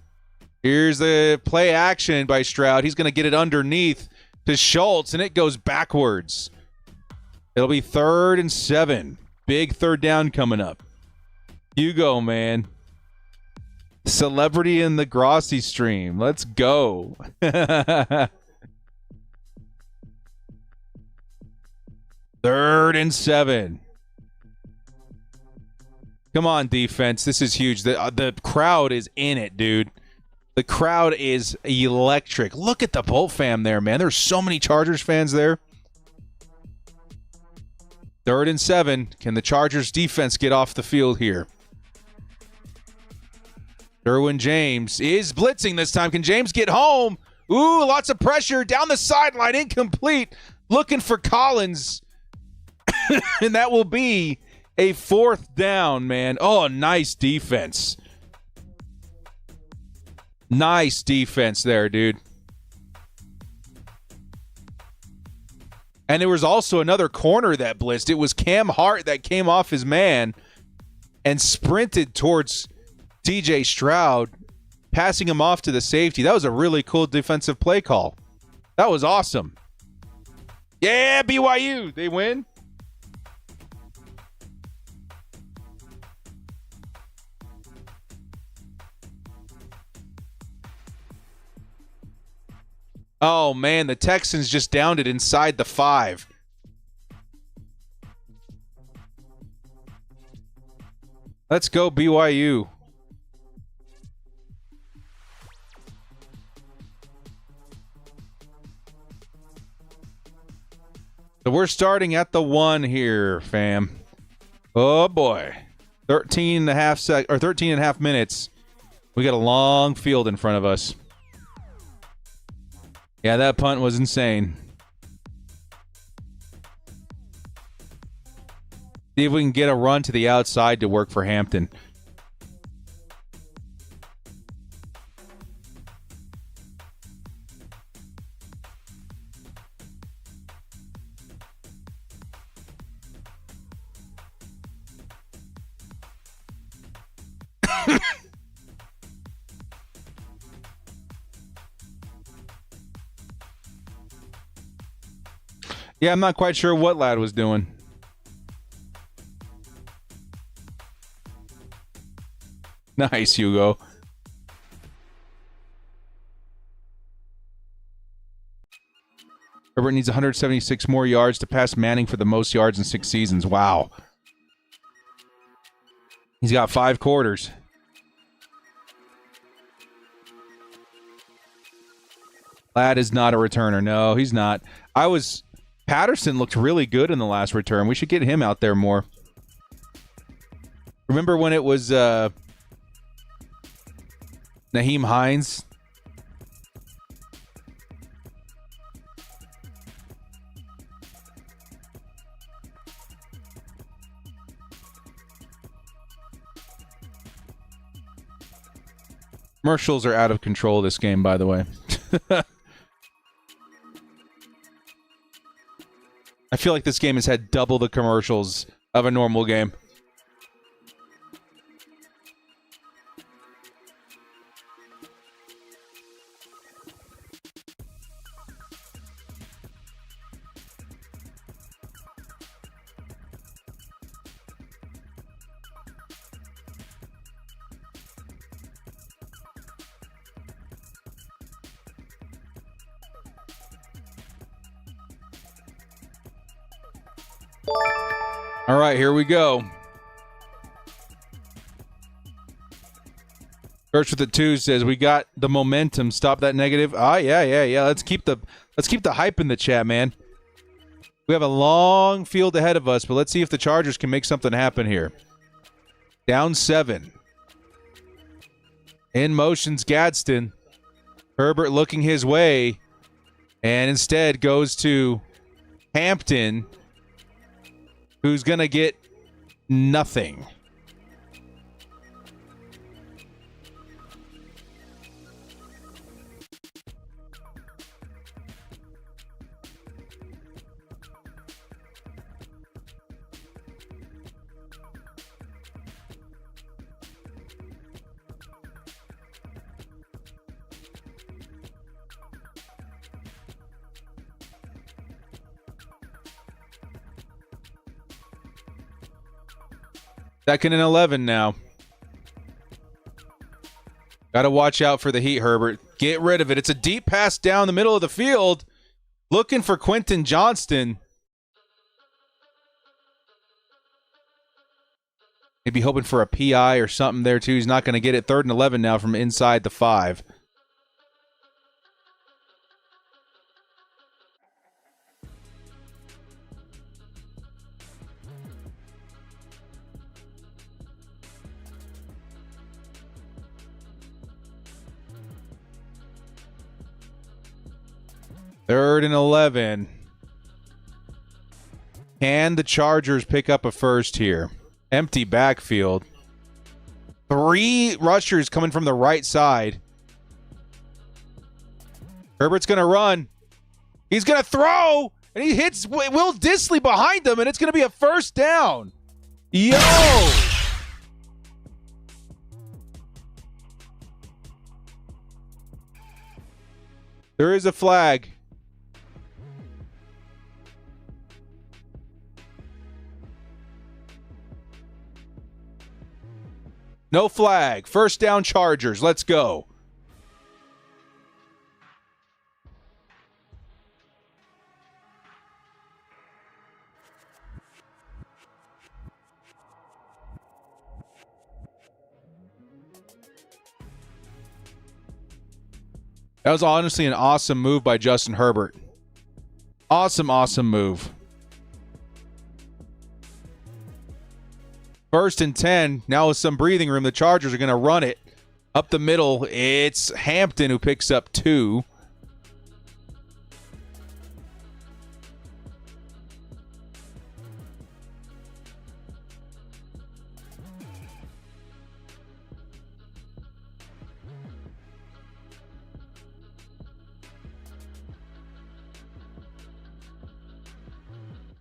Here's the play action by Stroud. He's going to get it underneath to Schultz, and it goes backwards. It'll be 3rd and 7. Big third down coming up. Hugo, man. Celebrity in the Grossi stream. Let's go. 3rd and 7. Come on, defense. This is huge. The crowd is in it, dude. The crowd is electric. Look at the Bolt fam there, man. There's so many Chargers fans there. 3rd and 7. Can the Chargers defense get off the field here? Derwin James is blitzing this time. Can James get home? Ooh, lots of pressure down the sideline. Incomplete. Looking for Collins. And that will be a 4th down, man. Oh, nice defense. Nice defense there, dude. And there was also another corner that blitzed. It was Cam Hart that came off his man and sprinted towards CJ Stroud, passing him off to the safety. That was a really cool defensive play call. That was awesome. Yeah, BYU. They win. Oh, man, the Texans just downed it inside the 5. Let's go, BYU. So we're starting at the 1 here, fam. Oh, boy. 13 and a half minutes. We got a long field in front of us. Yeah, that punt was insane. See if we can get a run to the outside to work for Hampton. Yeah, I'm not quite sure what Lad was doing. Nice, Hugo. Herbert needs 176 more yards to pass Manning for the most yards in 6 seasons. Wow. He's got 5 quarters. Ladd is not a returner. No, he's not. Patterson looked really good in the last return. We should get him out there more. Remember when it was Naheem Hines? Commercials are out of control this game, by the way. I feel like this game has had double the commercials of a normal game. All right, here we go. Church with the 2 says we got the momentum. Stop that negative. Yeah. Let's keep the hype in the chat, man. We have a long field ahead of us, but let's see if the Chargers can make something happen here. Down 7. In motion's Gadsden. Herbert looking his way, and instead goes to Hampton, who's going to get nothing. Second and 11 now. Got to watch out for the heat, Herbert. Get rid of it. It's a deep pass down the middle of the field. Looking for Quentin Johnston. Maybe hoping for a PI or something there, too. He's not going to get it. 3rd and 11 now from inside the 5. Third and 11. Can the Chargers pick up a first here? Empty backfield. 3 rushers coming from the right side. Herbert's going to run. He's going to throw, and he hits Will Dissly behind him, and it's going to be a first down. Yo! There is a flag. No flag. First down, Chargers. Let's go. That was honestly an awesome move by Justin Herbert. Awesome move. 1st and 10. Now with some breathing room, the Chargers are going to run it up the middle. It's Hampton who picks up 2.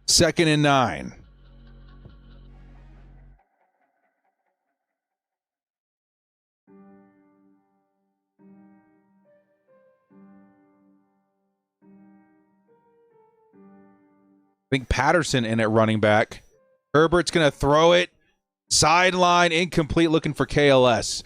Second and 9. I think Patterson in at running back. Herbert's going to throw it. Sideline, incomplete, looking for KLS.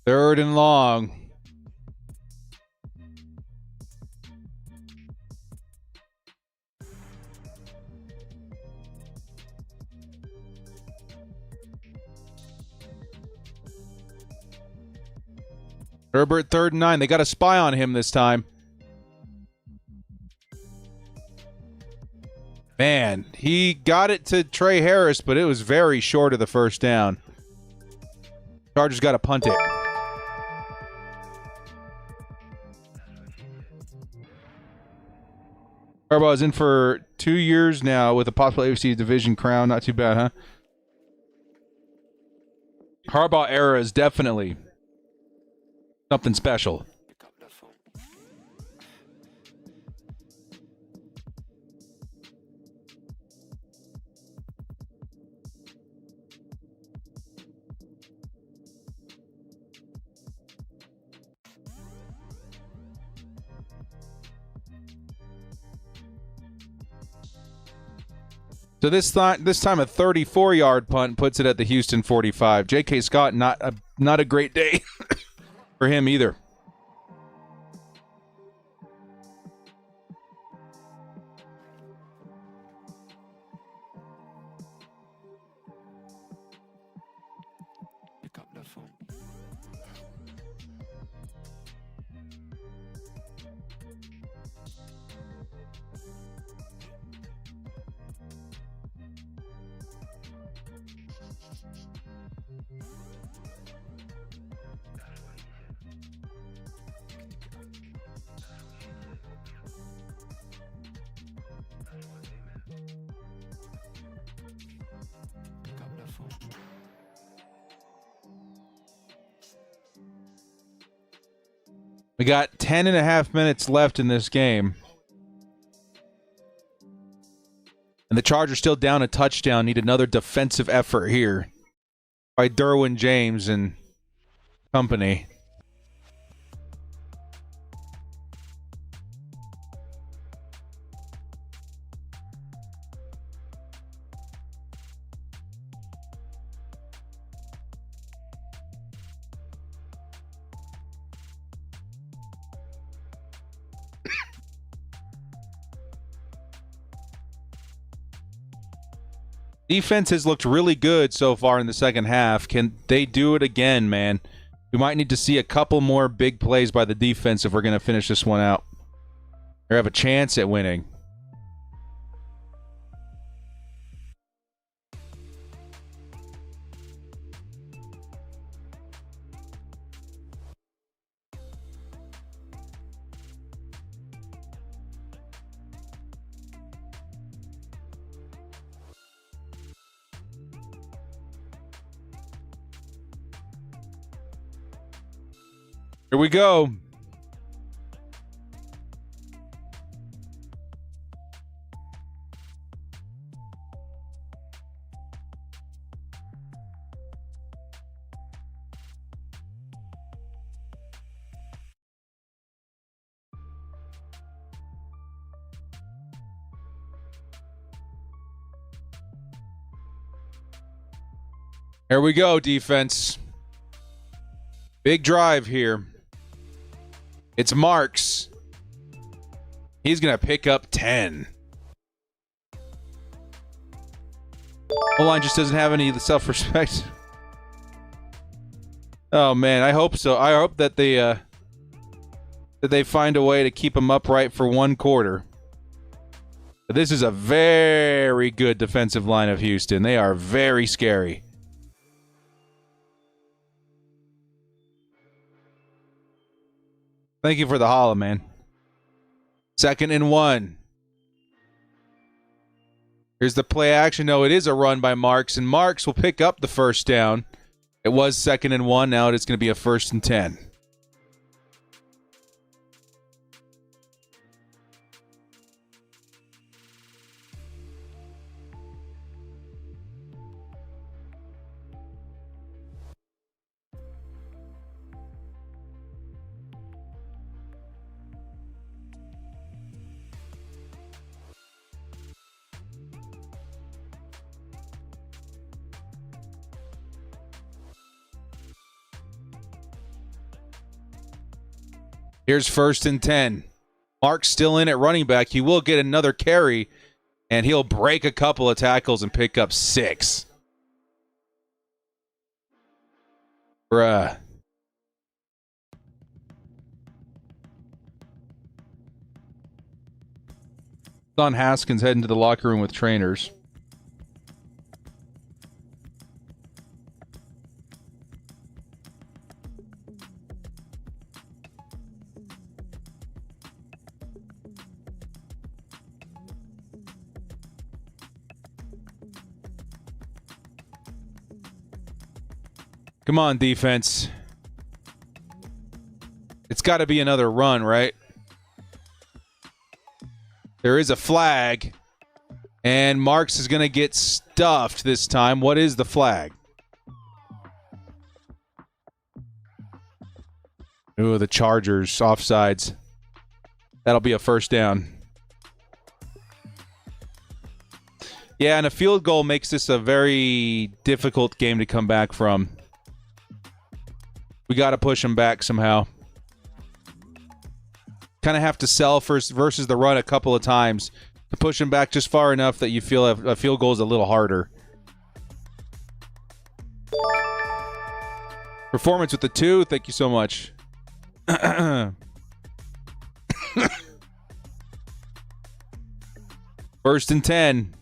Third and long. Herbert, 3rd and 9. They got a spy on him this time. Man, he got it to Trey Harris, but it was very short of the first down. Chargers got to punt it. Harbaugh's in for 2 years now with a possible AFC division crown. Not too bad, huh? Harbaugh era is definitely something special. So this time a 34-yard punt puts it at the Houston 45. J.K. Scott, not a great day for him either. We got 10 and a half minutes left in this game. And the Chargers still down a touchdown. Need another defensive effort here by Derwin James and company. Defense has looked really good so far in the second half. Can they do it again, man? We might need to see a couple more big plays by the defense if we're going to finish this one out or have a chance at winning. Here we go. Here we go, defense. Big drive here. It's Marks. He's going to pick up 10. O-line just doesn't have any self-respect. Oh, man, I hope so. I hope that they find a way to keep him upright for one quarter. But this is a very good defensive line of Houston. They are very scary. Thank you for the holla, man. 2nd and 1. Here's the play action. No, it is a run by Marks, and Marks will pick up the first down. It was 2nd and 1. Now it is going to be a 1st and 10. Here's 1st and 10. Mark's still in at running back. He will get another carry, and he'll break a couple of tackles and pick up 6. Bruh. Don Haskins heading to the locker room with trainers. Come on, defense. It's got to be another run, right? There is a flag, and Marks is going to get stuffed this time. What is the flag? Ooh, the Chargers, offsides. That'll be a 1st down. Yeah, and a field goal makes this a very difficult game to come back from. We got to push them back somehow. Kind of have to sell first versus the run a couple of times to push them back just far enough that you feel a field goal is a little harder. Performance with the 2. Thank you so much. 1st and 10.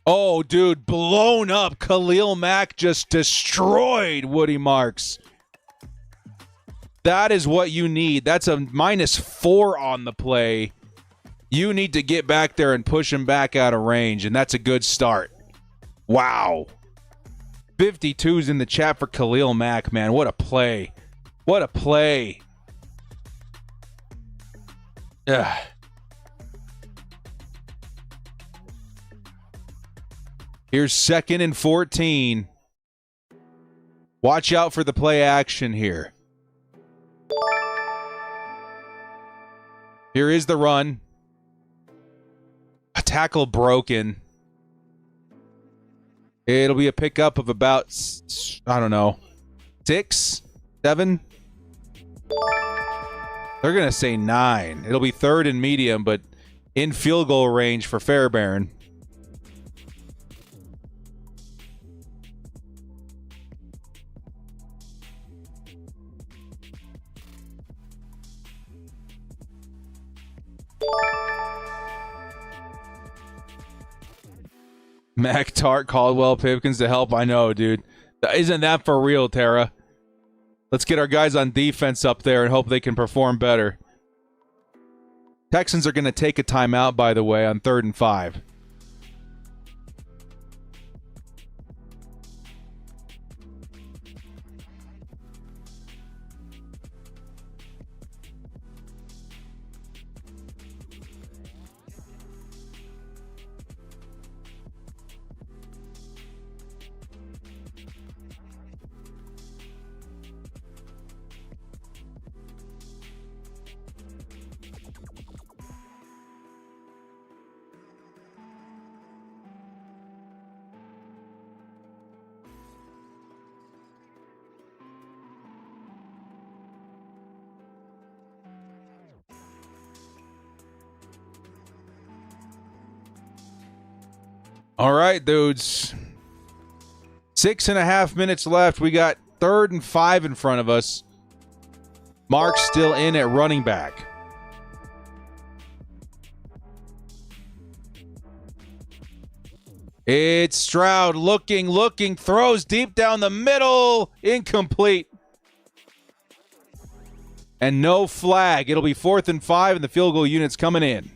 Oh, dude, blown up. Khalil Mack just destroyed Woody Marks. That is what you need. That's a -4 on the play. You need to get back there and push him back out of range, and that's a good start. Wow. 52's in the chat for Khalil Mack, man. What a play. What a play. Ugh. Here's 2nd and 14. Watch out for the play action here. Here is the run. A tackle broken. It'll be a pickup of about, I don't know, 6, 7. They're going to say 9. It'll be 3rd and medium, but in field goal range for Fairbairn. Mac Tart, Caldwell, Pipkins to help. I know, dude. Isn't that for real, Tara? Let's get our guys on defense up there and hope they can perform better. Texans are going to take a timeout, by the way, on 3rd and 5. All right, dudes. 6.5 minutes left. We got 3rd and 5 in front of us. Mark's still in at running back. It's Stroud looking, throws deep down the middle. Incomplete. And no flag. It'll be 4th and 5, and the field goal unit's coming in.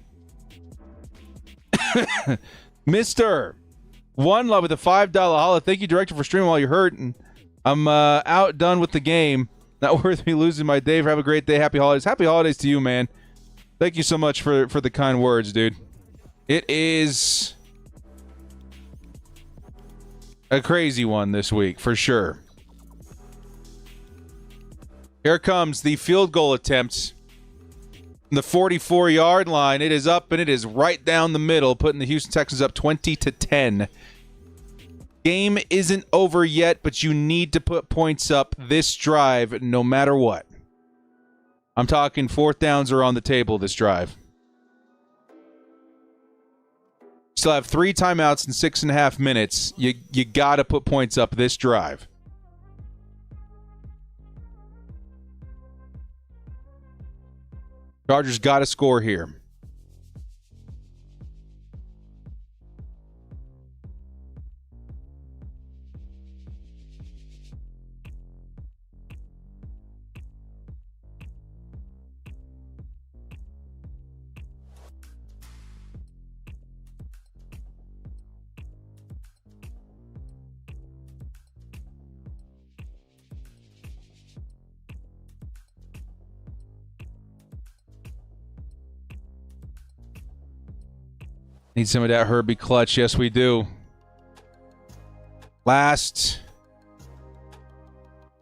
Mr. One Love with a $5 holla. Thank you, Director, for streaming while you're hurting. I'm outdone with the game. Not worth me losing my day. Have a great day. Happy holidays. Happy holidays to you, man. Thank you so much for the kind words, dude. It is a crazy one this week, for sure. Here comes the field goal attempts The 44-yard line. It is up and it is right down the middle, putting the Houston Texans up 20-10. Game isn't over yet, but you need to put points up this drive no matter what. I'm talking fourth downs are on the table this drive. Still have 3 timeouts in 6.5 minutes. You got to put points up this drive. Chargers got to score here. Need some of that Herbie clutch. Yes, we do. Last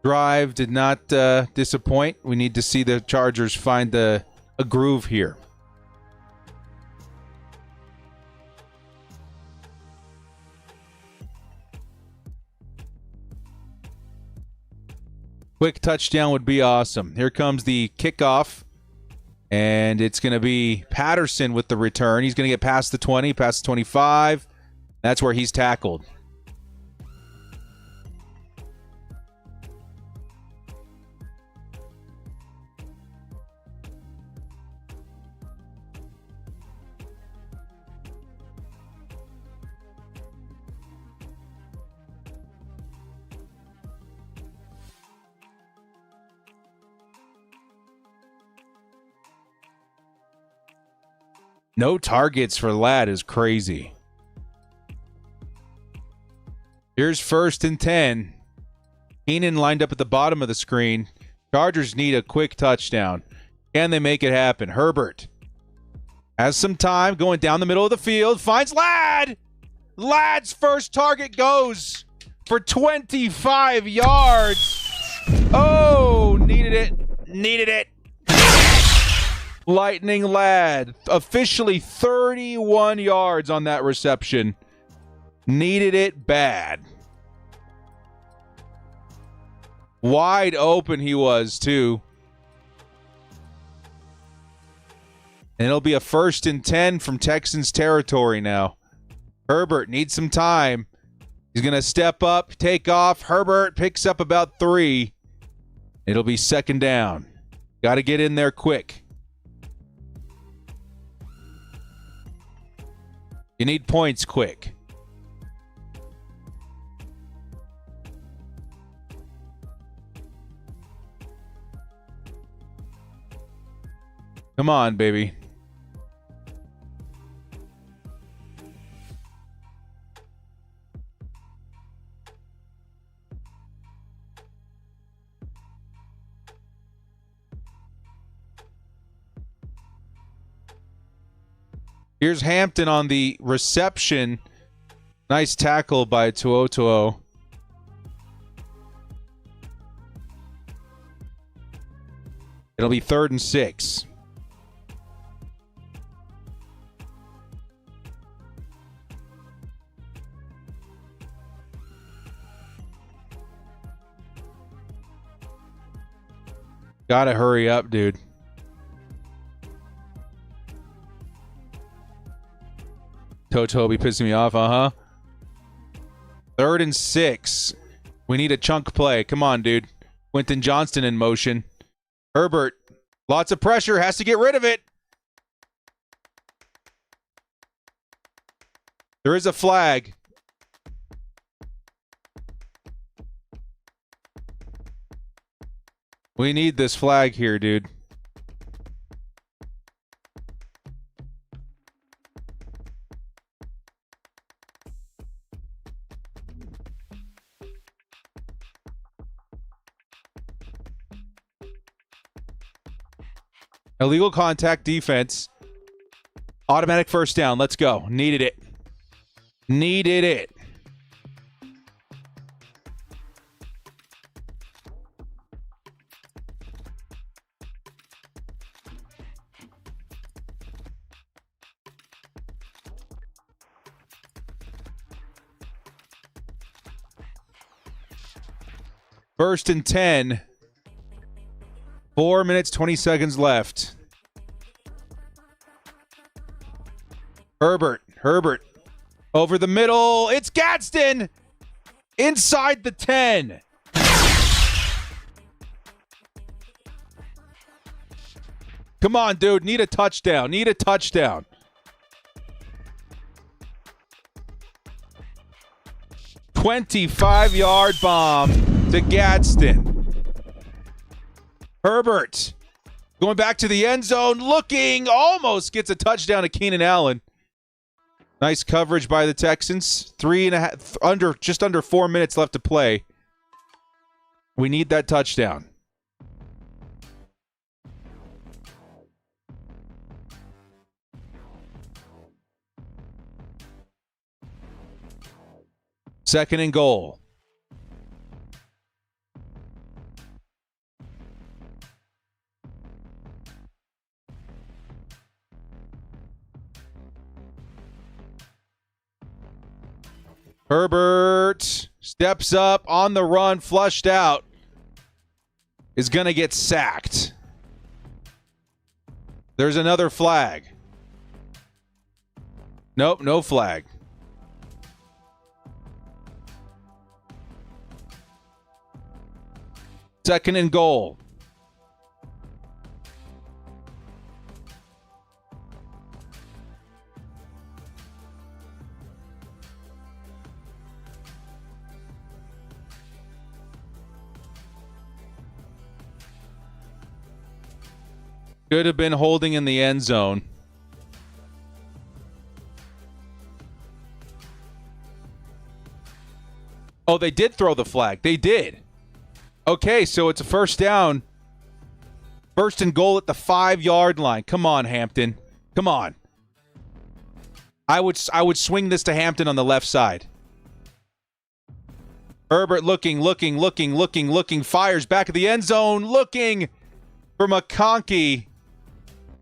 drive did not disappoint. We need to see the Chargers find a groove here. Quick touchdown would be awesome. Here comes the kickoff. And it's going to be Patterson with the return. He's going to get past the 20, past the 25. That's where he's tackled. No targets for Ladd is crazy. Here's 1st and 10. Keenan lined up at the bottom of the screen. Chargers need a quick touchdown. Can they make it happen? Herbert has some time going down the middle of the field. Finds Ladd. Ladd's first target goes for 25 yards. Oh, needed it. Needed it. Lightning Ladd, officially 31 yards on that reception. Needed it bad. Wide open he was, too. And it'll be a 1st and 10 from Texans territory now. Herbert needs some time. He's going to step up, take off. Herbert picks up about 3. It'll be 2nd down. Got to get in there quick. You need points quick. Come on, baby. Here's Hampton on the reception. Nice tackle by Tuotuo. It'll be 3rd and 6. Gotta hurry up, dude. Toto be pissing me off, 3rd and 6. We need a chunk play. Come on, dude. Quentin Johnston in motion. Herbert, lots of pressure, has to get rid of it. There is a flag. We need this flag here, dude. Illegal contact defense. Automatic 1st down. Let's go. Needed it. Needed it. First and 10. 4 minutes, 20 seconds left. Herbert. Over the middle. It's Gadsden. Inside the 10. Come on, dude. Need a touchdown. 25-yard bomb to Gadsden. Herbert going back to the end zone, looking, almost gets a touchdown to Keenan Allen. Nice coverage by the Texans. Just under 4 minutes left to play. We need that touchdown. Second and goal. Herbert steps up on the run, flushed out. Is going to get sacked. There's another flag. Nope, no flag. Second and goal. Could have been holding in the end zone. Oh, they did throw the flag. They did. Okay, so it's a first down. First and goal at the 5-yard line. Come on, Hampton. Come on. I would swing this to Hampton on the left side. Herbert looking, fires back at the end zone, looking for McConkey,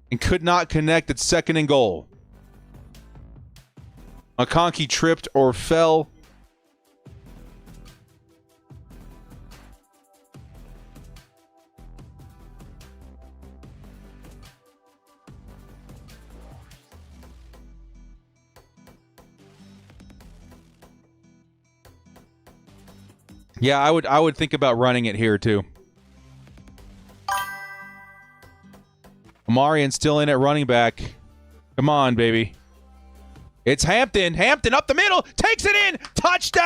and could not connect at second and goal. McConkey tripped or fell. Yeah, I would think about running it here too. Omarion still in at running back. Come on, baby. It's Hampton. Hampton up the middle. Takes it in. Touchdown!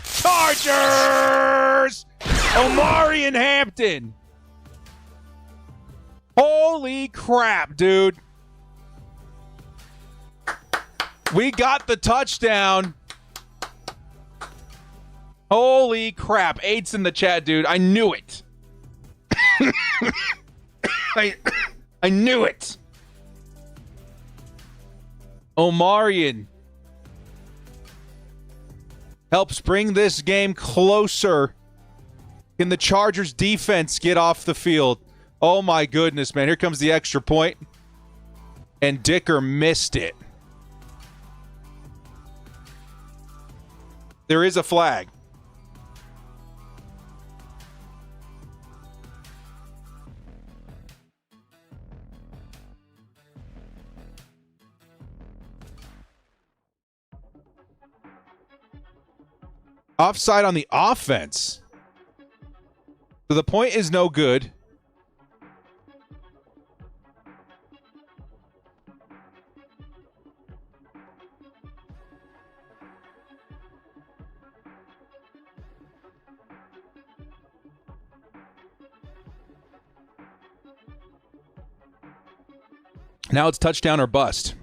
Chargers! Omarion Hampton. Holy crap, dude. We got the touchdown. Holy crap. 8's in the chat, dude. I knew it. I knew it. Omarion helps bring this game closer. Can the Chargers defense get off the field? Oh my goodness, man. Here comes the extra point. And Dicker missed it. There is a flag. Offside on the offense. So the point is no good. Now it's touchdown or bust.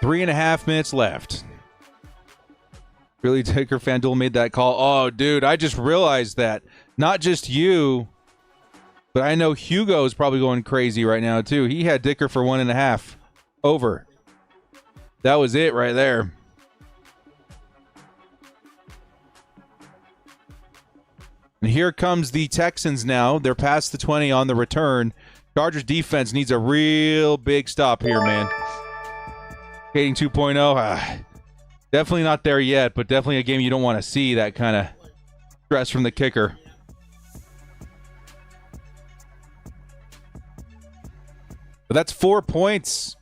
3.5 minutes left. Really, Dicker FanDuel made that call? Oh, dude, I just realized that. Not just you, but I know Hugo is probably going crazy right now, too. He had Dicker for 1.5 over. That was it right there. And here comes the Texans now. They're past the 20 on the return. Chargers defense needs a real big stop here, man. Hating 2.0. Definitely not there yet, but definitely a game you don't want to see, that kind of stress from the kicker. But that's 4 points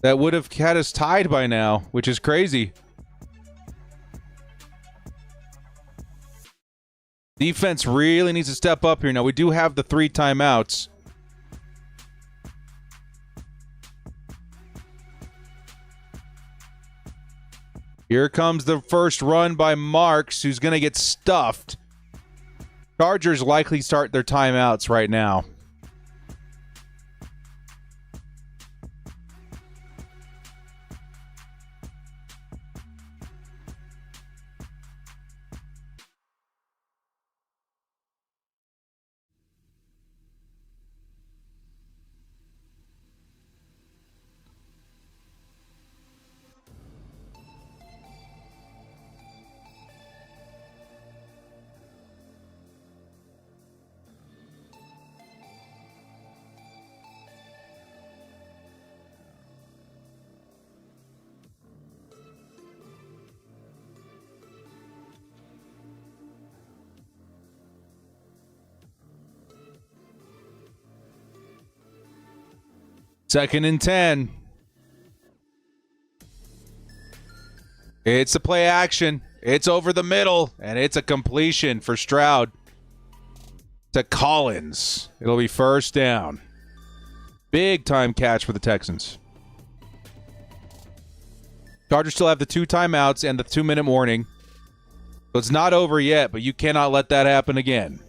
that would have had us tied by now, which is crazy. Defense really needs to step up here. Now, we do have the 3 timeouts. Here comes the first run by Marks, who's going to get stuffed. Chargers likely start their timeouts right now. Second and 10. It's a play action. It's over the middle, and it's a completion for Stroud to Collins. It'll be first down. Big time catch for the Texans. Chargers still have the 2 timeouts and the 2-minute warning. So it's not over yet, but you cannot let that happen again.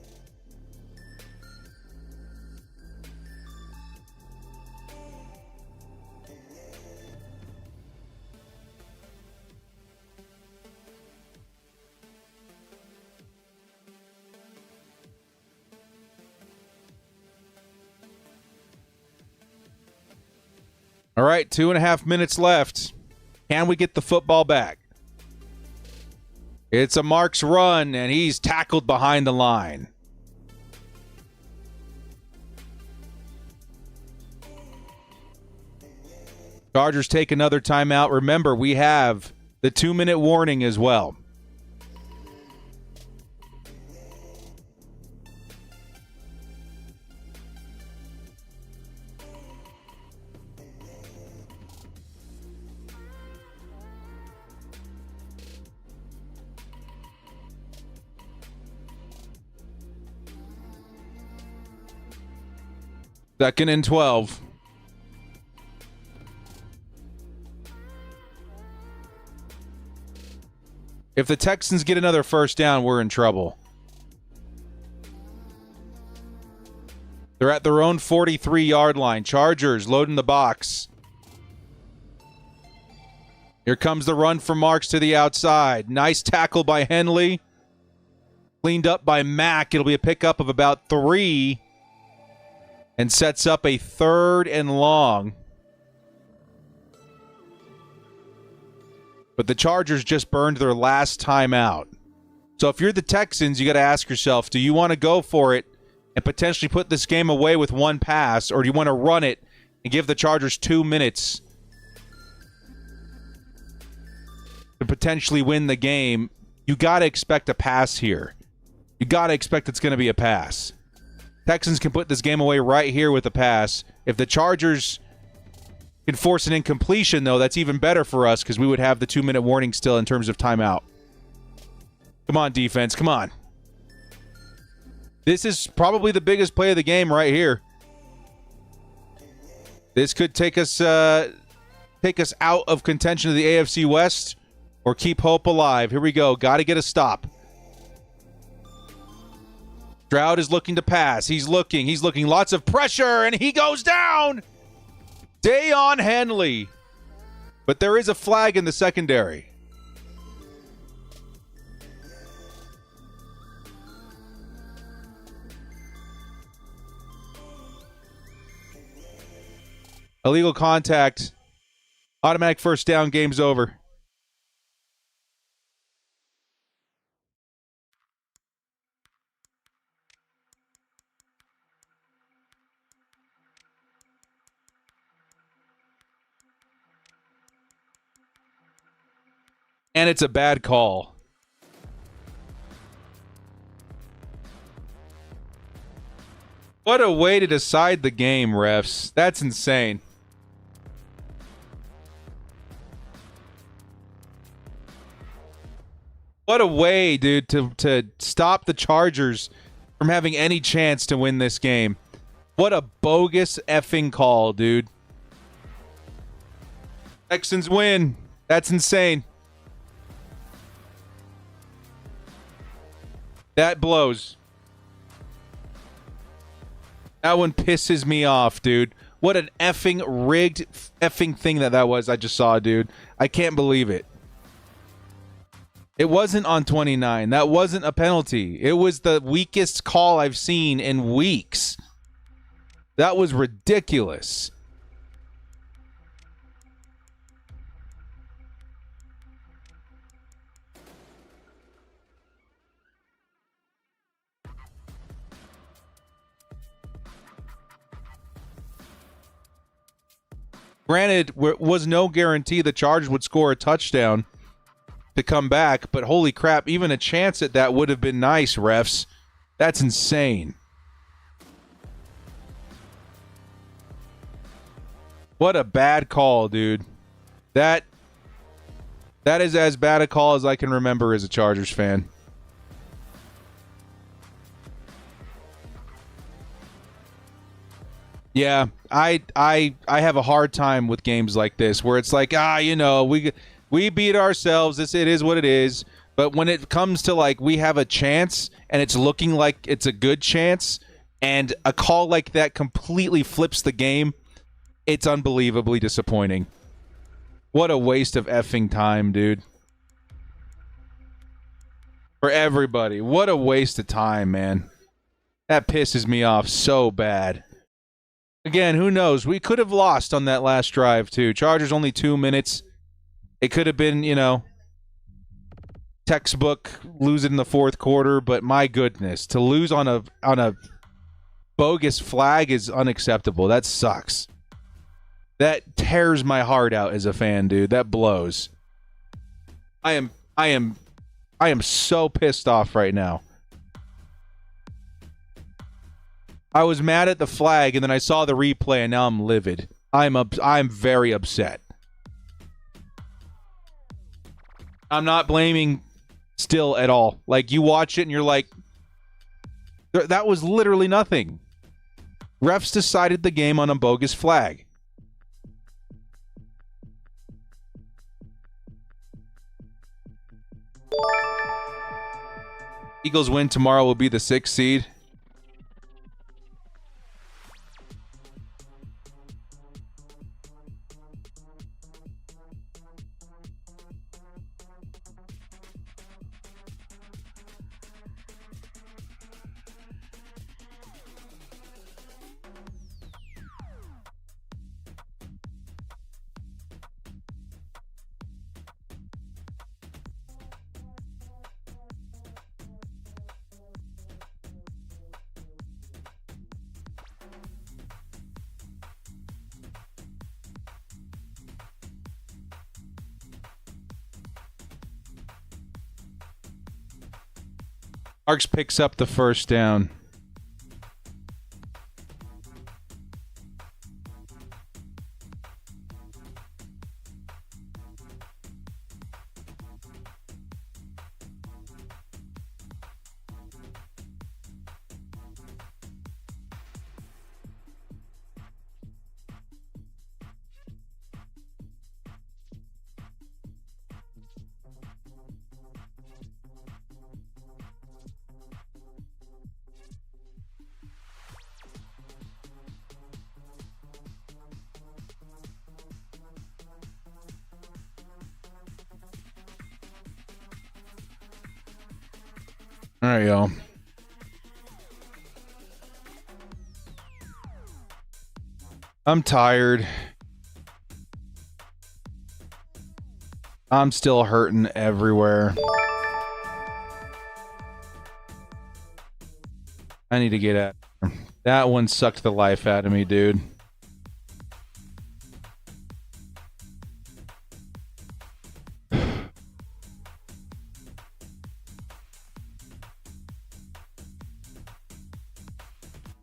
All right, 2.5 minutes left. Can we get the football back? It's a Marks run, and he's tackled behind the line. Chargers take another timeout. Remember, we have the 2-minute warning as well. Second and 12. If the Texans get another first down, we're in trouble. They're at their own 43-yard line. Chargers loading the box. Here comes the run from Marks to the outside. Nice tackle by Henley. Cleaned up by Mack. It'll be a pickup of about 3. And sets up a 3rd and long. But the Chargers just burned their last timeout. So if you're the Texans, you got to ask yourself, do you want to go for it and potentially put this game away with 1 pass, or do you want to run it and give the Chargers 2 minutes to potentially win the game? You got to expect a pass here. You got to expect it's going to be a pass. Texans can put this game away right here with a pass. If the Chargers can force an incompletion, though, that's even better for us because we would have the 2-minute warning still in terms of timeout. Come on, defense. Come on. This is probably the biggest play of the game right here. This could take us out of contention of the AFC West or keep hope alive. Here we go. Got to get a stop. Stroud is looking to pass. He's looking. Lots of pressure, and he goes down. Dayon Henley But there is a flag in the secondary. Illegal contact. Automatic first down. Game's over. And it's a bad call. What a way to decide the game, refs. That's insane. What a way, dude, to stop the Chargers from having any chance to win this game. What a bogus effing call, dude. Texans win. That's insane. That blows. That one pisses me off, dude. What an effing rigged effing thing that was I just saw, dude. I can't believe it. It wasn't on 29. That wasn't a penalty. It was the weakest call I've seen in weeks. That was ridiculous. Granted, was no guarantee the Chargers would score a touchdown to come back, but holy crap, even a chance at that would have been nice, refs. That's insane. What a bad call, dude. That is as bad a call as I can remember as a Chargers fan. Yeah, I have a hard time with games like this where it's like, we beat ourselves. It is what it is. But when it comes to like we have a chance and it's looking like it's a good chance and a call like that completely flips the game, it's unbelievably disappointing. What a waste of effing time, dude. For everybody. What a waste of time, man. That pisses me off so bad. Again, who knows? We could have lost on that last drive, too. Chargers only 2 minutes. It could have been, textbook losing in the fourth quarter, but my goodness, to lose on a bogus flag is unacceptable. That sucks. That tears my heart out as a fan, dude. That blows. I am so pissed off right now. I was mad at the flag, and then I saw the replay, and now I'm livid. I'm very upset. I'm not blaming still at all. Like, you watch it, and you're like, that was literally nothing. Refs decided the game on a bogus flag. Eagles win tomorrow will be the 6th seed. Marks picks up the first down. All right, y'all. I'm tired. I'm still hurting everywhere. I need to get at her. That one sucked the life out of me, dude.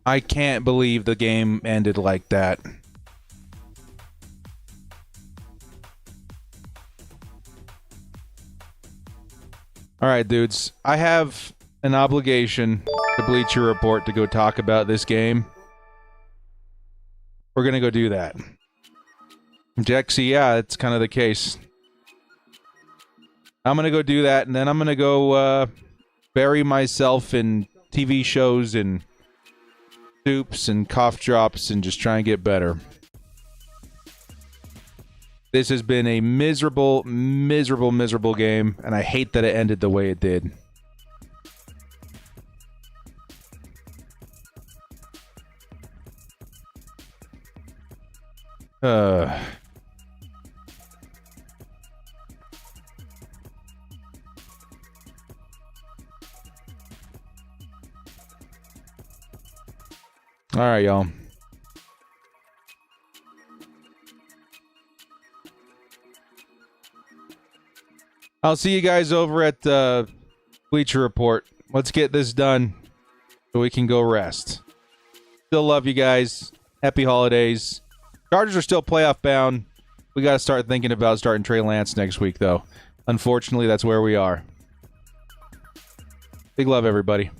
I can't believe the game ended like that. All right, dudes. I have an obligation to Bleacher Report to go talk about this game. We're going to go do that. Jexy, yeah, it's kind of the case. I'm going to go do that, and then I'm going to go bury myself in TV shows and soups and cough drops and just try and get better. This has been a miserable, miserable, miserable game, and I hate that it ended the way it did. All right, y'all. I'll see you guys over at Bleacher Report. Let's get this done so we can go rest. Still love you guys. Happy holidays. Chargers are still playoff bound. We got to start thinking about starting Trey Lance next week, though. Unfortunately, that's where we are. Big love, everybody.